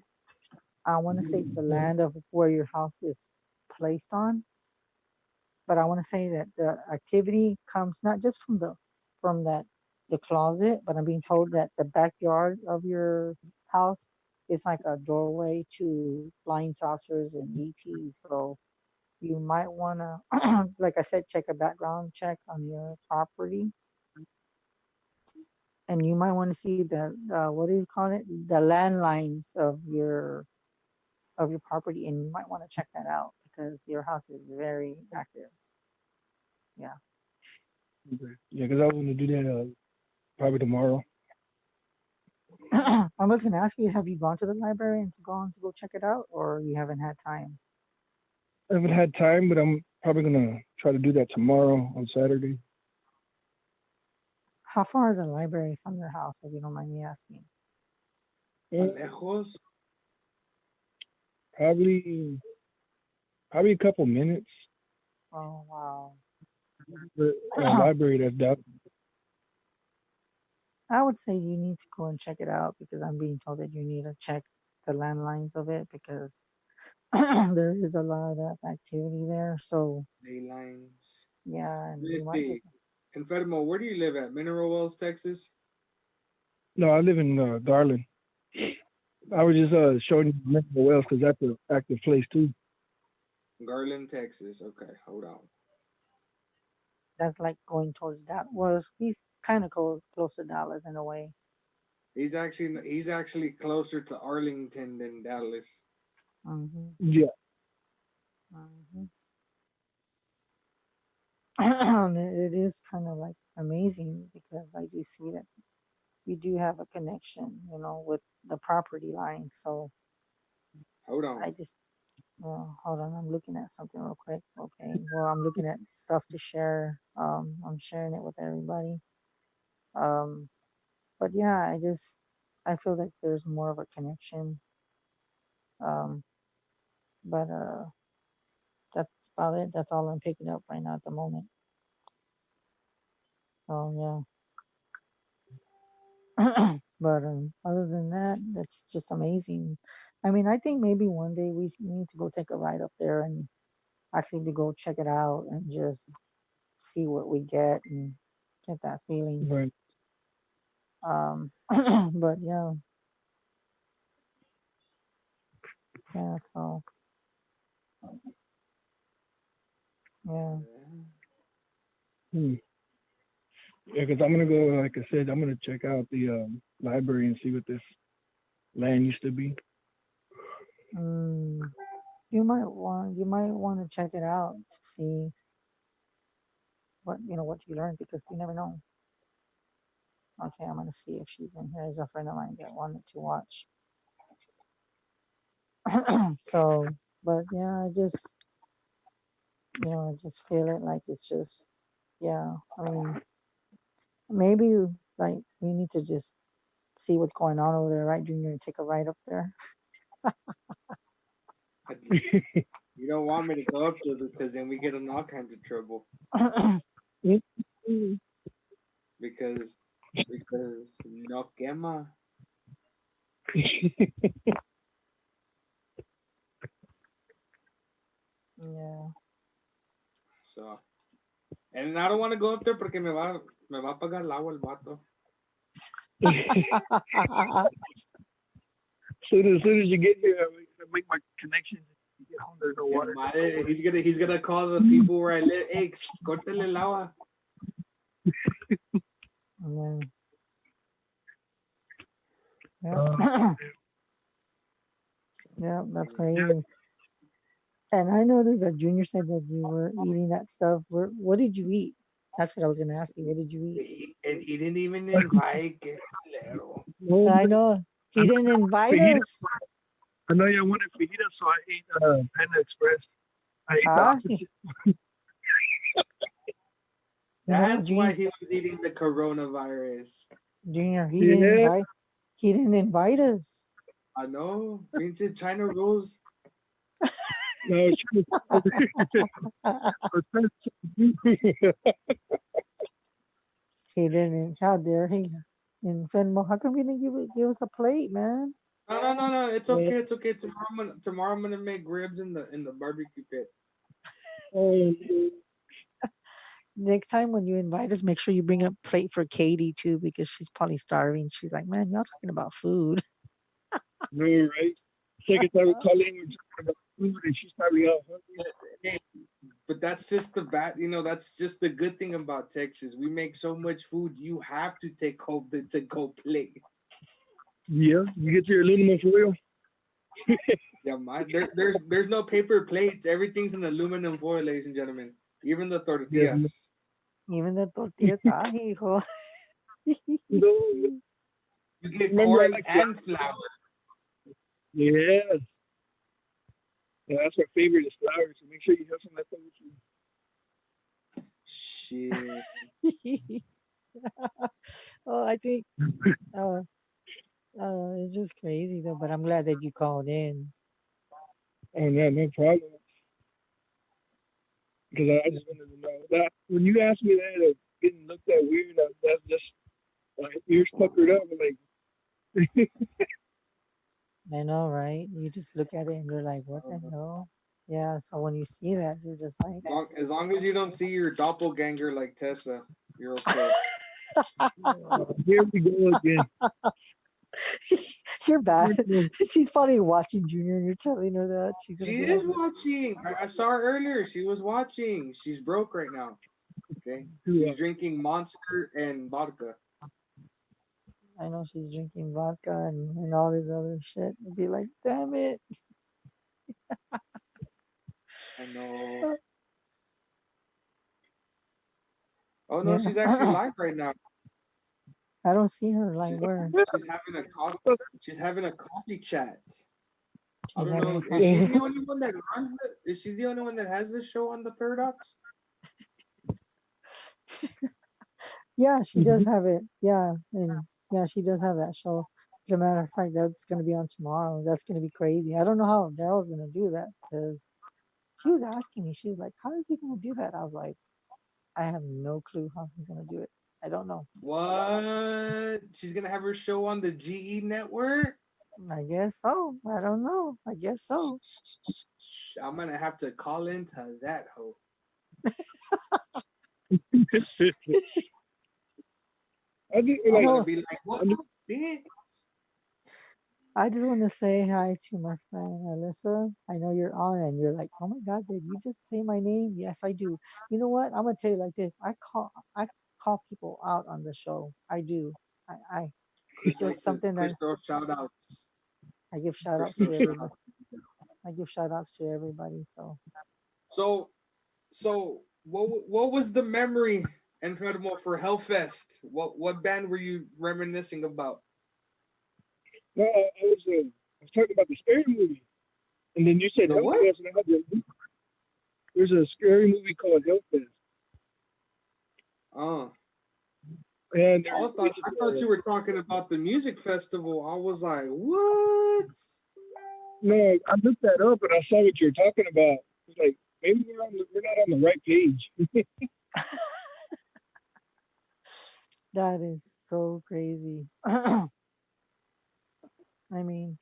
Speaker 1: I want to say it's the land of where your house is placed on, but I want to say that the activity comes not just from the closet, but I'm being told that the backyard of your house is like a doorway to flying saucers and ETs. So you might want to, like I said, check a background check on your property, and you might want to see the what do you call it? The landlines of your property, and you might want to check that out because your house is very active. Yeah.
Speaker 10: Yeah, because I was going to do that probably tomorrow.
Speaker 1: I was going to ask you, have you gone to the library and to go check it out, or you haven't had time?
Speaker 10: I haven't had time, but I'm probably going to try to do that tomorrow on Saturday.
Speaker 1: How far is the library from your house, if you don't mind me asking?
Speaker 2: Lejos?
Speaker 10: Probably a couple minutes.
Speaker 1: Oh, wow.
Speaker 10: The library that's down.
Speaker 1: I would say you need to go and check it out because I'm being told that you need to check the landlines of it because there is a lot of activity there. So,
Speaker 2: Ley lines.
Speaker 1: yeah, and you might just.
Speaker 2: Enfermo, where do you live at? Mineral Wells, Texas?
Speaker 10: No, I live in Garland. I was just showing you Mineral Wells because that's an active place too.
Speaker 2: Garland, Texas. Okay, hold on.
Speaker 1: That's like going towards that. Well, he's kind of close to Dallas in a way.
Speaker 2: He's actually closer to Arlington than Dallas.
Speaker 1: Mm-hmm.
Speaker 10: Yeah.
Speaker 1: Mm-hmm. It is kind of like amazing because I do see that you do have a connection, with the property line. So
Speaker 2: hold on.
Speaker 1: Hold on. I'm looking at something real quick. Okay. Well, I'm looking at stuff to share. I'm sharing it with everybody. Um, but yeah, I feel like there's more of a connection. Um, but that's about it. That's all I'm picking up right now at the moment. So yeah. But other than that, that's just amazing. I mean, I think maybe one day we need to go take a ride up there and actually to go check it out and just see what we get and get that feeling.
Speaker 10: Right.
Speaker 1: But yeah, so yeah.
Speaker 10: Yeah, because I'm gonna go. Like I said, I'm gonna check out the library and see what this land used to be.
Speaker 1: You might want to check it out to see what you learned because you never know. Okay, I'm gonna see if she's in here. As a friend of mine that wanted to watch. So, but yeah, I just feel it like it's just, yeah. I mean, maybe like we need to just see what's going on over there, right, Junior, and take a ride up there.
Speaker 2: You don't want me to go up there because then we get in all kinds of trouble. because no quema.
Speaker 1: Yeah.
Speaker 2: So, and I don't want to go up there porque me va a pagar el agua el vato.
Speaker 10: Soon as you get there, I'm gonna make my connections. Get home, there's no water.
Speaker 2: He's gonna call the people where I live. Hey, córtale el agua.
Speaker 1: Yeah. Yeah, that's crazy. And I noticed that Junior said that you were eating that stuff. What did you eat? That's what I was gonna ask you. What did you eat?
Speaker 2: And he didn't even invite.
Speaker 10: No,
Speaker 1: I know he didn't invite
Speaker 10: fajita.
Speaker 1: us.
Speaker 10: I know you wanted fajita, so I ate Panda Express. I ate the
Speaker 1: Ah,
Speaker 10: opposite.
Speaker 2: That's why
Speaker 1: Junior,
Speaker 2: he was eating the coronavirus.
Speaker 1: Junior,
Speaker 10: Yeah.
Speaker 1: he didn't invite us.
Speaker 2: I know. Pinche China rules.
Speaker 10: No,
Speaker 1: He didn't. How dare he? And Venmo, how come you didn't give us a plate, man?
Speaker 2: No. It's okay. It's okay. Tomorrow I'm gonna make ribs in the barbecue pit.
Speaker 10: Oh,
Speaker 1: Next time when you invite us, make sure you bring a plate for Katie too, because she's probably starving. She's like, man, y'all talking about food.
Speaker 10: no, right? Second time we're calling, we're talking about food, and she's probably out hungry.
Speaker 2: Hey, but that's just the bad. That's just the good thing about Texas. We make so much food. You have to take home the to-go plate.
Speaker 10: Yeah, you get your aluminum foil.
Speaker 2: Yeah, there's no paper plates. Everything's in aluminum foil, ladies and gentlemen. Even the tortillas.
Speaker 1: Even the tortillas, hijo.
Speaker 10: No,
Speaker 2: You get
Speaker 10: remember,
Speaker 2: corn
Speaker 10: I like
Speaker 2: and flour.
Speaker 10: Yes. Yeah, that's my favorite is flour, so make sure you have some leftover food.
Speaker 2: Shit.
Speaker 1: Oh, I think it's just crazy though. But I'm glad that you called in.
Speaker 10: Oh, yeah, no problem. Because I just wanted to know that when you asked me that, getting looked at weird, that's just my ears puckered up. I'm like,
Speaker 1: I know, right? You just look at it and you're like, what the hell? Yeah. So when you see that, you're just like,
Speaker 2: As long as you don't see your doppelganger like Tessa, you're okay.
Speaker 10: here we go again.
Speaker 1: you're bad. She's probably watching Junior and you're telling her that. She's gonna
Speaker 2: She
Speaker 1: be
Speaker 2: is
Speaker 1: like,
Speaker 2: watching. I saw her earlier. She was watching. She's broke right now. Okay. She's drinking Monster and vodka.
Speaker 1: I know she's drinking vodka and all this other shit. And be like, damn it.
Speaker 2: I know. Oh no,
Speaker 1: Yeah.
Speaker 2: she's actually live right now.
Speaker 1: I don't see her like where.
Speaker 2: She's having a coffee chat. I
Speaker 1: She's
Speaker 2: don't
Speaker 1: having
Speaker 2: know.
Speaker 1: a
Speaker 2: Is she
Speaker 1: coffee.
Speaker 2: the only one that runs it? Is she the only one that has this show on the Paradox?
Speaker 1: Yeah, she does have it. Yeah, and yeah, she does have that show. As a matter of fact, that's gonna be on tomorrow. That's gonna be crazy. I don't know how Daryl's gonna do that because she was asking me. She was like, "How is he gonna do that?" I was like, "I have no clue how he's gonna do it. I don't know."
Speaker 2: What? She's gonna have her show on the GE network?
Speaker 1: I guess so. I don't know. I guess so.
Speaker 2: I'm gonna have to call into that hoe.
Speaker 10: I think
Speaker 2: I'm
Speaker 10: like,
Speaker 2: gonna be like, what, bitch?
Speaker 1: I just want to say hi to my friend Alyssa. I know you're on, and you're like, "Oh my God, did you just say my name?" Yes, I do. You know what? I'm gonna tell you like this. I call people out on the show. I do. I it's just something that
Speaker 2: Crystal shout outs.
Speaker 1: I give shout outs
Speaker 2: Crystal
Speaker 1: to
Speaker 2: shout
Speaker 1: everybody.
Speaker 2: outs.
Speaker 1: I give shout outs to everybody. So
Speaker 2: So what was the memory, Enfermo, for Hellfest? What band were you reminiscing about?
Speaker 10: no, I was talking about the scary movie, and then you said
Speaker 2: The what?
Speaker 10: Hellfest, and I had there's a scary movie called Hellfest. And
Speaker 2: I thought you were talking about the music festival. I was like, what?
Speaker 10: No, I looked that up and I saw what you're talking about. It's like maybe we're not on the right page.
Speaker 1: that is so crazy. I mean,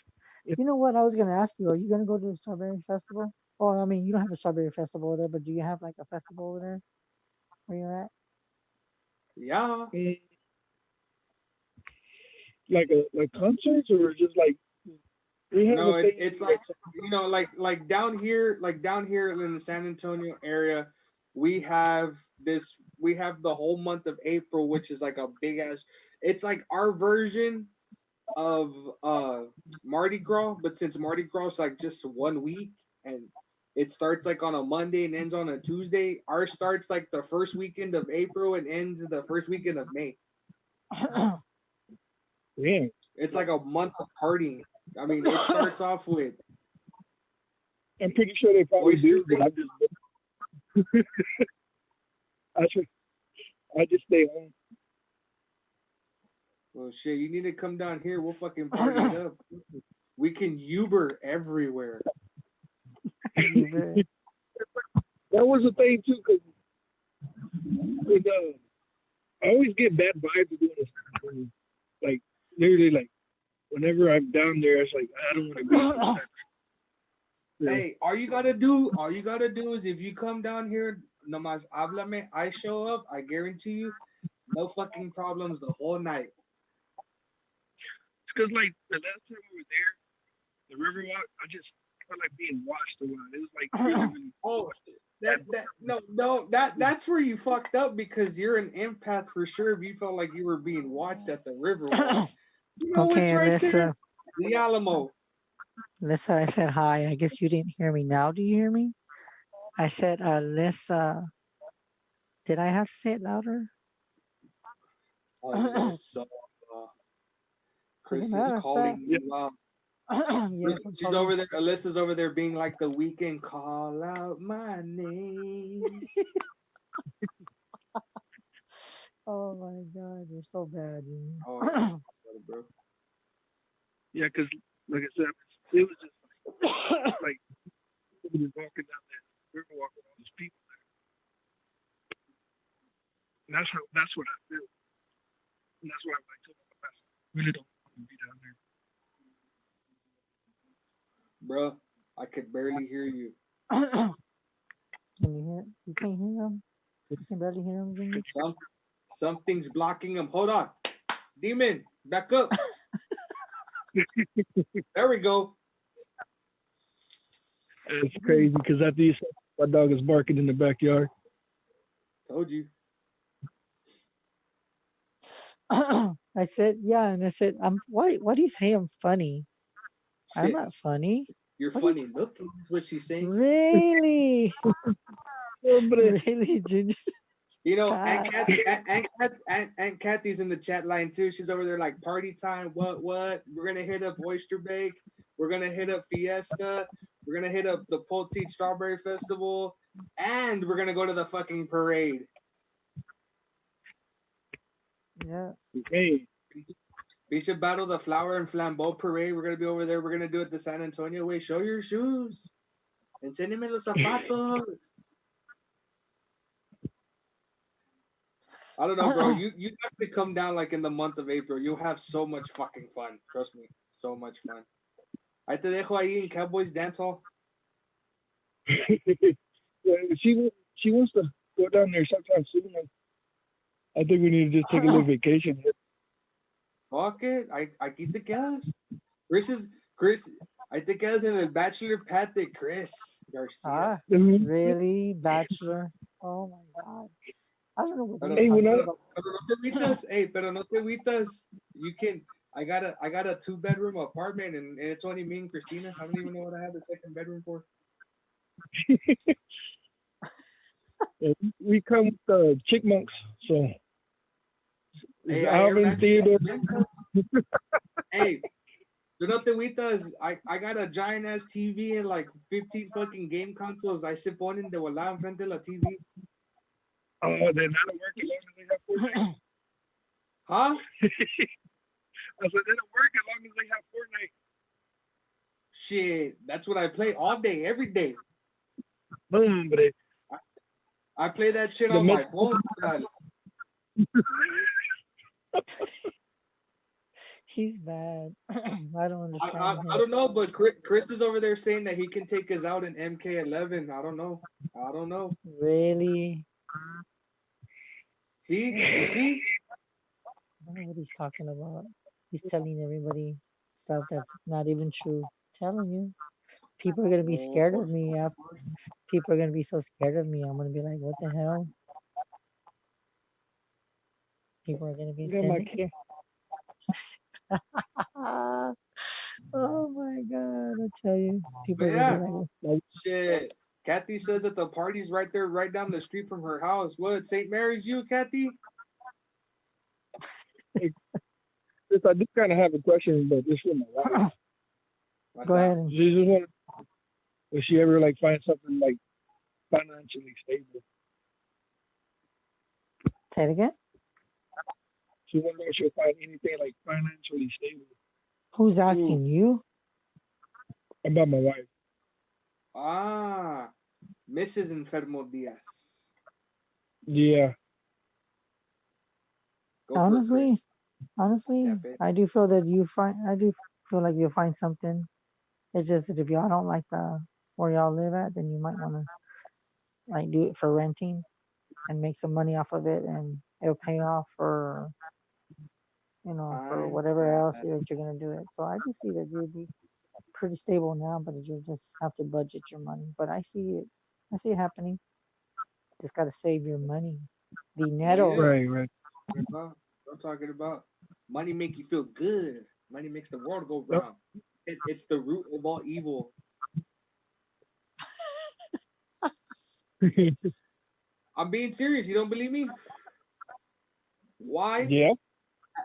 Speaker 1: you know what? I was gonna ask you. Are you gonna go to the Strawberry Festival? Oh, I mean, you don't have a Strawberry Festival over there, but do you have like a festival over there where you're at?
Speaker 2: Yeah.
Speaker 10: Like concerts or just like
Speaker 2: no, it's like like down here in the San Antonio area, we have the whole month of April, which is like a big ass. It's like our version of Mardi Gras, but since Mardi Gras is like just 1 week and it starts like on a Monday and ends on a Tuesday, ours starts like the first weekend of April and ends the first weekend of May.
Speaker 10: Yeah.
Speaker 2: It's like a month of partying. I mean, it starts off with.
Speaker 10: I'm pretty sure they probably do, but I just stay home.
Speaker 2: Well, shit, you need to come down here. We'll fucking party it up. We can Uber everywhere.
Speaker 10: That was a thing too, because I always get bad vibes doing this. Like literally, like whenever I'm down there, it's like I don't want to go.
Speaker 2: Hey, all you gotta do is if you come down here, nomás háblame, I show up, I guarantee you, no fucking problems the whole night.
Speaker 10: It's because like the last time we were there, the Riverwalk, I just felt like being watched a lot. It was like
Speaker 2: that's where you fucked up because you're an empath for sure. If you felt like you were being watched at the Riverwalk, you know what's right there? The Alamo.
Speaker 1: Alyssa, I said hi. I guess you didn't hear me. Now do you hear me? I said, Alyssa. Did I have to say it louder?
Speaker 2: Alyssa. Chris is calling you out.
Speaker 1: Yes,
Speaker 2: she's over there. Alyssa's over there being like the Weeknd. Call out my name.
Speaker 1: Oh my God, you're so bad.
Speaker 2: Oh, bro.
Speaker 10: Yeah, because like I said, it was just like we were walking down that Riverwalk with all these people there. And that's what I feel. And that's why I'm like, I really don't want to be down there.
Speaker 2: Bro, I could barely hear you.
Speaker 1: Can you hear? You can't hear him. You can barely hear him.
Speaker 2: Something's blocking him. Hold on, Demon, back up. There we go.
Speaker 10: It's crazy because after you said my dog is barking in the backyard.
Speaker 2: Told you.
Speaker 1: I said, yeah, and I said, why do you say I'm funny?
Speaker 2: Shit.
Speaker 1: I'm not funny.
Speaker 2: You're funny looking, is what she's saying.
Speaker 1: Really? Really, Ginger?
Speaker 2: You know, Aunt Kathy's in the chat line too. She's over there like party time. What? We're gonna hit up Oyster Bake. We're gonna hit up Fiesta. We're gonna hit up the Poteet Strawberry Festival, and we're gonna go to the fucking parade.
Speaker 1: Yeah.
Speaker 10: Hey.
Speaker 2: Beach Battle, the Flower and Flambeau Parade. We're gonna be over there. We're gonna do it the San Antonio way. Show your shoes. Enséñame los zapatos. I don't know, bro. You have to come down like in the month of April. You'll have so much fucking fun. Trust me. So much fun. Ahí te dejo ahí in Cowboys Dance Hall.
Speaker 10: Yeah, she wants to go down there sometime soon. I think we need to just take a little vacation.
Speaker 2: Fuck it. Aquí te quedas. Chris, I te quedas en el Bachelor Pad de Chris Garcia.
Speaker 1: Really? Bachelor? Oh my God. I don't know what
Speaker 2: Pero
Speaker 1: you're talking
Speaker 2: no te agüitas. Hey, pero no te agüitas. You can. I got a 2-bedroom apartment and it's only me and Christina. I don't even know what I have a second bedroom for.
Speaker 10: We come with the Chickmunks, so.
Speaker 2: Hey,
Speaker 10: Alvin, Theodore.
Speaker 2: Hey, no te agüitas. I got a giant ass TV and like 15 fucking game consoles. I se ponen de volada enfrente de la TV.
Speaker 10: Oh, they're not work as long as they have Fortnite.
Speaker 2: Huh?
Speaker 10: I said they don't work as long as they have Fortnite.
Speaker 2: Shit, that's what I play all day, every day.
Speaker 10: Boom, but
Speaker 2: I play that shit on my phone.
Speaker 1: He's bad. I don't understand.
Speaker 2: I don't know, but Chris is over there saying that he can take us out in MK11. I don't know.
Speaker 1: Really?
Speaker 2: See? You see?
Speaker 1: I don't know what he's talking about. He's telling everybody stuff that's not even true. I'm telling you. People are going to be scared of me. People are going to be so scared of me. I'm going to be like, what the hell? People are going to be... Oh my god! I tell you, people
Speaker 2: But
Speaker 1: are gonna
Speaker 2: yeah,
Speaker 1: be like,
Speaker 2: shit. Kathy says that the party's right there, right down the street from her house. What, St. Mary's, you, Kathy?
Speaker 10: Hey, Chris, I do kind of have a question, but this with my wife.
Speaker 1: go ahead.
Speaker 10: She just want. Will she ever like find something like financially stable?
Speaker 1: Say it again.
Speaker 10: She wonder if she'll find anything like financially stable.
Speaker 1: Who's asking you?
Speaker 10: About my wife.
Speaker 2: Ah, Mrs. Enfermo Diaz.
Speaker 10: Yeah.
Speaker 2: Go
Speaker 1: Honestly,
Speaker 2: Yeah,
Speaker 1: I do feel that I do feel like you'll find something. It's just that if y'all don't like the where y'all live at, then you might want to like do it for renting and make some money off of it, and it'll pay off for for whatever else that you're gonna do it. So I do see that you'll be pretty stable now, but you just have to budget your money. But I see it happening. Just gotta save your money. Dinero.
Speaker 10: Right.
Speaker 2: I'm talking about money make you feel good. Money makes the world go round. It's the root of all evil. I'm being serious. You don't believe me? Why?
Speaker 10: Yeah.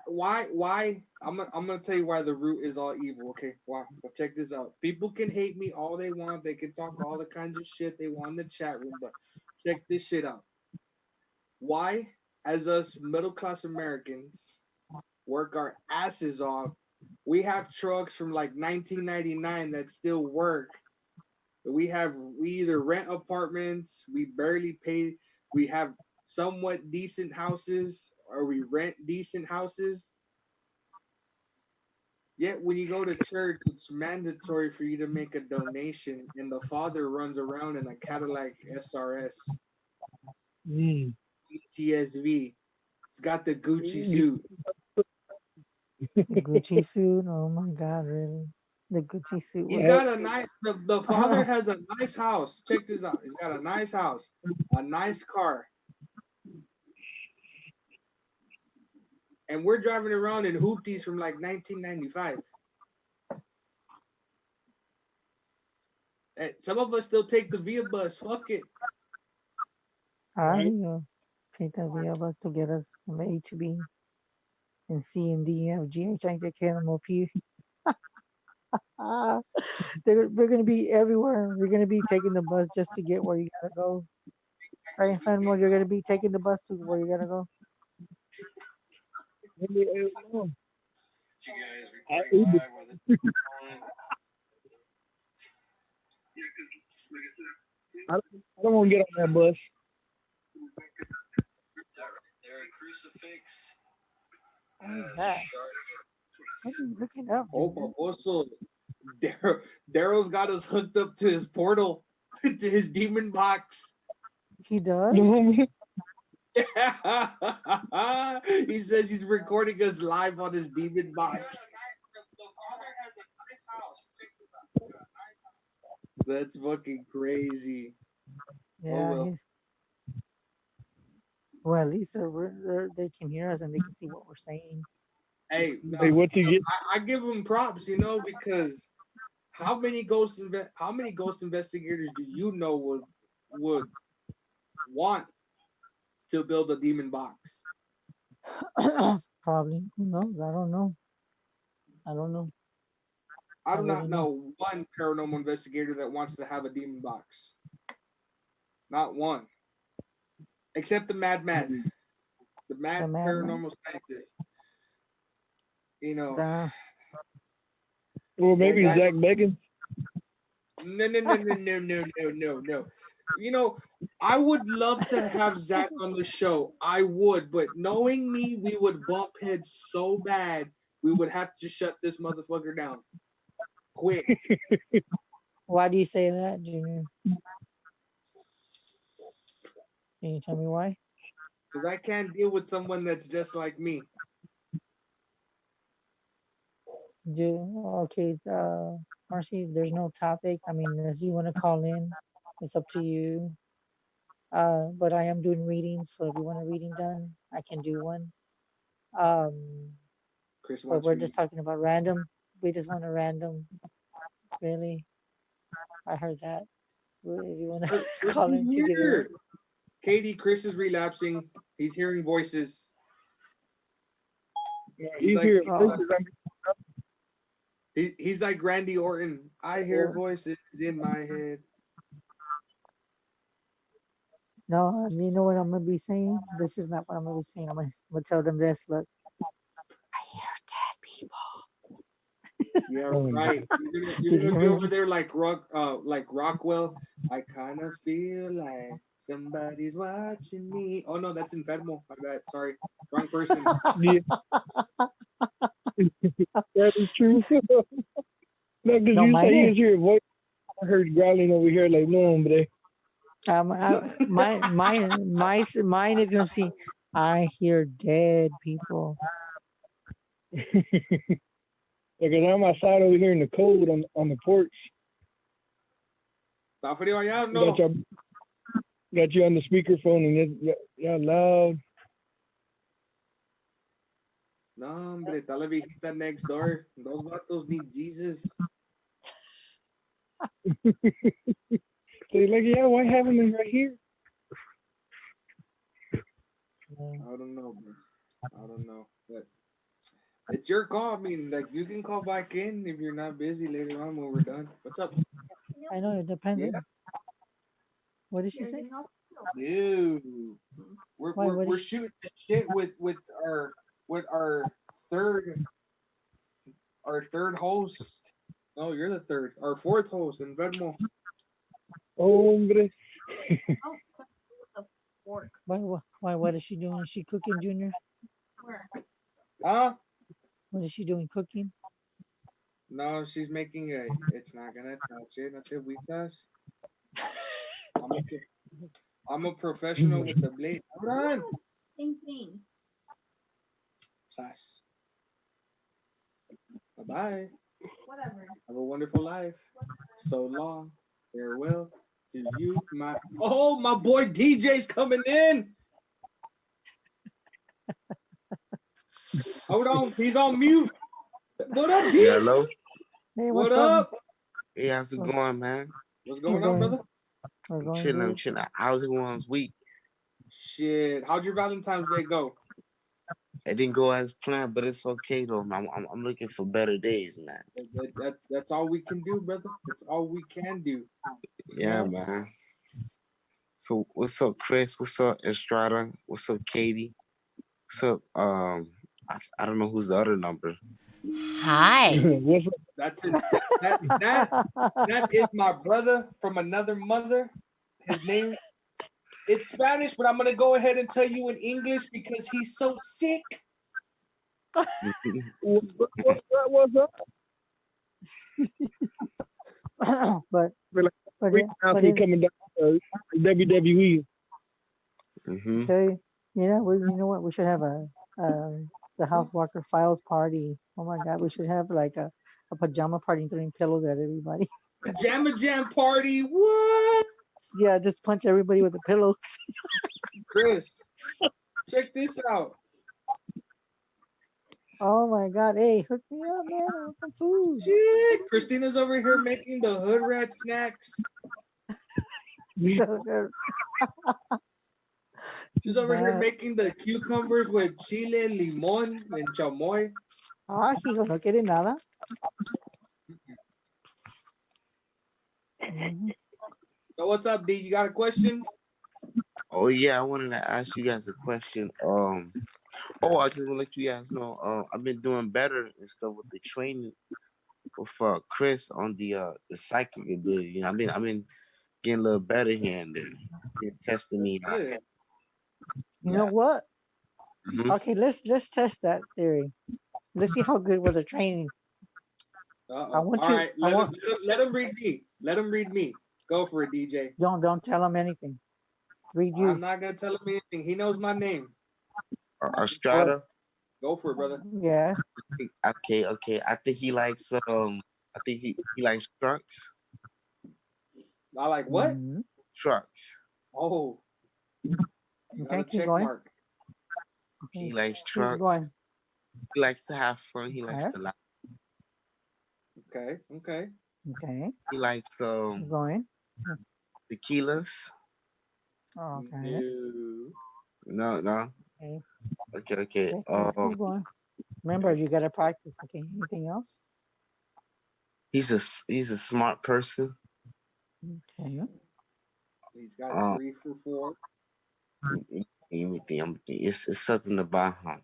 Speaker 2: Why? I'm gonna tell you why the root is all evil. Okay, why? Well, check this out. People can hate me all they want. They can talk all the kinds of shit they want in the chat room, but check this shit out. Why, as us middle class Americans, work our asses off? We have trucks from like 1999 that still work. We either rent apartments, we barely pay, we have somewhat decent houses, or we rent decent houses. Yet when you go to church, it's mandatory for you to make a donation, and the father runs around in a Cadillac SRS. TSV. He's got the Gucci suit.
Speaker 1: The Gucci suit. Oh my god, really? The Gucci suit.
Speaker 2: He's got a nice. The father has a nice house. Check this out. He's got a nice house, a nice car, and we're driving around in hoopties from like 1995. And some of us still take the Via bus. Fuck it.
Speaker 1: Take that via bus to get us from A to B and C and D F G H I J K L M O P. We're gonna be everywhere. We're gonna be taking the bus just to get where you gotta go. Right, in Fenmore, you're gonna be taking the bus to where you gotta go.
Speaker 10: I don't want to get on that bus.
Speaker 9: There, a crucifix.
Speaker 1: What is that? What are you looking up?
Speaker 2: Oh, also, Daryl's got us hooked up to his portal, to his demon box.
Speaker 1: He does?
Speaker 2: He says he's recording us live on his demon box. That's fucking crazy.
Speaker 1: Yeah. Oh, well, at least they can hear us and they can see what we're saying.
Speaker 2: Hey,
Speaker 10: hey, what you get?
Speaker 2: I give them props, because how many ghost investigators do you know would want to build a demon box?
Speaker 1: Probably. Who knows? I don't know.
Speaker 2: I do not know one paranormal investigator that wants to have a demon box. Not one. Except the madman. The mad paranormal scientist.
Speaker 10: Well, maybe Zach Bagans.
Speaker 2: No. I would love to have Zach on the show. I would, but knowing me, we would bump heads so bad, we would have to shut this motherfucker down. Quick.
Speaker 1: Why do you say that, Junior? Can you tell me why?
Speaker 2: Because I can't deal with someone that's just like me.
Speaker 1: Okay, Marcy, there's no topic. I mean, unless you want to call in, it's up to you. But I am doing readings, so if you want a reading done, I can do one.
Speaker 2: Chris
Speaker 1: But
Speaker 2: wants
Speaker 1: we're
Speaker 2: you.
Speaker 1: just talking about random. We just want a random. Really? I heard that. If you want to call him to get it.
Speaker 2: Katie, Chris is relapsing. He's hearing voices.
Speaker 10: He's
Speaker 2: like
Speaker 10: hearing
Speaker 2: he's like Randy Orton. I hear voices in my head.
Speaker 1: No, you know what I'm gonna be saying? This is not what I'm gonna be saying. I'm gonna tell them this. Look, I hear dead people.
Speaker 2: Yeah, right. You're gonna be over there like Rockwell. I kind of feel like somebody's watching me. Oh no, that's Enfermo. My bad. Sorry, wrong person.
Speaker 10: Yeah. That is true. No, because you say you hear a voice. I heard growling over here like, no, hombre.
Speaker 1: Mine is gonna see. I hear dead people.
Speaker 10: Because I'm outside over here in the cold on the porch.
Speaker 2: Está frío allá, no?
Speaker 10: Got you on the speakerphone and you're loud.
Speaker 2: No, hombre, está la viejita next door. Those vatos need Jesus.
Speaker 10: So you're like, yeah, why haven't they right here?
Speaker 2: I don't know, bro. I don't know. But it's your call. I mean, like, you can call back in if you're not busy later on when we're done. What's up?
Speaker 1: I know, it depends. Yeah. What did she say?
Speaker 2: Dude. We're shooting the shit with our third host. No, you're the third. Our fourth host in Venmo.
Speaker 10: Hombre.
Speaker 1: Why? What is she doing? Is she cooking, Junior?
Speaker 6: Where?
Speaker 2: Huh?
Speaker 1: What is she doing? Cooking?
Speaker 2: No, she's making it's not gonna touch it. Not the weakness. I'm a professional with the blade. Hold on.
Speaker 6: Ting.
Speaker 2: Sass. Bye-bye.
Speaker 6: Whatever.
Speaker 2: Have a wonderful life. So long. Farewell to you, my boy DJ's coming in. Hold on, he's on mute. What up, DJ?
Speaker 11: Hello.
Speaker 1: Hey,
Speaker 2: what up?
Speaker 11: Hey, how's it going, man?
Speaker 2: What's going on, brother?
Speaker 11: I'm chilling. How's everyone's week?
Speaker 2: Shit, how'd your Valentine's Day go?
Speaker 11: It didn't go as planned, but it's okay though. I'm looking for better days, man.
Speaker 2: That's all we can do, brother. That's all we can do.
Speaker 11: Yeah, man. So what's up, Chris? What's up, Estrada? What's up, Katie? What's up? I don't know who's the other number.
Speaker 7: Hi.
Speaker 2: That's it. That is my brother from another mother. His name. It's Spanish, but I'm gonna go ahead and tell you in English because he's so sick.
Speaker 10: What's up?
Speaker 1: but
Speaker 10: coming down WWE.
Speaker 1: Okay, you know what? We should have the House Walker Files party. Oh my God, we should have like a pajama party and throwing pillows at everybody.
Speaker 2: Pajama jam party. What?
Speaker 1: Yeah, just punch everybody with the pillows.
Speaker 2: Chris, check this out.
Speaker 1: Oh my God! Hey, hook me up, man! I want some food.
Speaker 2: Shit, Christina's over here making the hood rat snacks. She's over here making the cucumbers with chile, limon, and chamoy.
Speaker 1: Ah, hijo, no quiere nada.
Speaker 2: So what's up, D? You got a question?
Speaker 11: Oh yeah, I wanted to ask you guys a question. I just want to let you guys know. I've been doing better and stuff with the training with Chris on the psychic ability. You know, I've been getting a little better here and there. You're testing me out.
Speaker 1: You know what?
Speaker 11: Mm-hmm.
Speaker 1: Okay, let's test that theory. Let's see how good was the training.
Speaker 2: All right, let him read me. Let him read me. Go for it, DJ.
Speaker 1: Don't tell him anything. Read you.
Speaker 2: I'm not gonna tell him anything. He knows my name.
Speaker 11: Estrada.
Speaker 2: Go for it, brother.
Speaker 1: Yeah.
Speaker 11: Okay. I think he likes I think he likes trucks.
Speaker 2: I like what?
Speaker 1: Mm-hmm.
Speaker 11: Trucks.
Speaker 2: Oh.
Speaker 1: Okay, keep going.
Speaker 11: He likes trucks. He likes to have fun. He likes to laugh.
Speaker 2: Okay.
Speaker 1: Okay.
Speaker 11: He likes
Speaker 1: Keep going.
Speaker 11: tequilas.
Speaker 1: Okay.
Speaker 11: No.
Speaker 1: Okay.
Speaker 11: Okay.
Speaker 1: Okay, let's keep going. Remember, you gotta practice. Okay. Anything else?
Speaker 11: He's a smart person.
Speaker 1: Okay.
Speaker 2: He's got 3 for 4.
Speaker 11: It's something about him.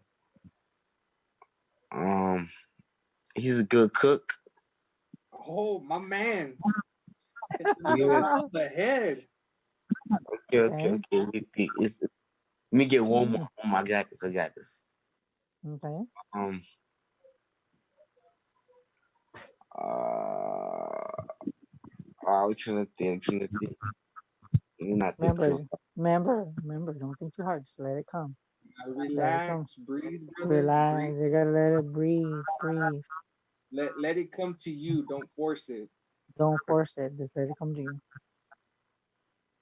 Speaker 11: He's a good cook.
Speaker 2: Oh, my man. It's on the head.
Speaker 11: Okay. Let me get one more. I got this.
Speaker 1: Okay.
Speaker 11: I'm trying to think. Not think too.
Speaker 1: Remember, don't think too hard. Just let it come.
Speaker 2: Relax, breathe, brother.
Speaker 1: Relax.
Speaker 2: Breathe.
Speaker 1: You gotta let it breathe.
Speaker 2: Let it come to you. Don't force it.
Speaker 1: Don't force it. Just let it come to you.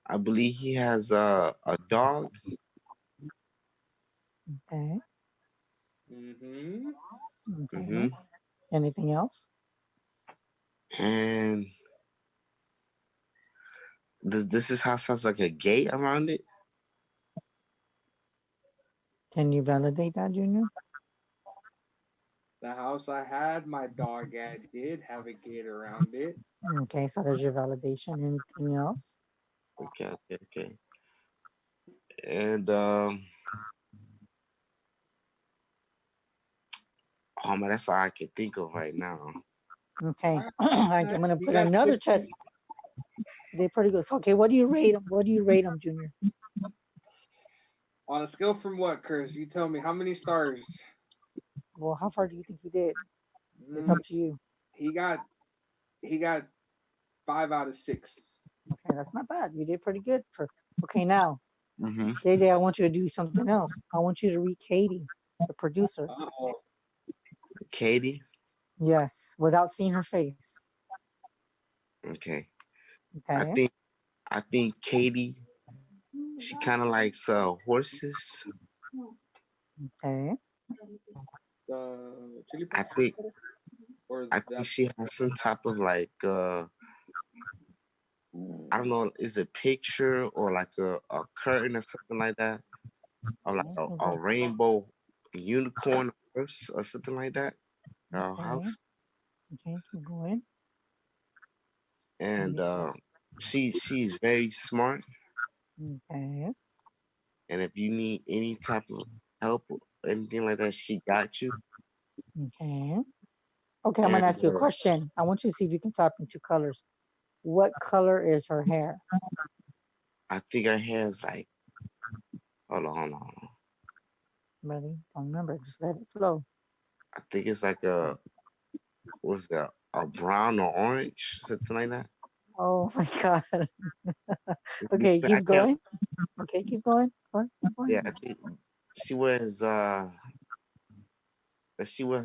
Speaker 11: I believe he has a dog.
Speaker 1: Okay.
Speaker 2: Mm-hmm.
Speaker 1: Anything else?
Speaker 11: And this house has like a gate around it.
Speaker 1: Can you validate that, Junior?
Speaker 2: The house I had my dog at did have a gate around it.
Speaker 1: Okay, so there's your validation. Anything else?
Speaker 11: Okay. And oh man, that's all I can think of right now.
Speaker 1: Okay, I'm gonna put another test. They're pretty good. So, okay, what do you rate them? Junior?
Speaker 2: On a scale from what, Chris? You tell me how many stars.
Speaker 1: Well, how far do you think he did? It's up to you.
Speaker 2: He got 5 out of 6.
Speaker 1: Okay, that's not bad. You did pretty good for. Okay, now,
Speaker 11: Mm-hmm.
Speaker 1: JJ, I want you to do something else. I want you to read Katie, the producer.
Speaker 11: Katie.
Speaker 1: Yes, without seeing her face.
Speaker 11: Okay.
Speaker 1: Okay.
Speaker 11: I think Katie. She kind of likes horses.
Speaker 1: Okay.
Speaker 11: I think she has some type of like I don't know, is it a picture or like a curtain or something like that, or like a rainbow unicorn horse or something like that. House.
Speaker 1: Okay, keep going.
Speaker 11: And she's very smart.
Speaker 1: Okay.
Speaker 11: And if you need any type of help or anything like that, she got you.
Speaker 1: Okay. Okay, I'm gonna ask you a question. I want you to see if you can type in 2 colors. What color is her hair?
Speaker 11: I think her hair is like. Hold on.
Speaker 1: Ready? Don't remember. Just let it flow.
Speaker 11: I think it's like what's that? A brown or orange, something like that.
Speaker 1: Oh my god. Okay, keep going. Okay, keep going.
Speaker 11: Yeah, I think she wears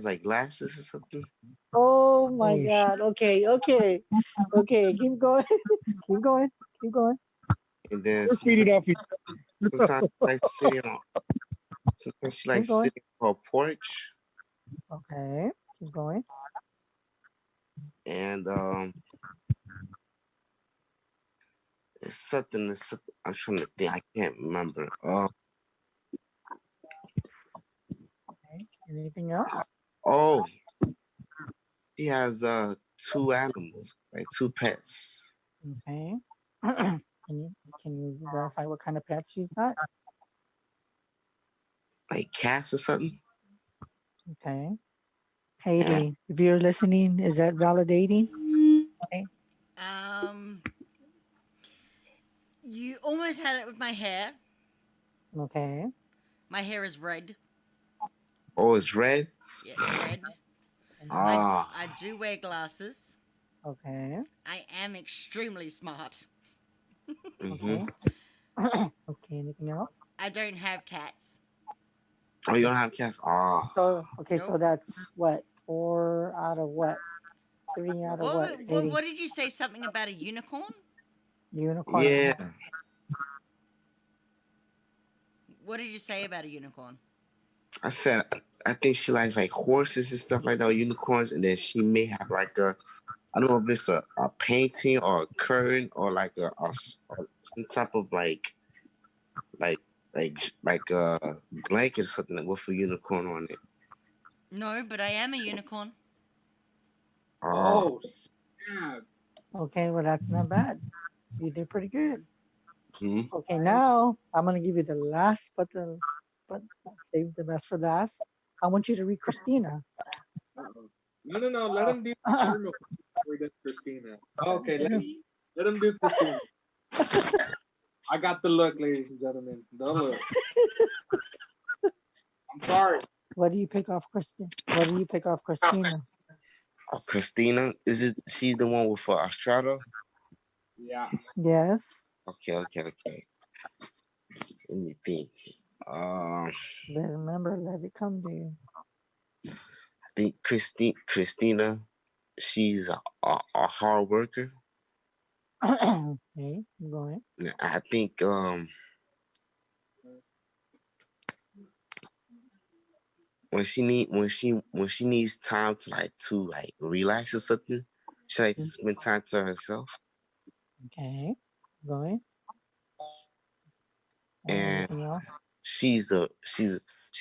Speaker 11: like glasses or something.
Speaker 1: Oh my god. Okay. Keep going. Keep going.
Speaker 11: And then sometimes she likes sitting on her porch.
Speaker 1: Okay, keep going.
Speaker 11: And it's something I'm trying to think. I can't remember.
Speaker 1: Okay. Anything else?
Speaker 11: Oh, she has 2 animals, like 2 pets.
Speaker 1: Okay. Can you verify what kind of pets she's got?
Speaker 11: Like cats or something.
Speaker 1: Okay. Haley, if you're listening, is that validating? Okay.
Speaker 7: You almost had it with my hair.
Speaker 1: Okay.
Speaker 7: My hair is red.
Speaker 11: Oh, it's red?
Speaker 7: Yeah, it's red.
Speaker 11: Ah.
Speaker 7: I do wear glasses.
Speaker 1: Okay.
Speaker 7: I am extremely smart.
Speaker 1: Okay. Okay, anything else?
Speaker 7: I don't have cats.
Speaker 11: Oh, you don't have cats? Oh.
Speaker 1: So, okay, so that's what? 4 out of what? 3 out of what?
Speaker 7: What did you say? Something about a unicorn?
Speaker 1: Unicorn.
Speaker 11: Yeah.
Speaker 7: What did you say about a unicorn?
Speaker 11: I said I think she likes like horses and stuff like that, or unicorns, and then she may have like I don't know if it's a painting or a curtain or like or some type of like blanket or something with a unicorn on it.
Speaker 7: No, but I am a unicorn.
Speaker 2: Oh, snap.
Speaker 1: Okay, well that's not bad. You did pretty good.
Speaker 11: Mm-hmm.
Speaker 1: Okay, now I'm gonna give you the last, but save the best for last. I want you to read Christina.
Speaker 2: No. Let him do Irma before he does Christina. Okay, let him do Christina. I got the look, ladies and gentlemen. The look. I'm sorry.
Speaker 1: What do you pick off Christina? What do you pick off Christina?
Speaker 11: Oh, Christina, is it? She's the one with Estrada.
Speaker 2: Yeah.
Speaker 1: Yes.
Speaker 11: Okay. Let me think.
Speaker 1: Remember, let it come to you.
Speaker 11: I think Christina, she's a hard worker.
Speaker 1: Okay, go ahead.
Speaker 11: I think when she needs time to relax or something, she likes to spend time to herself.
Speaker 1: Okay, go ahead.
Speaker 11: And she's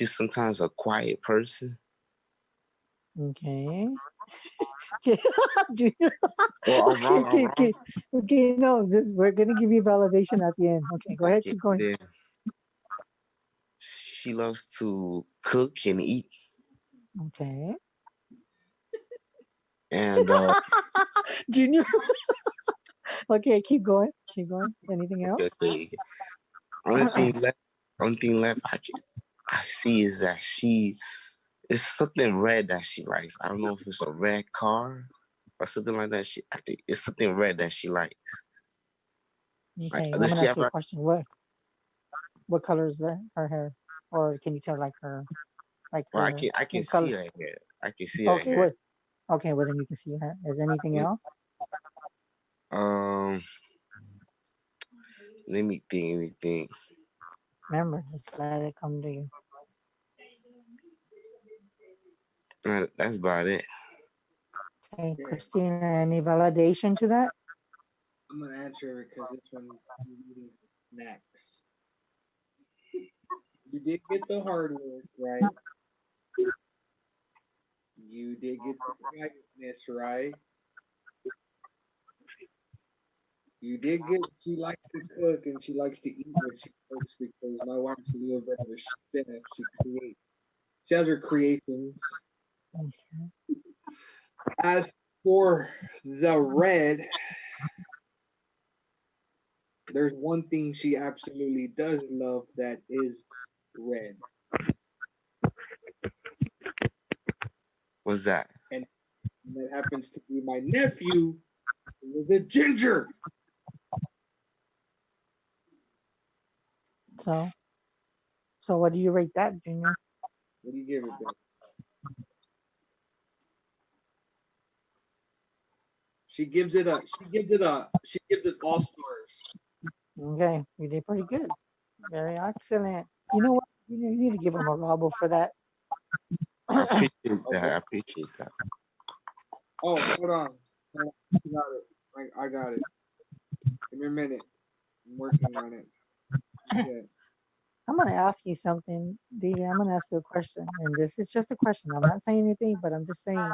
Speaker 11: sometimes a quiet person.
Speaker 1: Okay.
Speaker 11: Well, I'm wrong.
Speaker 1: Okay, no, we're gonna give you validation at the end. Okay, go ahead, keep going.
Speaker 11: She loves to cook and eat.
Speaker 1: Okay.
Speaker 11: And
Speaker 1: Junior. Okay, keep going. Anything else?
Speaker 11: Okay. Only thing left I see is that it's something red that she likes. I don't know if it's a red car or something like that. I think it's something red that she likes.
Speaker 1: Okay, I'm gonna ask you a question. What color is her hair? Or can you tell her
Speaker 11: I can see her hair. I can see her hair.
Speaker 1: Okay, well then you can see her hair. Is anything else?
Speaker 11: Let me think.
Speaker 1: Remember, just let it come to you.
Speaker 11: That's about it.
Speaker 1: Okay, Christina, any validation to that?
Speaker 2: I'm gonna answer because it's when you're eating snacks. You did get the hard work, right? You did get the quietness, right? You did get, she likes to cook and she likes to eat what she cooks because my wife's a little bit of a chef. She has her creations.
Speaker 1: Okay.
Speaker 2: As for the red, there's one thing she absolutely does love that is red.
Speaker 11: What's that?
Speaker 2: And that happens to be my nephew, who was a ginger.
Speaker 1: So what do you rate that, Junior?
Speaker 2: What do you give it, Ben? She gives it all stars.
Speaker 1: Okay, you did pretty good. Very excellent. You know what? You need to give him a Robo for that.
Speaker 11: I appreciate that.
Speaker 2: Oh, hold on. I got it. Give me a minute. I'm working on it. Yeah.
Speaker 1: I'm going to ask you something, DJ. I'm going to ask you a question. And this is just a question. I'm not saying anything, but I'm just saying,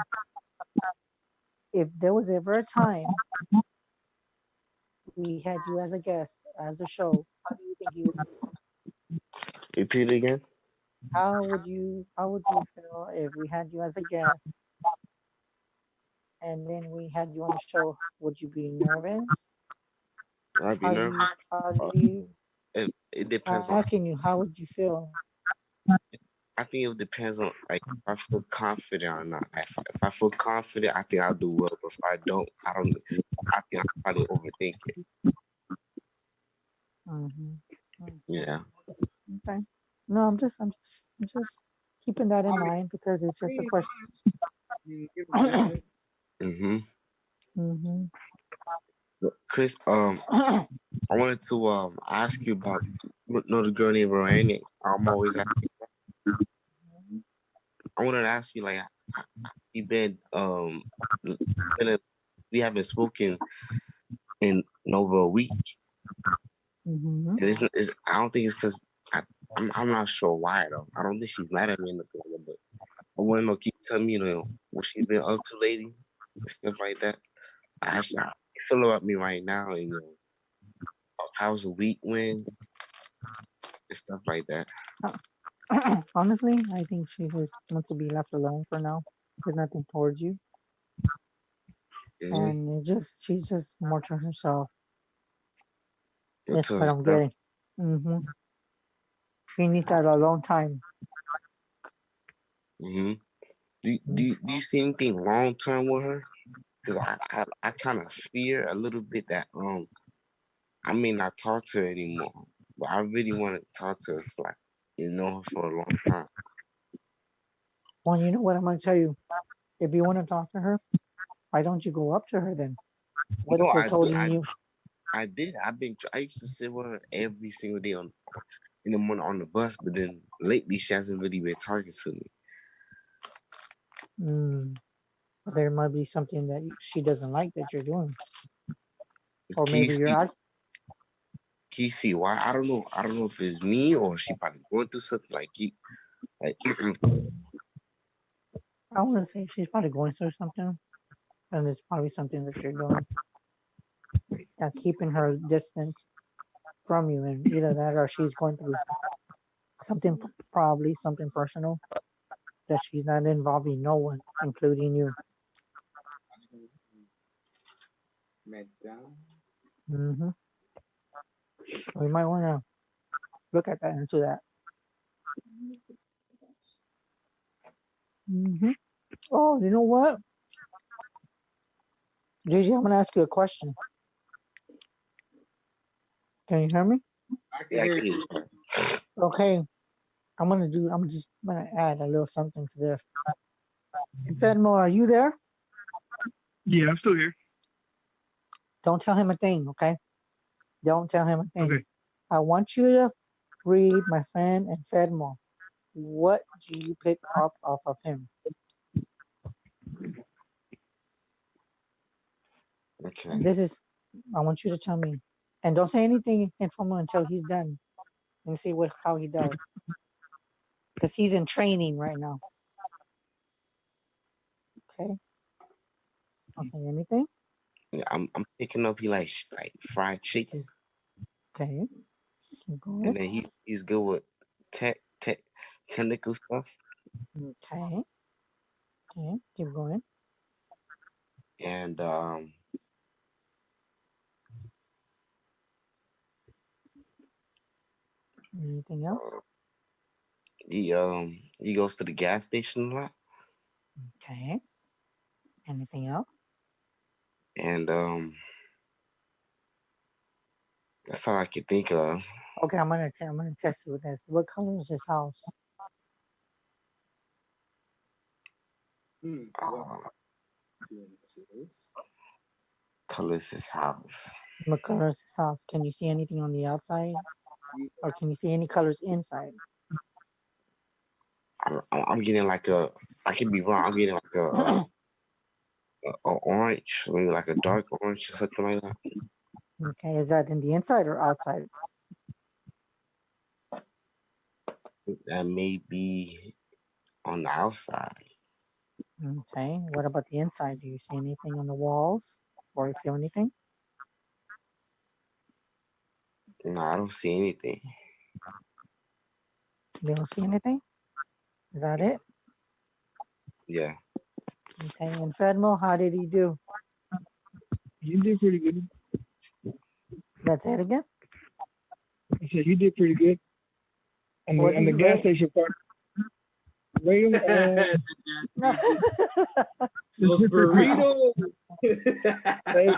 Speaker 1: if there was ever a time we had you as a guest, as a show, how do you think you would?
Speaker 11: Repeat it again.
Speaker 1: How would you feel if we had you as a guest and then we had you on the show? Would you be nervous?
Speaker 11: I'd be nervous. It depends
Speaker 1: I'm asking you, how would you feel?
Speaker 11: I think it depends on if I feel confident or not. If I feel confident, I think I'll do well. But if I don't, I think I'll probably overthink it. Yeah.
Speaker 1: Okay. No, I'm just keeping that in mind because it's just a question.
Speaker 11: Chris, I wanted to ask you about the girl named Roanne. I'm always asking. wanted to ask you, like, you been we haven't spoken in over a week.
Speaker 1: Mm-hmm.
Speaker 11: And I don't think it's because I'm not sure why though. I don't think she's mad at me or nothing like that, but I want to know. Keep telling me, what she been up to lately and stuff like that. How you feel about me right now, and how's the week went and stuff like that.
Speaker 1: Honestly, I think she just wants to be left alone for now. There's nothing towards you, and she's just more to herself. That's what I'm getting. Mm-hmm. She needs that alone time.
Speaker 11: Mm-hmm. Do you see anything long term with her? Because I kind of fear a little bit that I may not talk to her anymore, but I really want to talk to her for for a long time.
Speaker 1: Well, you know what I'm gonna tell you. If you want to talk to her, why don't you go up to her then? What if it's holding you?
Speaker 11: I did. I used to sit with her every single day in the morning on the bus, but then lately she hasn't really been talking to me.
Speaker 1: There might be something that she doesn't like that you're doing, or maybe you're out.
Speaker 11: Can you see why? I don't know. I don't know if it's me or she probably going through something like.
Speaker 1: I want to say she's probably going through something, and it's probably something that you're doing that's keeping her distance from you, and either that or she's going through something, probably something personal that she's not involving no one, including you. Mm-hmm. So you might want to look at that into that. Mm-hmm. Oh, you know what? Gigi, I'm going to ask you a question. Can you hear me?
Speaker 11: I can hear you.
Speaker 1: Okay. I'm just going to add a little something to this. Fedmo, are you there?
Speaker 10: Yeah, I'm still here.
Speaker 1: Don't tell him a thing, okay? Don't tell him a thing.
Speaker 10: Okay.
Speaker 1: I want you to read my friend and Fedmo. What do you pick up off of him?
Speaker 11: Okay.
Speaker 1: And I want you to tell me. And don't say anything informal until he's done. Let me see how he does. Because he's in training right now. Okay. Okay, anything?
Speaker 11: Yeah, I'm picking up. He like fried chicken.
Speaker 1: Okay. Keep going.
Speaker 11: And then he's good with technical stuff.
Speaker 1: Okay. Okay. Keep going.
Speaker 11: And
Speaker 1: anything else?
Speaker 11: He goes to the gas station a lot.
Speaker 1: Okay. Anything else?
Speaker 11: And that's all I can think of.
Speaker 1: Okay, I'm gonna test you with this. What color is this house?
Speaker 11: Color is his house.
Speaker 1: What color is this house? Can you see anything on the outside? Or can you see any colors inside?
Speaker 11: I'm getting like I could be wrong. I'm getting like a orange, maybe like a dark orange or something like that.
Speaker 1: Okay, is that in the inside or outside?
Speaker 11: That may be on the outside.
Speaker 1: Okay, what about the inside? Do you see anything on the walls or you feel anything?
Speaker 11: No, I don't see anything.
Speaker 1: You don't see anything? Is that it?
Speaker 11: Yeah.
Speaker 1: Okay, and Fedmo, how did he do?
Speaker 10: He did pretty good.
Speaker 1: That's it again?
Speaker 10: I said he did pretty good. And the gas station part. Rate him.
Speaker 2: Those burritos.
Speaker 10: Hey,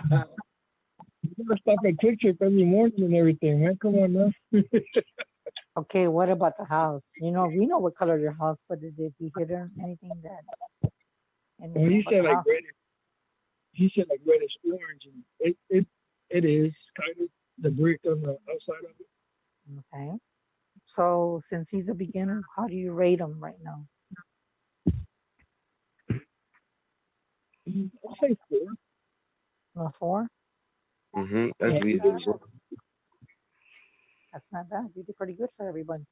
Speaker 10: you gotta stop at Quick Trip every morning and everything, man. Come on now.
Speaker 1: Okay, what about the house? We know what color your house, but did he hit anything that?
Speaker 10: Well, he said like reddish. He said like reddish orange, and it is kind of the brick on the outside of it.
Speaker 1: Okay. So since he's a beginner, how do you rate him right now?
Speaker 10: I'll say 4.
Speaker 1: 4?
Speaker 11: That's reasonable.
Speaker 1: That's not bad. You did pretty good for everybody.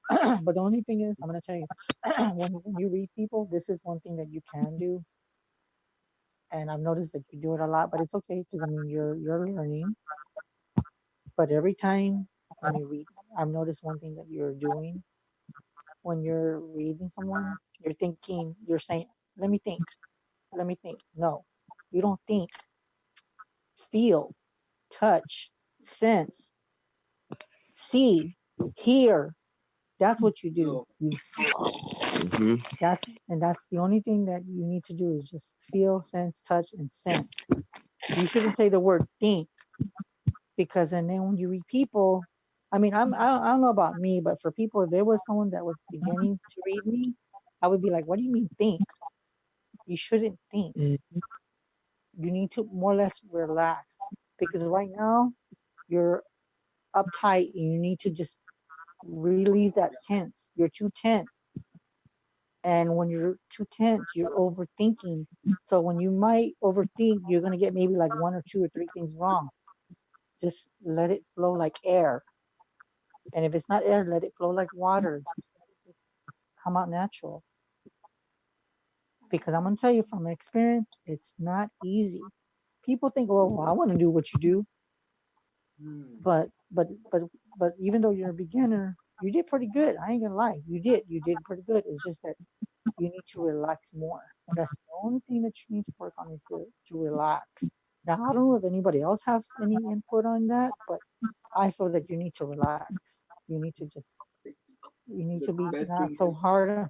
Speaker 1: But the only thing is, I'm gonna tell you, when you read people, this is one thing that you can do. And I've noticed that you do it a lot, but it's okay because I mean you're learning. But every time when you read, I've noticed one thing that you're doing when you're reading someone, you're thinking, you're saying, let me think, let me think. No, you don't think. Feel, touch, sense, see, hear. That's what you do. You that's the only thing that you need to do is just feel, sense, touch, and sense. You shouldn't say the word think because and then when you read people, I mean, I don't know about me, but for people, if there was someone that was beginning to read me, I would be like, what do you mean think? You shouldn't think. You need to more or less relax because right now you're uptight and you need to just release that tense. You're too tense. And when you're too tense, you're overthinking. So when you might overthink, you're going to get maybe like 1 or 2 or 3 things wrong. Just let it flow like air. And if it's not air, let it flow like water. Just come out natural. Because I'm going to tell you from experience, it's not easy. People think, well, I want to do what you do. But even though you're a beginner, you did pretty good. I ain't gonna lie. You did pretty good. It's just that you need to relax more. That's the only thing that you need to work on is to relax. Now I don't know if anybody else has any input on that, but I feel that you need to relax. You need to just you need to be not so hard.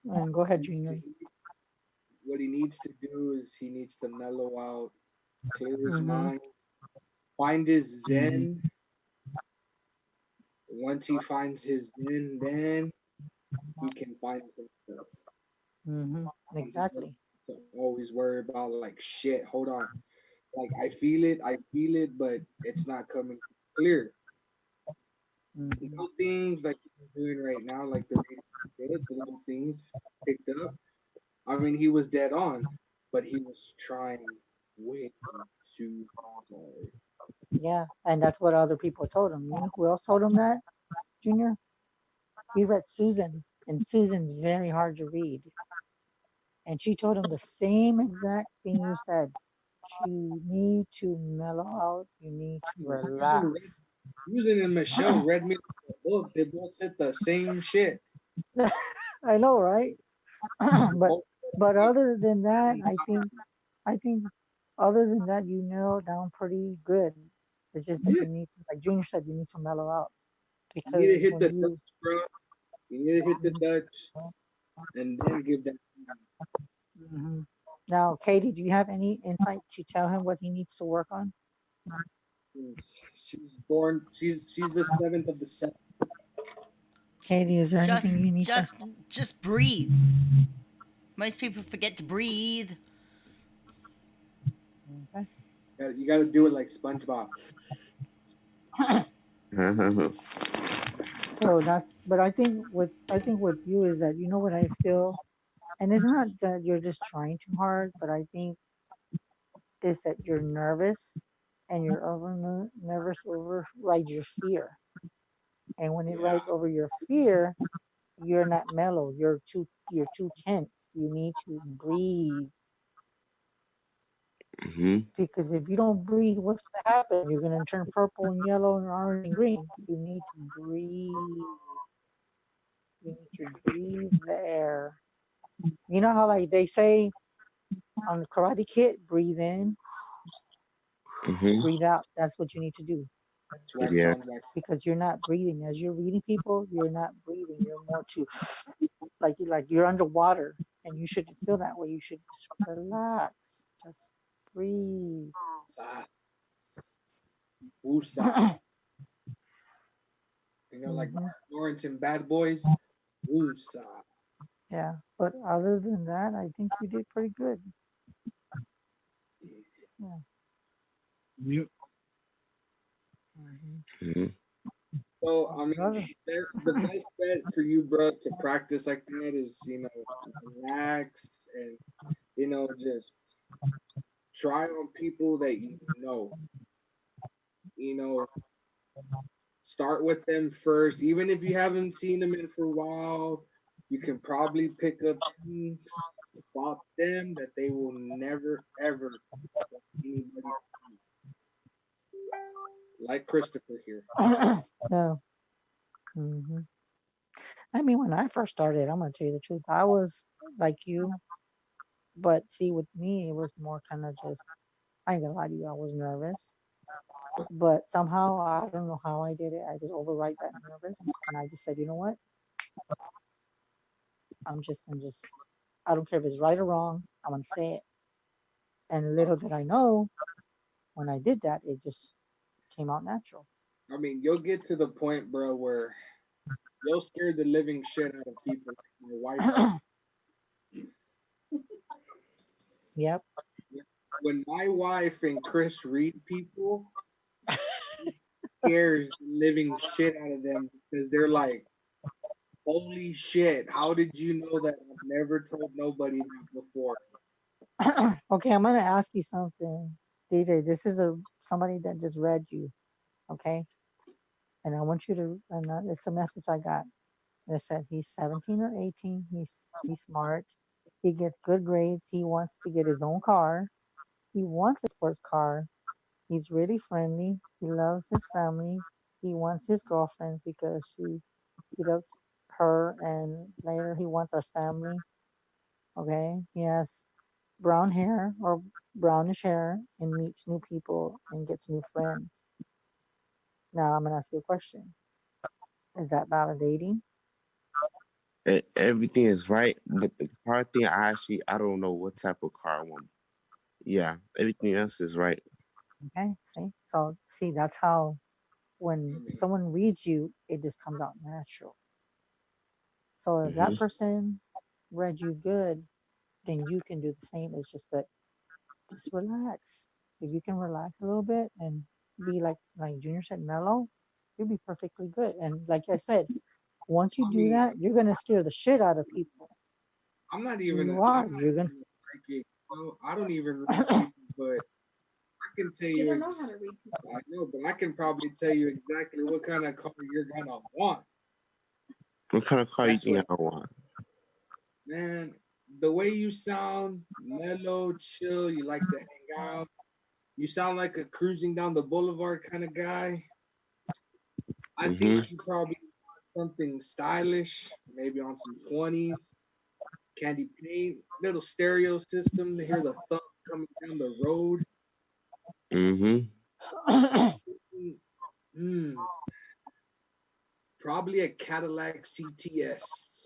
Speaker 1: And go ahead, Junior.
Speaker 2: What he needs to do is he needs to mellow out, clear his mind, find his zen. Once he finds his zen, then he can find himself.
Speaker 1: Exactly.
Speaker 2: Always worry about like shit. Hold on, like I feel it, but it's not coming clear. Little things like you're doing right now, like the little things picked up. I mean, he was dead on, but he was trying way too hard.
Speaker 1: Yeah, and that's what other people told him. You know who else told him that, Junior? He read Susan, and Susan's very hard to read. And she told him the same exact thing you said. You need to mellow out. You need to relax.
Speaker 2: Susan and Michelle read me the book. They both said the same shit.
Speaker 1: I know, right? but other than that, I think other than that, you narrowed down pretty good. It's just that you need to, like Junior said, you need to mellow out because
Speaker 2: you need to hit the touch, bro. You need to hit the touch, and then give that.
Speaker 1: Now, Katie, do you have any insight to tell him what he needs to work on?
Speaker 2: She's born. She's the 7th of the 7th.
Speaker 1: Katie, is there anything you need
Speaker 7: just breathe. Most people forget to breathe.
Speaker 1: Okay.
Speaker 2: You got to do it like SpongeBob.
Speaker 1: So but I think with you is that you know what I feel, and it's not that you're just trying too hard, but I think is that you're nervous, and you're nervous overrides your fear, and when it rides over your fear, you're not mellow. You're too tense. You need to breathe. Because if you don't breathe, what's going to happen? You're going to turn purple and yellow and orange and green. You need to breathe. You need to breathe the air. You know how like they say on the Karate Kid, breathe in, breathe out. That's what you need to do.
Speaker 11: Yeah.
Speaker 1: Because you're not breathing. As you're reading people, you're not breathing. You're more to like you're underwater, and you shouldn't feel that way. You should just relax. Just breathe.
Speaker 2: Woosah. You know, like Lawrence and Bad Boys. Woosah.
Speaker 1: Yeah, but other than that, I think you did pretty good. Yeah.
Speaker 10: Yep.
Speaker 2: So I mean, the best bet for you, bro, to practice like that is relax and just try on people that you know. You know, start with them first, even if you haven't seen them in for a while. You can probably pick up things about them that they will never ever want anybody to do. Like Christopher here.
Speaker 1: No. Hmm. I mean, when I first started, I'm gonna tell you the truth. I was like you, but see, with me, it was more kind of just. I ain't gonna lie to you. I was nervous, but somehow I don't know how I did it. I just override that nervous, and I just said, you know what? I'm just. I don't care if it's right or wrong. I'm gonna say it. And little did I know, when I did that, it just came out natural.
Speaker 2: I mean, you'll get to the point, bro, where you'll scare the living shit out of people. Like my wife.
Speaker 1: Yep.
Speaker 2: When my wife and Chris read people, it scares the living shit out of them because they're like, holy shit, how did you know that? I've never told nobody that before.
Speaker 1: Okay, I'm gonna ask you something, DJ. This is somebody that just read you, okay? And I want you to, and it's a message I got. It said he's 17 or 18. He's smart. He gets good grades. He wants to get his own car. He wants a sports car. He's really friendly. He loves his family. He wants his girlfriend because he loves her, and later he wants a family. Okay, he has brown hair or brownish hair and meets new people and gets new friends. Now I'm gonna ask you a question. Is that validating?
Speaker 11: Everything is right, but the car thing, I don't know what type of car I want. Yeah, everything else is right.
Speaker 1: Okay, see, that's how when someone reads you, it just comes out natural. So if that
Speaker 11: Mm-hmm.
Speaker 1: person read you good, then you can do the same. It's just that just relax. If you can relax a little bit and be like Junior said, mellow, you'll be perfectly good. And like I said, once you
Speaker 2: I
Speaker 1: do
Speaker 2: mean,
Speaker 1: that, you're gonna scare the shit out of people.
Speaker 2: I'm not
Speaker 1: You
Speaker 2: even
Speaker 1: are. You're gonna.
Speaker 2: psychic. I don't even read people, but I can tell
Speaker 6: You
Speaker 2: you.
Speaker 6: don't know how to read people.
Speaker 2: I know, but I can probably tell you exactly what kind of car you're gonna want.
Speaker 11: What kind of car
Speaker 2: That's
Speaker 11: you
Speaker 2: what,
Speaker 11: think I want?
Speaker 2: man. The way you sound, mellow, chill. You like to hang out. You sound like a cruising down the boulevard kind of guy. I think
Speaker 11: Mm-hmm.
Speaker 2: you probably want something stylish, maybe on some 20s, candy paint, little stereo system to hear the thump coming down the road.
Speaker 11: Mm-hmm.
Speaker 2: Mm, probably a Cadillac CTS.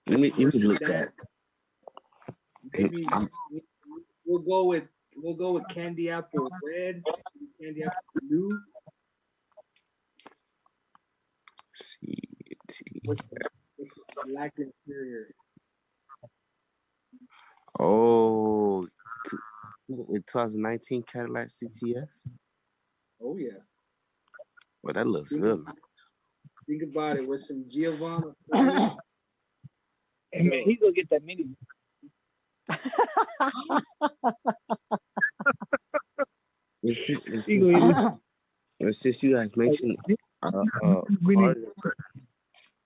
Speaker 11: Let me
Speaker 2: See
Speaker 11: look
Speaker 2: that?
Speaker 11: at.
Speaker 2: Maybe we'll go with candy apple red, candy apple blue. With the black interior.
Speaker 11: Oh, in 2019 Cadillac CTS.
Speaker 2: Oh yeah.
Speaker 11: Well, that looks real nice.
Speaker 2: Think about it with some Giovanna.
Speaker 10: Hey man, he's gonna get that mini.
Speaker 11: Since you guys mentioned cars,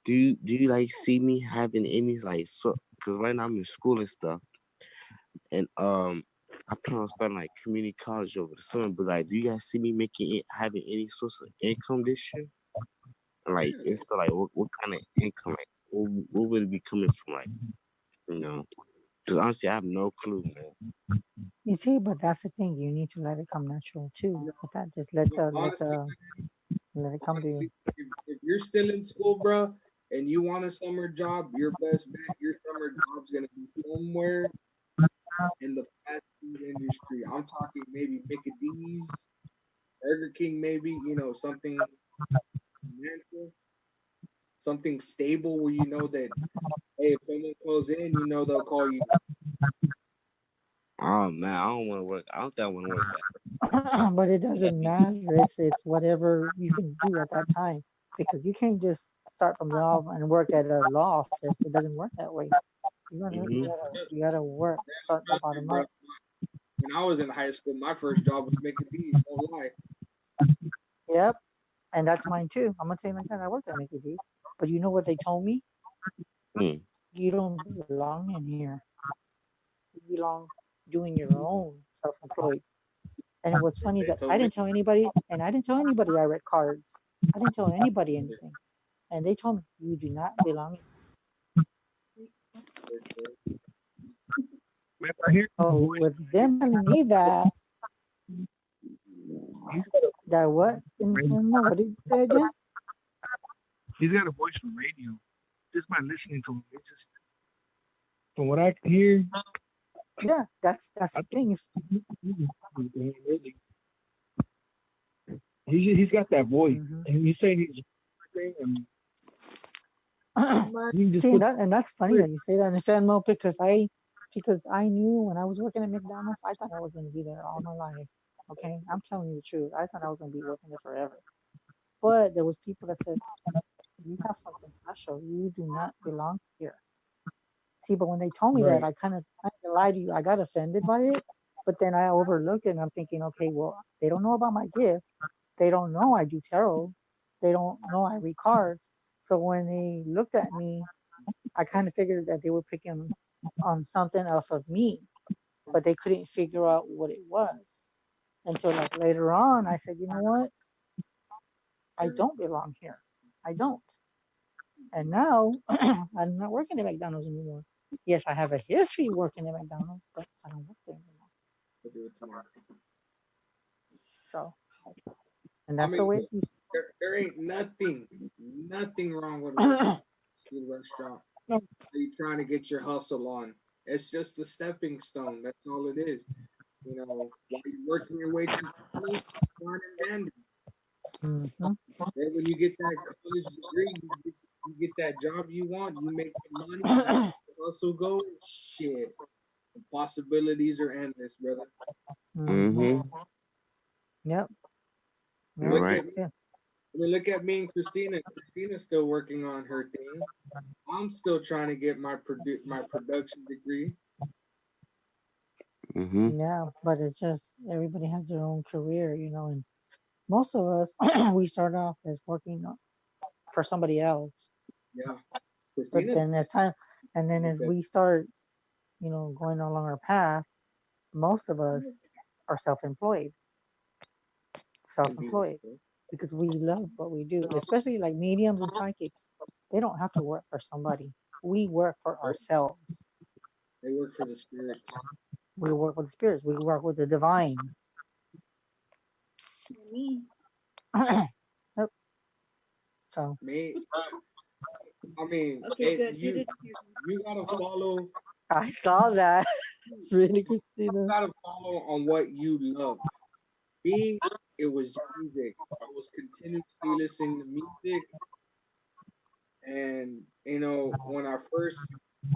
Speaker 11: do you like see me having any like so? Because right now I'm in school and stuff, and I plan on starting like community college over the summer. But like, do you guys see me having any source of income this year? Like, it's like what kind of income? Like, what would it be coming from? Like, you know, because honestly, I have no clue, man.
Speaker 1: You see, but that's the thing. You need to let it come natural too. Let that just
Speaker 2: Honestly,
Speaker 1: let it come to you.
Speaker 2: if you're still in school, bro, and you want a summer job, your best bet, your summer job's gonna be somewhere in the fast food industry. I'm talking maybe Mickey D's, Burger King, maybe, something financial, something stable where you know that, hey, if someone calls in, they'll call you.
Speaker 11: Oh man, I don't want to work. I don't think I want to work
Speaker 1: But it doesn't matter. It's whatever you can do at that time, because you can't just start from law and work at a law office. It doesn't work that way. You gotta
Speaker 11: Mm-hmm.
Speaker 1: you gotta work, start the bottom up.
Speaker 2: when I was in high school, my first job was making D's. No lie.
Speaker 1: Yep, and that's mine too. I'm gonna tell you like that. I worked at Mickey D's, but you know what they told me? You don't belong in here. You belong doing your own, self-employed. And what's funny
Speaker 2: They
Speaker 1: that
Speaker 2: told
Speaker 1: I
Speaker 2: me.
Speaker 1: didn't tell anybody, and I didn't tell anybody I read cards. I didn't tell anybody anything, and they told me you do not belong in here. So with them telling me that, that what? What did you say again?
Speaker 10: He's got a voice for radio. Just by listening to him, it's just from what I can hear.
Speaker 1: Yeah, that's things.
Speaker 10: He's got that voice, and you say he's
Speaker 1: See that, and that's funny that you say that in Fenmo because I knew when I was working at McDonald's, I thought I was going to be there all my life. Okay, I'm telling you the truth. I thought I was going to be working there forever. But there was people that said, "You have something special. You do not belong here." See, but when they told me that, I kind of lied to you. I got offended by it, but then I overlooked it, and I'm thinking, okay, well, they don't know about my gift. They don't know I do tarot. They don't know I read cards. So when they looked at me, I kind of figured that they were picking on something off of me, but they couldn't figure out what it was until like later on. I said, you know what? I don't belong here. I don't. And now I'm not working at McDonald's anymore. Yes, I have a history working at McDonald's, but I don't work there anymore.
Speaker 2: We'll do it tomorrow.
Speaker 1: So, and that's the way.
Speaker 2: There ain't nothing wrong with a restaurant. Are you trying to get your hustle on? It's just a stepping stone. That's all it is. You know, while you're working your way to school, fine and dandy. Then when you get that college degree, you get that job you want, you make the money, the hustle go, shit. The possibilities are endless, brother.
Speaker 1: Yep.
Speaker 2: Look at me and Christina. Christina's still working on her thing. I'm still trying to get my production degree.
Speaker 1: Yeah, but it's just everybody has their own career, you know, and most of us we start off as working for somebody else.
Speaker 2: Yeah.
Speaker 1: But then as time, and then as we start, you know, going along our path, most of us are self-employed. Because we love what we do, especially like mediums and psychics. They don't have to work for somebody. We work for ourselves.
Speaker 2: They work for the spirits.
Speaker 1: We work with the spirits. We work with the divine.
Speaker 6: Me.
Speaker 1: Yep. So.
Speaker 2: Me. I mean,
Speaker 6: okay,
Speaker 2: you gotta follow.
Speaker 1: I saw that. Really, Christina.
Speaker 2: You gotta follow on what you love. Me, it was music. I was continuously listening to music, and you know, when I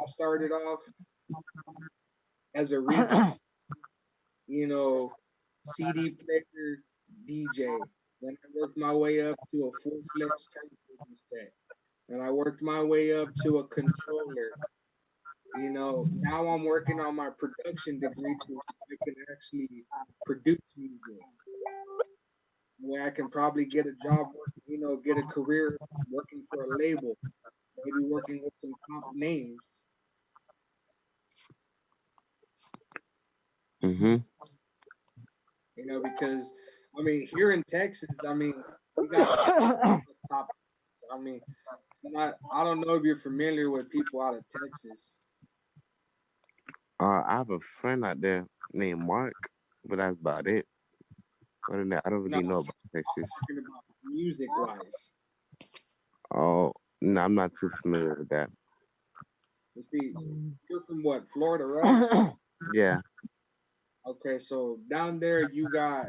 Speaker 2: started off as a reader, you know, CD player, DJ. Then I worked my way up to a full-fledged turntable set. And I worked my way up to a controller. You know, now I'm working on my production degree to I can actually produce music. Where I can probably get a job, you know, get a career working for a label, maybe working with some top names. You know, because I mean, here in Texas, I mean, we got top. I mean, I don't know if you're familiar with people out of Texas.
Speaker 11: I have a friend out there named Mark, but that's about it. Other than that, I don't really know about Texas.
Speaker 2: Talking about music wise.
Speaker 11: Oh, no, I'm not too familiar with that.
Speaker 2: Let's see, you're from what, Florida, right?
Speaker 11: Yeah.
Speaker 2: Okay, so down there you got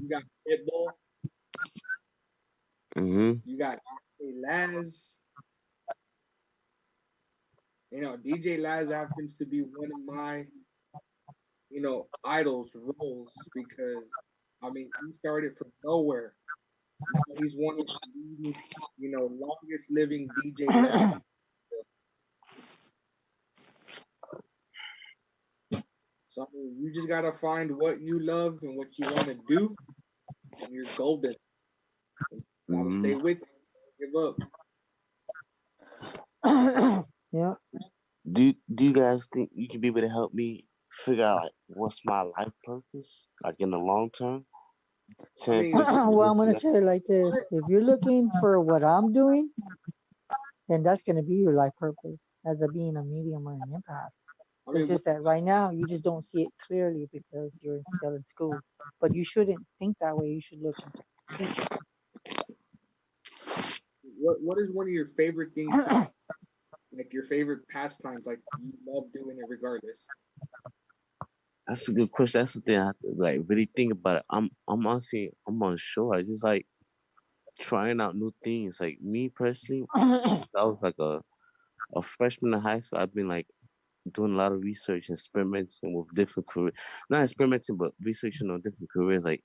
Speaker 2: Pitbull. You got DJ Laz. You know, DJ Laz happens to be one of my, you know, idols roles because I mean he started from nowhere. Now he's one of the, you know, longest living DJ. So you just gotta find what you love and what you want to do, and you're golden. You gotta stay with it. Give up.
Speaker 1: Yeah.
Speaker 11: Do you guys think you can be able to help me figure out like what's my life purpose, like in the long term?
Speaker 2: I
Speaker 11: 10,
Speaker 2: mean,
Speaker 11: 15
Speaker 1: Well,
Speaker 11: years
Speaker 1: I'm
Speaker 11: from
Speaker 1: gonna
Speaker 11: now?
Speaker 1: tell you like this: if you're looking for what I'm doing, then that's gonna be your life purpose as a being a medium or an empath.
Speaker 2: I
Speaker 1: It's
Speaker 2: mean,
Speaker 1: just that right now you just don't see it clearly because you're still in school. But you shouldn't think that way. You should look into the future.
Speaker 2: what is one of your favorite things to do? Like your favorite pastimes, like you love doing it regardless.
Speaker 11: That's a good question. That's the thing I have to like really think about it. I'm honestly I'm unsure. I just like trying out new things. Like me personally, I was like a freshman in high school. I've been like doing a lot of research and experimenting with different careers. Not experimenting, but researching on different careers. Like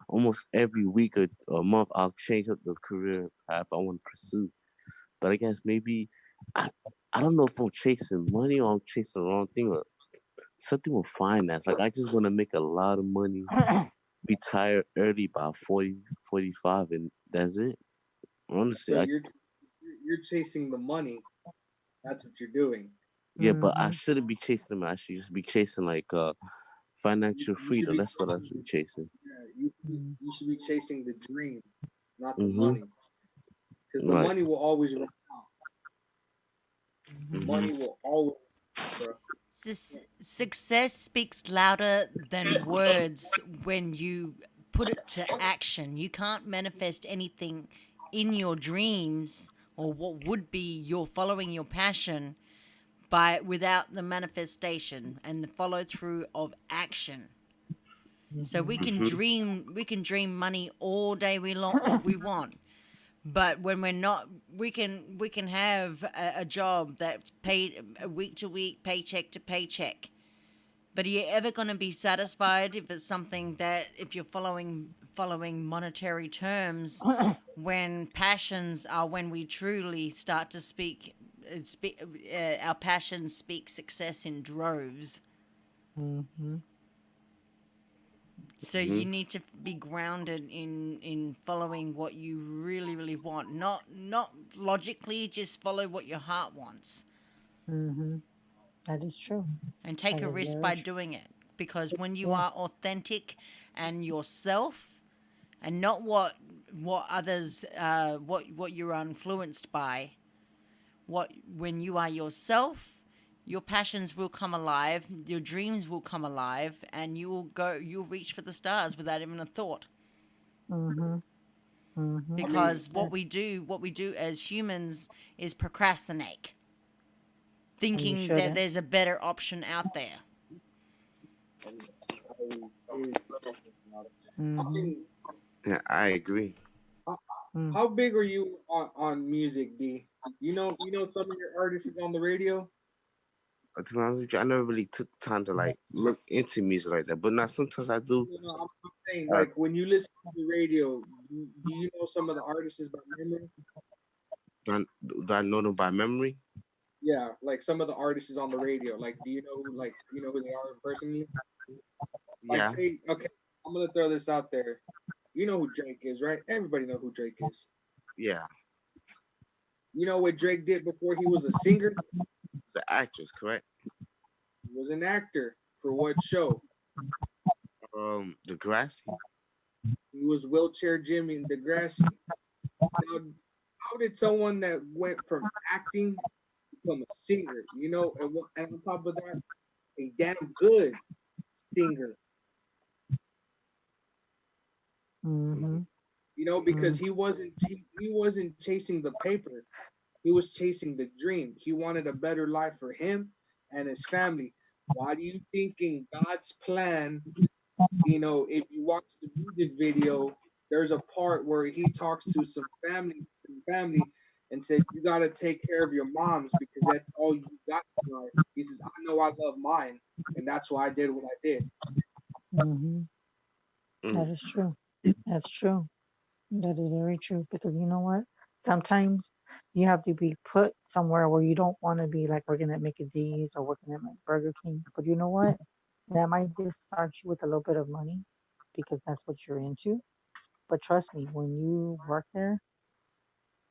Speaker 11: almost every week or a month, I'll change up the career path I want to pursue. But I guess maybe I I don't know if I'm chasing money or I'm chasing the wrong thing, but something with finance. Like I just want to make a lot of money, retire early by 40, 45, and that's it. Honestly,
Speaker 2: So you're chasing the money. That's what you're doing.
Speaker 11: yeah, but I
Speaker 1: Hmm.
Speaker 11: shouldn't be chasing them. I should just be chasing like financial
Speaker 2: You should
Speaker 11: freedom.
Speaker 2: be
Speaker 11: That's what I
Speaker 2: chasing
Speaker 11: should be chasing.
Speaker 2: yeah, you should be chasing the dream, not the
Speaker 11: Mhm.
Speaker 2: money, because the
Speaker 11: Right.
Speaker 2: money will always run out.
Speaker 11: Mhm.
Speaker 2: Money will always, bro.
Speaker 7: Success speaks louder than words when you put it to action. You can't manifest anything in your dreams or what would be your following your passion by without the manifestation and the follow through of action. So
Speaker 11: Mhm.
Speaker 7: we can dream money all day we want. But when we're not, we can have a job that's paid week to week, paycheck to paycheck. But are you ever going to be satisfied if it's something that if you're following monetary terms, when passions are when we truly start to our passions speak success in droves.
Speaker 1: Hmm.
Speaker 7: So you
Speaker 11: Mhm.
Speaker 7: need to be grounded in following what you really want, not logically, just follow what your heart wants
Speaker 1: Hmm. That is true.
Speaker 7: and take
Speaker 1: That
Speaker 7: a
Speaker 1: is
Speaker 7: risk
Speaker 1: very
Speaker 7: by
Speaker 1: true.
Speaker 7: doing it. Because when you
Speaker 1: Yeah.
Speaker 7: are authentic and yourself, and not what others what you're influenced by, what when you are yourself, your passions will come alive, your dreams will come alive, and you'll reach for the stars without even a thought.
Speaker 1: Hmm. Hmm.
Speaker 2: I mean,
Speaker 7: Because what we do as humans is procrastinate,
Speaker 1: And you
Speaker 7: thinking that
Speaker 1: shouldn't.
Speaker 7: there's a better option out there.
Speaker 2: I agree I
Speaker 1: Hmm.
Speaker 2: mean,
Speaker 11: Yeah, I agree.
Speaker 2: how,
Speaker 1: Mm.
Speaker 2: how big are you on music, D? You know some of your artists is on the radio.
Speaker 11: To be honest with you, I never really took time to like look into music like that. But now sometimes I do.
Speaker 2: I'm saying
Speaker 11: Uh,
Speaker 2: like when you listen to the radio, do you know some of the artists by memory?
Speaker 11: do I know them by memory?
Speaker 2: Yeah, like some of the artists is on the radio. Like, do you know who they are personally? Like,
Speaker 11: Yeah,
Speaker 2: say, okay, I'm gonna throw this out there. You know who Drake is, right? Everybody know who Drake is.
Speaker 11: yeah.
Speaker 2: You know what Drake did before he was a singer?
Speaker 11: It's an actress, correct?
Speaker 2: He was an actor. For what show?
Speaker 11: The Grassy.
Speaker 2: He was Wheelchair Jimmy in Degrassi. Now, how did someone that went from acting become a singer? And on top of that, a damn good singer.
Speaker 1: Hmm.
Speaker 2: Because he wasn't chasing the paper. He was chasing the dream. He wanted a better life for him and his family. Why do you think in God's plan, if you watch the music video, there's a part where he talks to some family and said, "You got to take care of your moms because that's all you got in life." He says, "I know I love mine, and that's why I did what I did."
Speaker 1: Hmm. That
Speaker 11: Mm.
Speaker 1: is true. That's true. That is very true because you know what? Sometimes you have to be put somewhere where you don't want to be, like working at Mickey D's or working at Burger King. But you know what? That might just start you with a little bit of money because that's what you're into. But trust me, when you work there,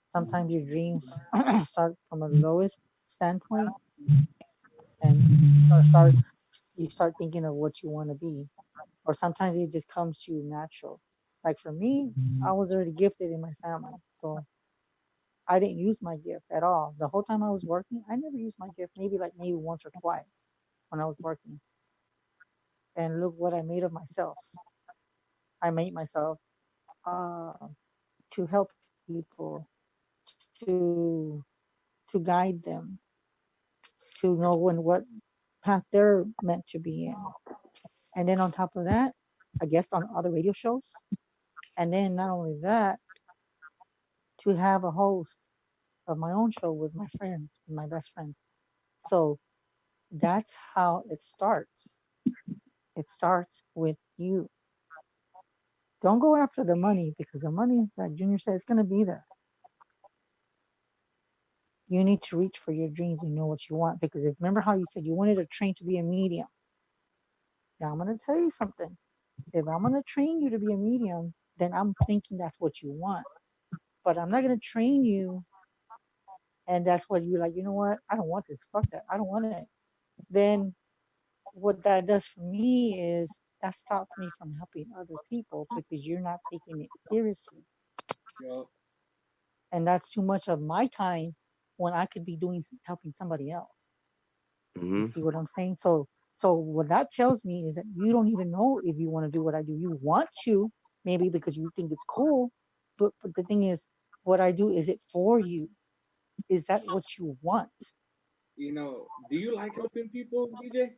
Speaker 1: sometimes your dreams start from a lowest standpoint and you start thinking of what you want to be. Or sometimes it just comes to you natural. Like for me, I was already gifted in my family. So I didn't use my gift at all. The whole time I was working, I never used my gift, maybe once or twice when I was working. And look what I made of myself. I made myself uh, to help people, to to guide them, to know what path they're meant to be in. And then on top of that, I guest on other radio shows. And then not only that, to have a host of my own show with my friends, with my best friends. So that's how it starts. It starts with you. Don't go after the money because the money, like Junior said, it's going to be there. You need to reach for your dreams and know what you want. Because if remember how you said you wanted a train to be a medium. Now I'm going to tell you something. If I'm going to train you to be a medium, then I'm thinking that's what you want. But I'm not going to train you and that's what you're like, you know what? I don't want this. Fuck that. I don't want it. Then what that does for me is that stops me from helping other people because you're not taking it seriously.
Speaker 2: Yeah.
Speaker 1: And that's too much of my time when I could be doing helping somebody else. You see what I'm saying? So what that tells me is that you don't even know if you want to do what I do. You want to, maybe because you think it's cool, but the thing is, what I do, is it for you? Is that what you want?
Speaker 2: Do you like helping people, DJ?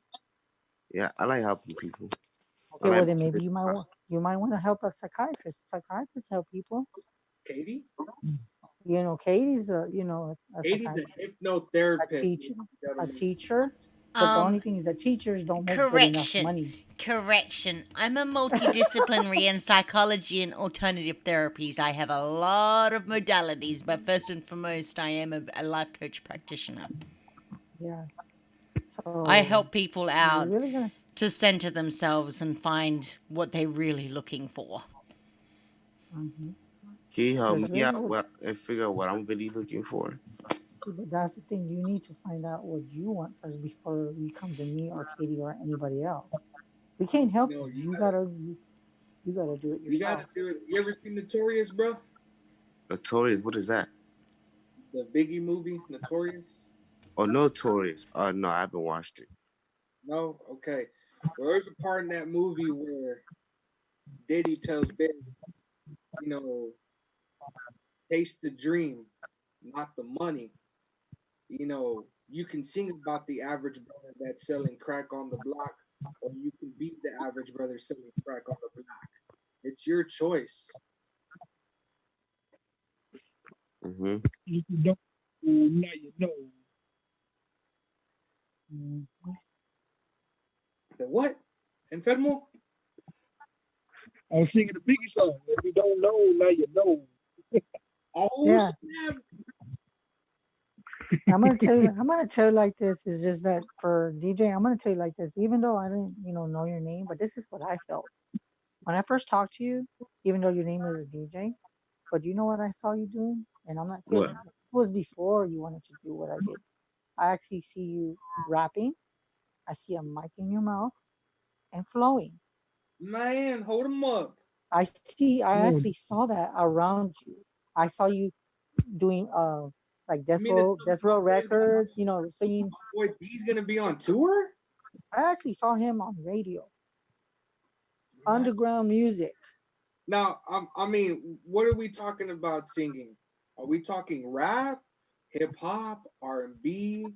Speaker 11: Yeah, I like helping people. I
Speaker 1: Okay, well
Speaker 11: like
Speaker 1: then maybe you might want to help a psychiatrist. Psychiatrists help people.
Speaker 2: Katie?
Speaker 1: Katie's a
Speaker 2: Katie's a
Speaker 1: psychiatrist, a
Speaker 2: hypnotherapist, ladies
Speaker 1: teacher,
Speaker 2: and
Speaker 1: a
Speaker 2: gentlemen.
Speaker 1: teacher. But the only thing is that teachers don't make good enough
Speaker 7: Correction.
Speaker 1: money.
Speaker 7: Correction. I'm a multidisciplinary in psychology and alternative therapies. I have a lot of modalities, but first and foremost, I am a life coach practitioner.
Speaker 1: Yeah.
Speaker 7: I
Speaker 1: So
Speaker 7: help people
Speaker 1: you're
Speaker 7: out
Speaker 1: really gonna.
Speaker 7: to center themselves and find what they're really looking for.
Speaker 1: Mm-hmm.
Speaker 11: Can you help
Speaker 1: Because
Speaker 11: me
Speaker 1: really,
Speaker 11: out and figure out what I'm really looking for?
Speaker 1: but that's the thing. You need to find out what you want first before you come to me or Katie or anybody else. We can't help you.
Speaker 2: You
Speaker 1: You
Speaker 2: gotta
Speaker 1: gotta you gotta do it
Speaker 2: you gotta
Speaker 1: yourself.
Speaker 2: do it. You ever seen Notorious, bro?
Speaker 11: Notorious, what is that?
Speaker 2: The Biggie movie, Notorious?
Speaker 11: Oh, Notorious. Oh, no, I haven't watched it.
Speaker 2: No? Okay. Well, there's a part in that movie where Diddy tells Big, you know, taste the dream, not the money. You can sing about the average brother that's selling crack on the block, or you can be the average brother selling crack on the block. It's your choice.
Speaker 11: Mm-hmm.
Speaker 10: If you don't know, now you know.
Speaker 1: Mm-hmm.
Speaker 2: The what? Enfermo?
Speaker 10: I was singing the Biggie song. If you don't know, now you know.
Speaker 2: Oh,
Speaker 1: Yeah.
Speaker 2: snap.
Speaker 1: I'm gonna tell you. I'm gonna tell you like this. Is just that for DJ, I'm gonna tell you like this. Even though I didn't, know your name, but this is what I felt when I first talked to you. Even though your name is DJ, but you know what I saw you doing, and I'm not
Speaker 11: What?
Speaker 1: kidding. It was before you wanted to do what I did. I actually see you rapping. I see a mic in your mouth and flowing.
Speaker 2: Man, hold him up.
Speaker 1: I
Speaker 10: Oh,
Speaker 1: actually saw that around you. I saw you doing like
Speaker 2: You mean to tell me
Speaker 1: Death Row Records, singing.
Speaker 2: my boy D's gonna be on tour?
Speaker 1: I actually saw him on radio,
Speaker 2: Man.
Speaker 1: underground music.
Speaker 2: Now, I mean, what are we talking about singing? Are we talking rap, hip hop, R&B?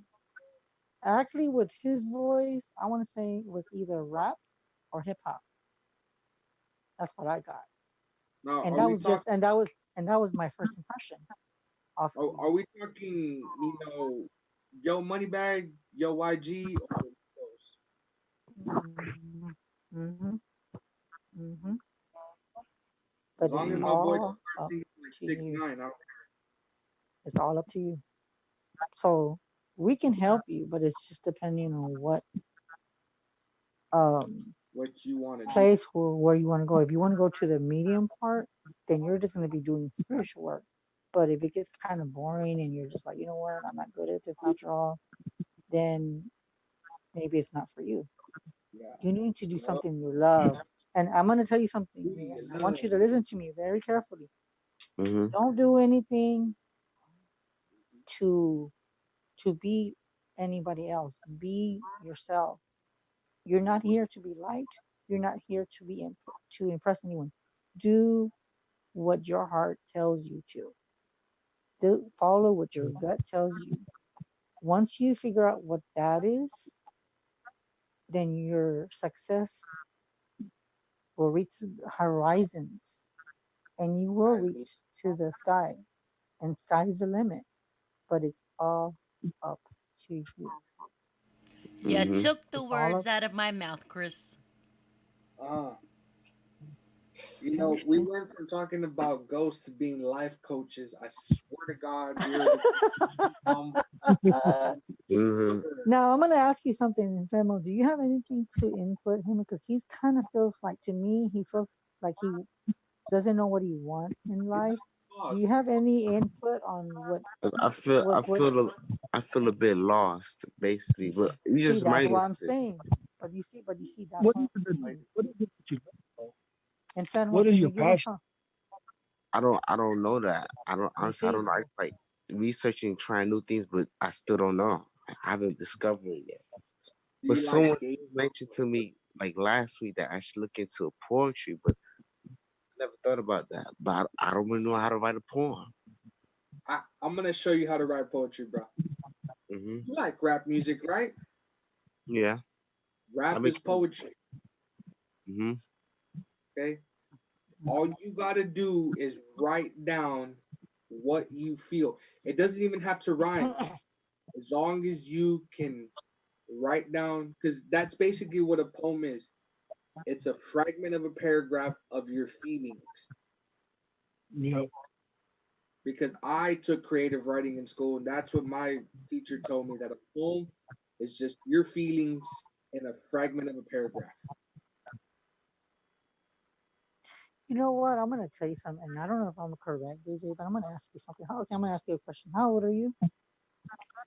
Speaker 1: Actually, with his voice, I want to say it was either rap or hip hop. That's what I got,
Speaker 2: Now,
Speaker 1: and
Speaker 2: are
Speaker 1: that
Speaker 2: we
Speaker 1: was
Speaker 2: talking?
Speaker 1: just and that was and that was my first impression off of
Speaker 2: Are
Speaker 1: you.
Speaker 2: we talking? Yo Moneybag, Yo YG, or those?
Speaker 1: Mm-hmm. Mm-hmm. Mm-hmm.
Speaker 2: As
Speaker 1: But
Speaker 2: long
Speaker 1: it's
Speaker 2: as
Speaker 11: Mm.
Speaker 2: my boy don't
Speaker 1: all
Speaker 2: start
Speaker 1: up
Speaker 2: singing like
Speaker 1: to
Speaker 2: six
Speaker 1: you.
Speaker 2: nine, I don't.
Speaker 1: It's all up to you. So we can help you, but it's just depending on
Speaker 2: what you want to do.
Speaker 1: place where you want to go. If you want to go to the medium part, then you're just going to be doing spiritual work. But if it gets kind of boring and you're just like, you know what, I'm not good at this after all, then maybe it's not for you.
Speaker 2: Yeah.
Speaker 1: You need to do something you love. And I'm going to tell you something. And I want you to listen to me very carefully.
Speaker 11: Mm-hmm.
Speaker 1: Don't do anything to be anybody else. Be yourself. You're not here to be liked. You're not here to be to impress anyone. Do what your heart tells you to. Do follow what your gut tells you. Once you figure out what that is, then your success will reach horizons, and you will reach to the sky. And sky is the limit, but it's all up to you.
Speaker 7: You
Speaker 11: Mm-hmm.
Speaker 7: took the
Speaker 1: It's all
Speaker 7: words
Speaker 1: up.
Speaker 7: out of my mouth, Chris.
Speaker 2: You know, we went from talking about ghosts to being life coaches. I swear to God, we are
Speaker 11: Mm-hmm.
Speaker 1: Now I'm gonna ask you something, Femo. Do you have anything to input him? Because he's kind of feels like, to me, he feels like he doesn't know what he wants in life. Do you have any input on
Speaker 11: I feel I
Speaker 1: what?
Speaker 11: feel a, I feel a bit lost, basically. But you
Speaker 1: See,
Speaker 11: just
Speaker 1: that's
Speaker 11: reminded me
Speaker 1: what I'm
Speaker 11: something.
Speaker 1: saying. But you see, that's
Speaker 10: What
Speaker 1: what
Speaker 10: is
Speaker 1: I'm
Speaker 10: it?
Speaker 1: saying.
Speaker 10: What is it that you love?
Speaker 1: And Fenway,
Speaker 10: What is
Speaker 1: can
Speaker 10: your
Speaker 1: you get on
Speaker 10: passion?
Speaker 1: top?
Speaker 11: I don't know that. I don't
Speaker 1: You
Speaker 11: honestly I
Speaker 1: see,
Speaker 11: don't know. I like researching, trying new things, but I still don't know. I haven't discovered it yet.
Speaker 2: Do
Speaker 11: But
Speaker 2: you like
Speaker 11: someone
Speaker 2: skating?
Speaker 11: mentioned to me like last week that I should look into poetry, but I never thought about that. But I don't really know how to write a poem.
Speaker 2: I'm gonna show you how to write poetry, bro.
Speaker 11: Mm-hmm.
Speaker 2: You like rap music, right?
Speaker 11: Yeah.
Speaker 2: Rap is poetry.
Speaker 11: Mm-hmm.
Speaker 2: Okay. All you gotta do is write down what you feel. It doesn't even have to rhyme. As long as you can write down, because that's basically what a poem is. It's a fragment of a paragraph of your feelings.
Speaker 10: Yeah.
Speaker 2: Because I took creative writing in school, and that's what my teacher told me, that a poem is just your feelings in a fragment of a paragraph.
Speaker 1: you know what? I'm gonna tell you something, and I don't know if I'm correct, DJ, but I'm gonna ask you something. Okay, I'm gonna ask you a question. How old are you?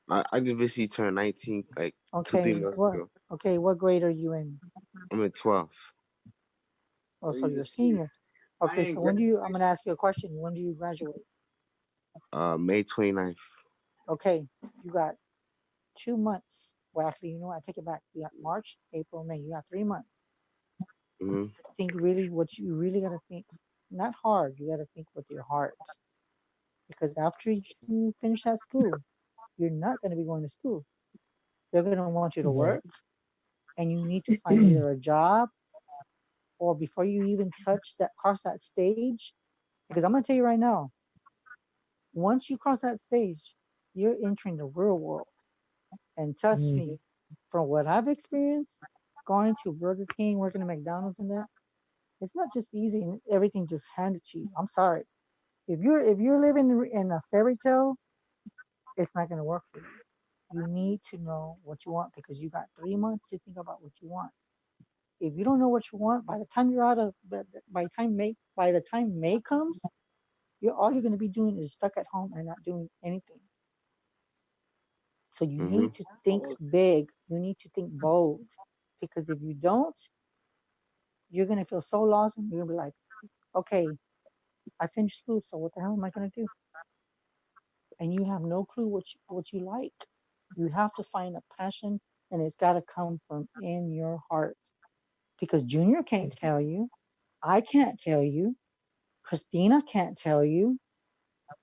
Speaker 11: I just recently turned 19 like 2-3
Speaker 1: Okay,
Speaker 11: months
Speaker 1: what?
Speaker 11: ago.
Speaker 1: Okay, what grade are you in?
Speaker 11: I'm in 12th.
Speaker 1: Oh,
Speaker 2: So
Speaker 1: so
Speaker 2: he's
Speaker 1: you're
Speaker 2: a
Speaker 1: a
Speaker 2: senior.
Speaker 1: senior.
Speaker 2: I
Speaker 1: Okay,
Speaker 2: ain't
Speaker 1: so when do
Speaker 2: graduating.
Speaker 1: you? I'm gonna ask you a question. When do you graduate?
Speaker 11: May 29th.
Speaker 1: Okay, you got 2 months. Well, actually, you know what? I take it back. You got March, April, May. You got 3 months.
Speaker 11: Mm-hmm.
Speaker 1: Think really what you really gotta think. Not hard. You gotta think with your heart. Because after you finish that school, you're not gonna be going to school. They're gonna want you to work,
Speaker 10: Right.
Speaker 1: and you need to find either a job, or before you even cross that stage. Because I'm gonna tell you right now, once you cross that stage, you're entering the real world. And trust
Speaker 10: Mm.
Speaker 1: me, from what I've experienced, going to Burger King, working at McDonald's, and that, it's not just easy and everything just handed to you. I'm sorry. If you're living in a fairy tale, it's not gonna work for you. You need to know what you want, because you got 3 months to think about what you want. If you don't know what you want, by the time you're out of by the time May comes, you're gonna be doing is stuck at home and not doing anything. So you
Speaker 11: Mm-hmm.
Speaker 1: need to think big. You need to think bold, because if you don't, you're gonna feel so lost, and you're gonna be like, okay, I finished school, so what the hell am I gonna do? And you have no clue what you like. You have to find a passion, and it's got to come from in your heart, because Junior can't tell you, I can't tell you, Christina can't tell you,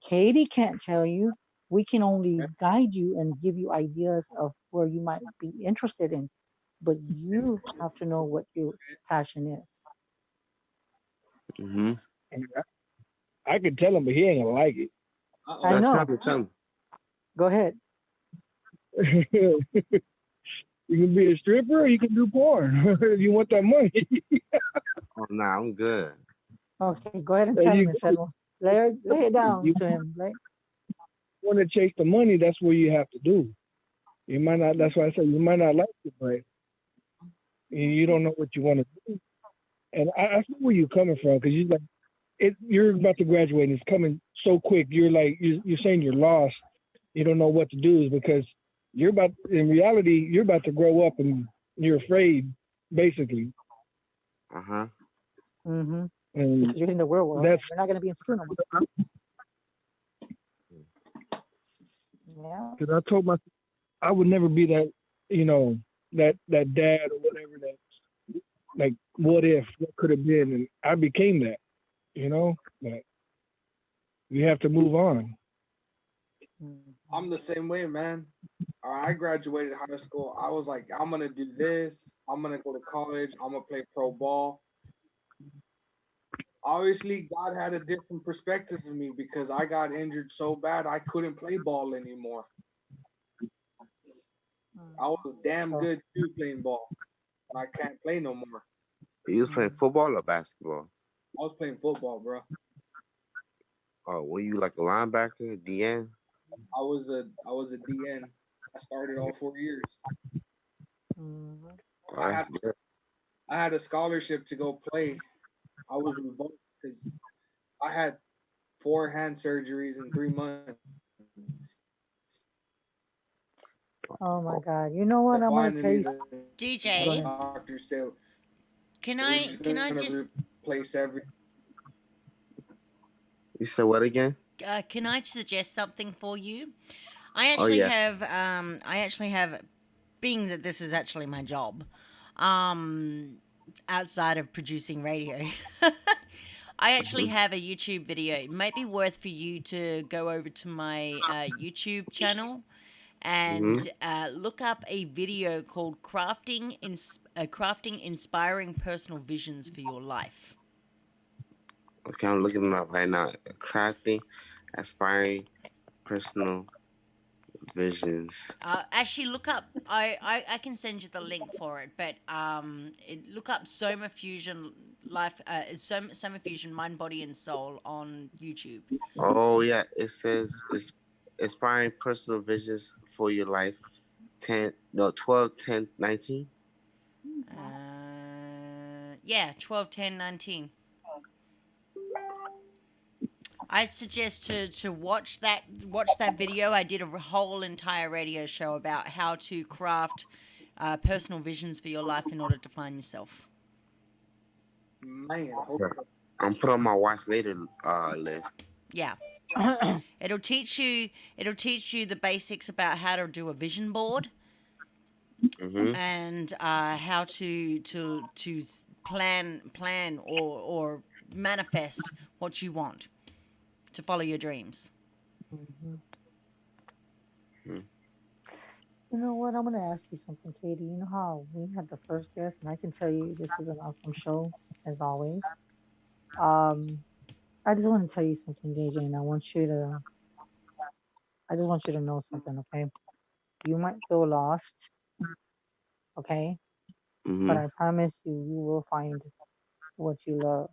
Speaker 1: Katie can't tell you. We can only guide you and give you ideas of where you might be interested in, but you have to know what your passion is.
Speaker 11: Mm-hmm.
Speaker 10: I could tell him, but he ain't gonna like it.
Speaker 1: I
Speaker 2: Uh-oh.
Speaker 11: Tell
Speaker 1: know.
Speaker 11: me, tell me.
Speaker 1: Go ahead.
Speaker 10: You can be a stripper, or you can do porn. You want that money?
Speaker 11: Oh, nah, I'm good.
Speaker 1: Okay, go ahead and
Speaker 10: There
Speaker 1: tell him,
Speaker 10: you
Speaker 1: in
Speaker 10: go.
Speaker 1: federal. Lay it down
Speaker 10: You
Speaker 1: to him.
Speaker 10: want to chase the money? That's what you have to do. You might not. That's why I said you might not like it, but You don't know what you want to do. And I see where you're coming from because you like you're about to graduate and it's coming so quick. You're like you're saying you're lost. You don't know what to do is because you're about in reality you're about to grow up and you're afraid basically.
Speaker 11: Uh-huh.
Speaker 1: Mm-hmm.
Speaker 10: And
Speaker 1: Because you're in the real world.
Speaker 10: that's
Speaker 1: You're not going to be in school no more. Yeah.
Speaker 10: because I told myself I would never be that, that dad or whatever that like what if what could have been and I became that, but you have to move on.
Speaker 2: I'm the same way, man. I graduated high school. I was like, I'm gonna do this. I'm gonna go to college. I'm gonna play pro ball. Obviously, God had a different perspective of me because I got injured so bad I couldn't play ball anymore. I was damn good too playing ball, but I can't play no more.
Speaker 11: You was playing football or basketball?
Speaker 2: I was playing football, bro.
Speaker 11: Oh, were you like a linebacker, DN?
Speaker 2: I was a DN. I started all 4 years.
Speaker 1: Mm-hmm.
Speaker 2: I had a scholarship to go play. I was revoked because I had 4 hand surgeries in 3 months.
Speaker 1: Oh my God! You know what?
Speaker 2: So
Speaker 1: I'm gonna tell
Speaker 2: finally,
Speaker 1: you.
Speaker 2: the
Speaker 1: Go
Speaker 7: DJ,
Speaker 1: ahead.
Speaker 2: doctor said,
Speaker 7: can
Speaker 2: "We're
Speaker 7: I
Speaker 2: just
Speaker 7: can I
Speaker 2: gonna
Speaker 7: just
Speaker 2: replace every."
Speaker 11: You said what again?
Speaker 7: can I suggest something for you?
Speaker 11: Oh yeah.
Speaker 7: I actually have, being that this is actually my job, um, outside of producing radio. I actually have a YouTube video. It might be worth for you to go over to my YouTube channel and look up a video called "Crafting Inspiring Personal Visions for Your Life."
Speaker 11: Okay, I'm looking it up right now. Crafting, aspiring, personal visions.
Speaker 7: Actually, look up. I can send you the link for it, but look up Soma Fusion Life, Soma Fusion Mind, Body, and Soul on YouTube.
Speaker 11: Oh yeah, it says it's aspiring personal visions for your life. 12, 10, 19.
Speaker 7: Yeah, 12, 10, 19. I suggest to watch that video. I did a whole entire radio show about how to craft personal visions for your life in order to find yourself.
Speaker 2: Man,
Speaker 11: I'm put on my watch later list.
Speaker 7: Yeah. It'll teach you the basics about how to do a vision board. And how to plan or manifest what you want to follow your dreams.
Speaker 1: Mm-hmm. You know what? I'm gonna ask you something, Katie. You know how we had the first guest, and I can tell you this is an awesome show as always. Um, I just want to tell you something, DJ, and I just want you to know something, okay? You might feel lost, okay? But I promise you, you will find what you love.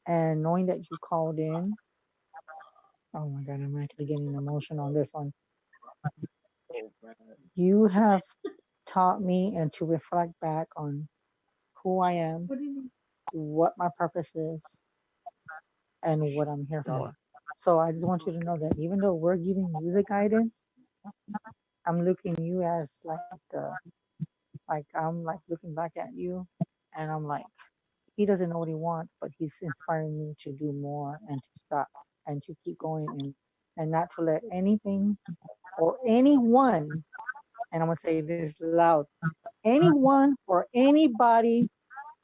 Speaker 1: And knowing that you called in, oh my God, I'm actually getting emotional on this one. You have taught me and to reflect back on who I am, what my purpose is, and what I'm here for. So I just want you to know that even though we're giving you the guidance, I'm looking you as I'm like looking back at you and I'm like, he doesn't know what he wants, but he's inspiring me to do more and to stop and to keep going and not to let anything or anyone, and I'm gonna say this loud, anyone or anybody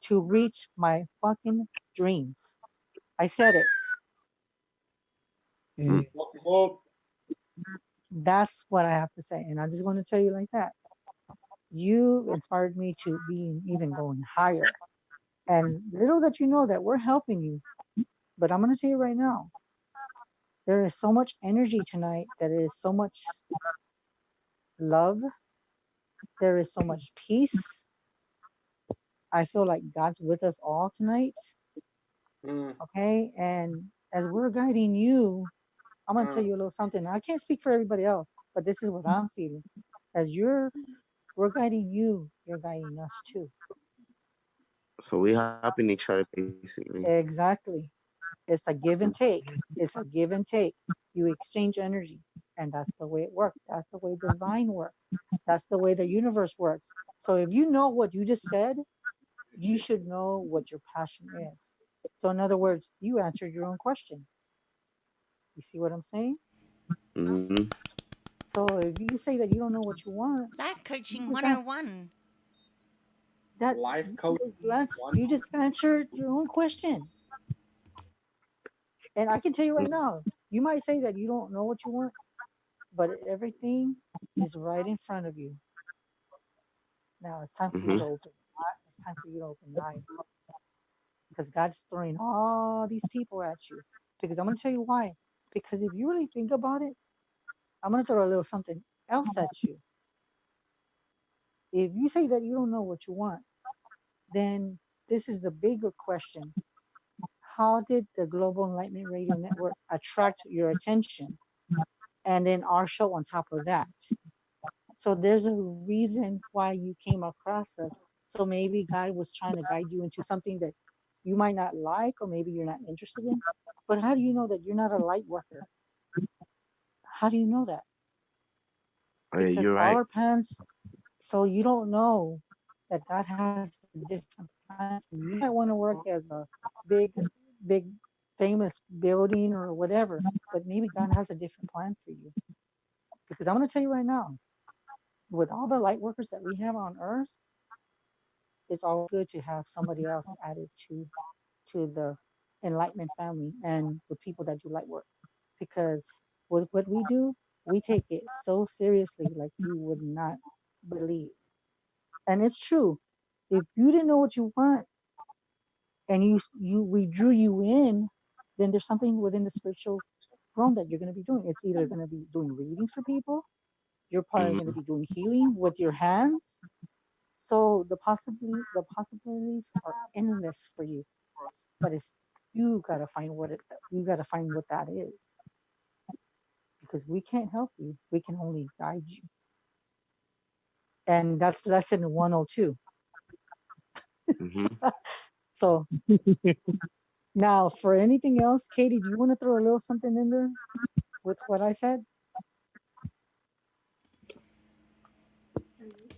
Speaker 1: to reach my fucking dreams. I said it. That's what I have to say. And I just want to tell you like that. You inspired me to be even going higher. And little that you know that we're helping you. But I'm going to tell you right now, there is so much energy tonight. That is so much love. There is so much peace. I feel like God's with us all tonight. Okay. And as we're guiding you, I'm going to tell you a little something. I can't speak for everybody else, but this is what I'm feeling. As you're We're guiding you. You're guiding us too.
Speaker 11: So we helping each other basically.
Speaker 1: Exactly. It's a give and take. It's a give and take. You exchange energy, and that's the way it works. That's the way divine works. That's the way the universe works. So if you know what you just said, you should know what your passion is. So in other words, you answered your own question. You see what I'm saying?
Speaker 11: Mm-hmm.
Speaker 1: So if you say that you don't know what you want,
Speaker 7: Life coaching
Speaker 1: you got
Speaker 7: 101.
Speaker 1: that
Speaker 2: Life coach one.
Speaker 1: you just answered your own question. And I can tell you right now, you might say that you don't know what you want, but everything is right in front of you. Now it's time for you
Speaker 11: Mm-hmm.
Speaker 1: to open. It's time for you to open your eyes because God's throwing all these people at you. Because I'm going to tell you why. Because if you really think about it, I'm going to throw a little something else at you. If you say that you don't know what you want, then this is the bigger question. How did the Global Enlightenment Radio Network attract your attention? And then our show on top of that. So there's a reason why you came across us. So maybe God was trying to guide you into something that you might not like or maybe you're not interested in. But how do you know that you're not a light worker? How do you know that?
Speaker 11: Yeah,
Speaker 1: Because
Speaker 11: you're
Speaker 1: all
Speaker 11: right.
Speaker 1: our plans, so you don't know that God has a different plan for you. You might want to work as a big, big, famous building or whatever, but maybe God has a different plan for you. Because I'm going to tell you right now, with all the light workers that we have on earth, it's always good to have somebody else added to the enlightenment family and with people that do light work. Because with what we do, we take it so seriously like you would not believe. And it's true. If you didn't know what you want and you we drew you in, then there's something within the spiritual realm that you're going to be doing. It's either going to be doing readings for people, you're probably going to
Speaker 11: Mm-hmm.
Speaker 1: be doing healing with your hands. So the possibilities are endless for you. But it's you gotta find you gotta find what that is. Because we can't help you. We can only guide you. And that's lesson 102.
Speaker 11: Mm-hmm.
Speaker 1: So now for anything else, Katie, do you want to throw a little something in there with what I said?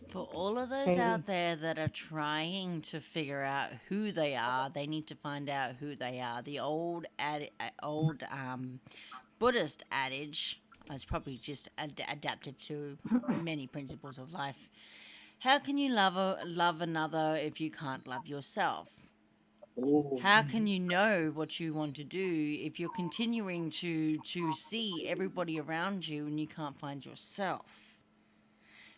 Speaker 7: For all of those
Speaker 1: Katie.
Speaker 7: out there that are trying to figure out who they are, they need to find out who they are. The old Buddhist adage is probably just adaptive to many principles of life. How can you love another if you can't love yourself?
Speaker 2: Oh,
Speaker 7: How can you know what you want to do if you're continuing to see everybody around you and you can't find yourself?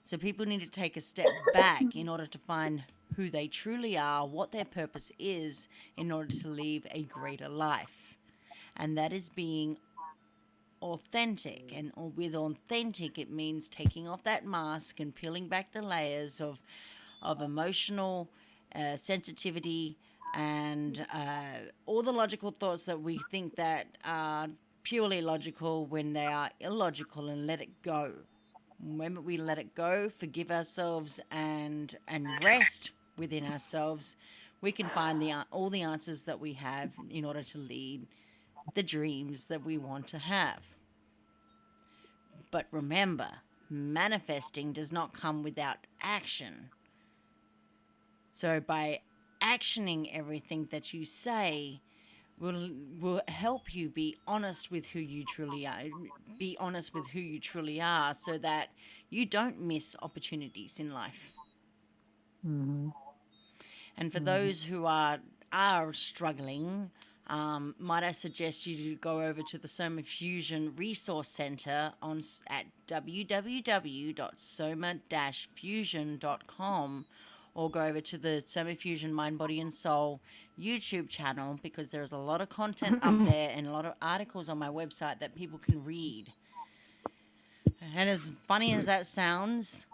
Speaker 7: So people need to take a step back in order to find who they truly are, what their purpose is in order to live a greater life. And that is being authentic. And with authentic, it means taking off that mask and peeling back the layers of emotional sensitivity and all the logical thoughts that we think that are purely logical when they are illogical, and let it go. When we let it go, forgive ourselves, and rest within ourselves, we can find all the answers that we have in order to lead the dreams that we want to have. But remember, manifesting does not come without action. So by actioning everything that you say will help you be honest with who you truly are. Be honest with who you truly are so that you don't miss opportunities in life.
Speaker 1: Mm-hmm.
Speaker 7: And for
Speaker 1: Mm-hmm.
Speaker 7: those who are struggling, might I suggest you to go over to the Soma Fusion Resource Center at www.soma-fusion.com, or go over to the Soma Fusion Mind, Body and Soul YouTube channel, because there's a lot of content up there and a lot of articles on my website that people can read. And as funny as that sounds,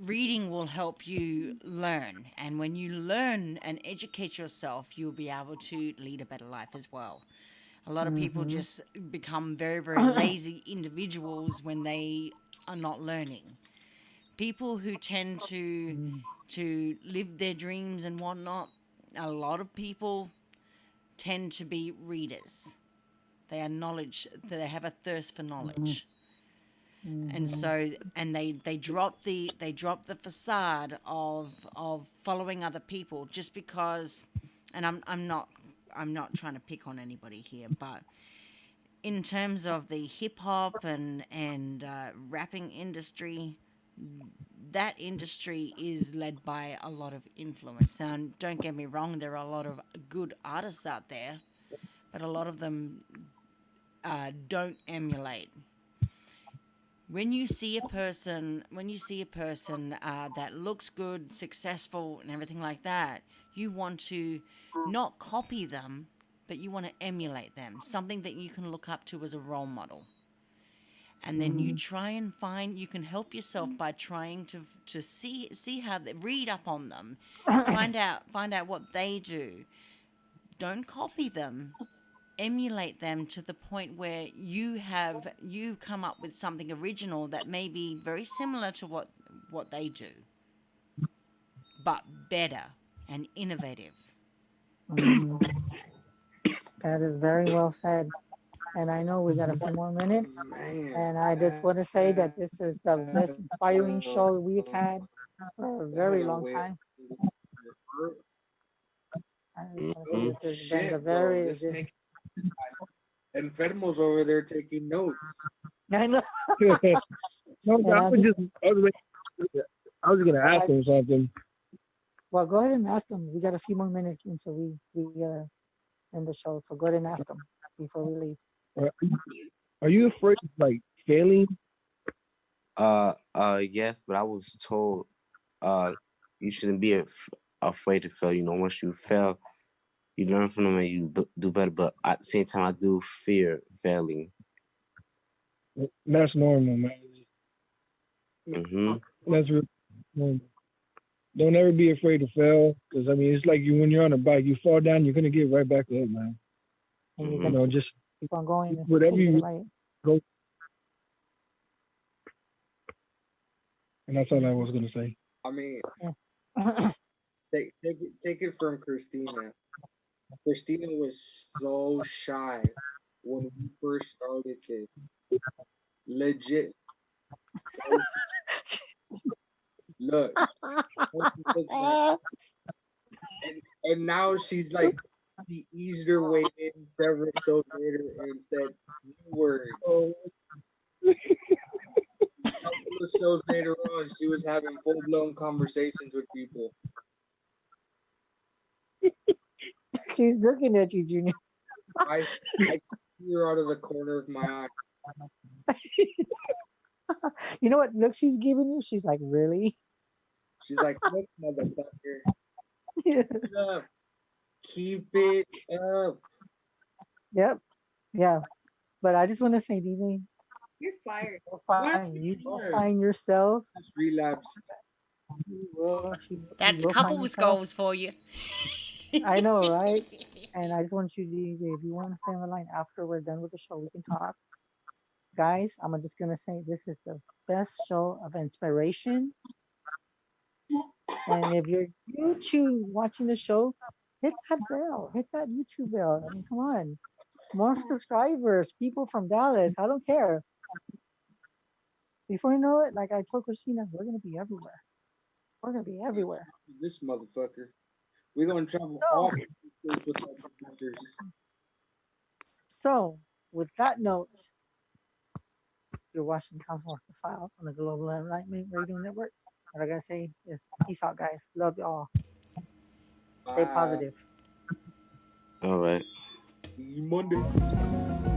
Speaker 7: reading will help you learn. And when you learn and educate yourself, you'll be able to lead a better life as well. A lot of people
Speaker 1: Mm-hmm.
Speaker 7: just become very, very lazy individuals when they are not learning. people who tend to live their dreams and whatnot, a lot of people tend to be readers. They are knowledge. They have a thirst for knowledge. And so, and they drop the facade of following other people just because. And I'm not trying to pick on anybody here, but in terms of the hip hop and rapping industry, that industry is led by a lot of influence. Now, don't get me wrong, there are a lot of good artists out there, but a lot of them don't emulate. When you see a person that looks good, successful, and everything like that, you want to not copy them, but you want to emulate them, something that you can look up to as a role model. And then you try and you can help yourself by trying to see how they read up on them, find out what they do. Don't copy them. Emulate them to the point where you come up with something original that may be very similar to what they do, but better and innovative.
Speaker 1: That is very well said. And I know we got a few more minutes. And I just want to say that this is the best inspiring show we've had for a very long time. I just want to say this has been the very...
Speaker 2: And Fedmo's over there taking notes.
Speaker 1: I know.
Speaker 10: No, I was going to ask him something.
Speaker 1: Well, go ahead and ask him. We got a few more minutes until we end the show. So go ahead and ask him before we leave.
Speaker 10: Are you afraid of like failing?
Speaker 11: Yes, but I was told you shouldn't be afraid to fail. You know, once you fail, you learn from them and you do better. But at the same time, I do fear failing.
Speaker 10: That's normal, man. That's really normal. Don't ever be afraid to fail, because I mean, it's like when you're on a bike, you fall down, you're gonna get right back up, man.
Speaker 1: And you know,
Speaker 10: just
Speaker 1: keep on going.
Speaker 10: Whatever you go. And that's all I was gonna say.
Speaker 2: I mean, take it from Christina. Christina was so shy when we first started this. Legit. Look. And now she's like, she eased her way in several shows later and said new words. Couple of shows later on, she was having full-blown conversations with people.
Speaker 1: She's looking at you, Junior.
Speaker 2: I see her out of the corner of my eye.
Speaker 1: You know what look she's giving you? She's like, really?
Speaker 2: She's like, look, motherfucker. Keep it up. Keep it up.
Speaker 1: Yep. Yeah. But I just want to say, DJ,
Speaker 6: you're fired.
Speaker 1: You will find yourself.
Speaker 2: Just relapsed.
Speaker 7: That's couples goals for you.
Speaker 1: I know, right? And I just want you, DJ, if you want to stay on the line after we're done with the show, we can talk. Guys, I'm just going to say this is the best show of inspiration. And if you're YouTube watching the show, hit that bell. Hit that YouTube bell. I mean, come on. More subscribers, people from Dallas. I don't care. Before you know it, like I told Christina, we're going to be everywhere. We're going to be everywhere.
Speaker 2: This motherfucker. We're going to travel all with our producers.
Speaker 1: So, with that note, you're watching Cosmos File on the Global Enlightenment Radio Network. What I gotta say is peace out, guys. Love y'all. Stay positive.
Speaker 11: All right.
Speaker 2: See you Monday.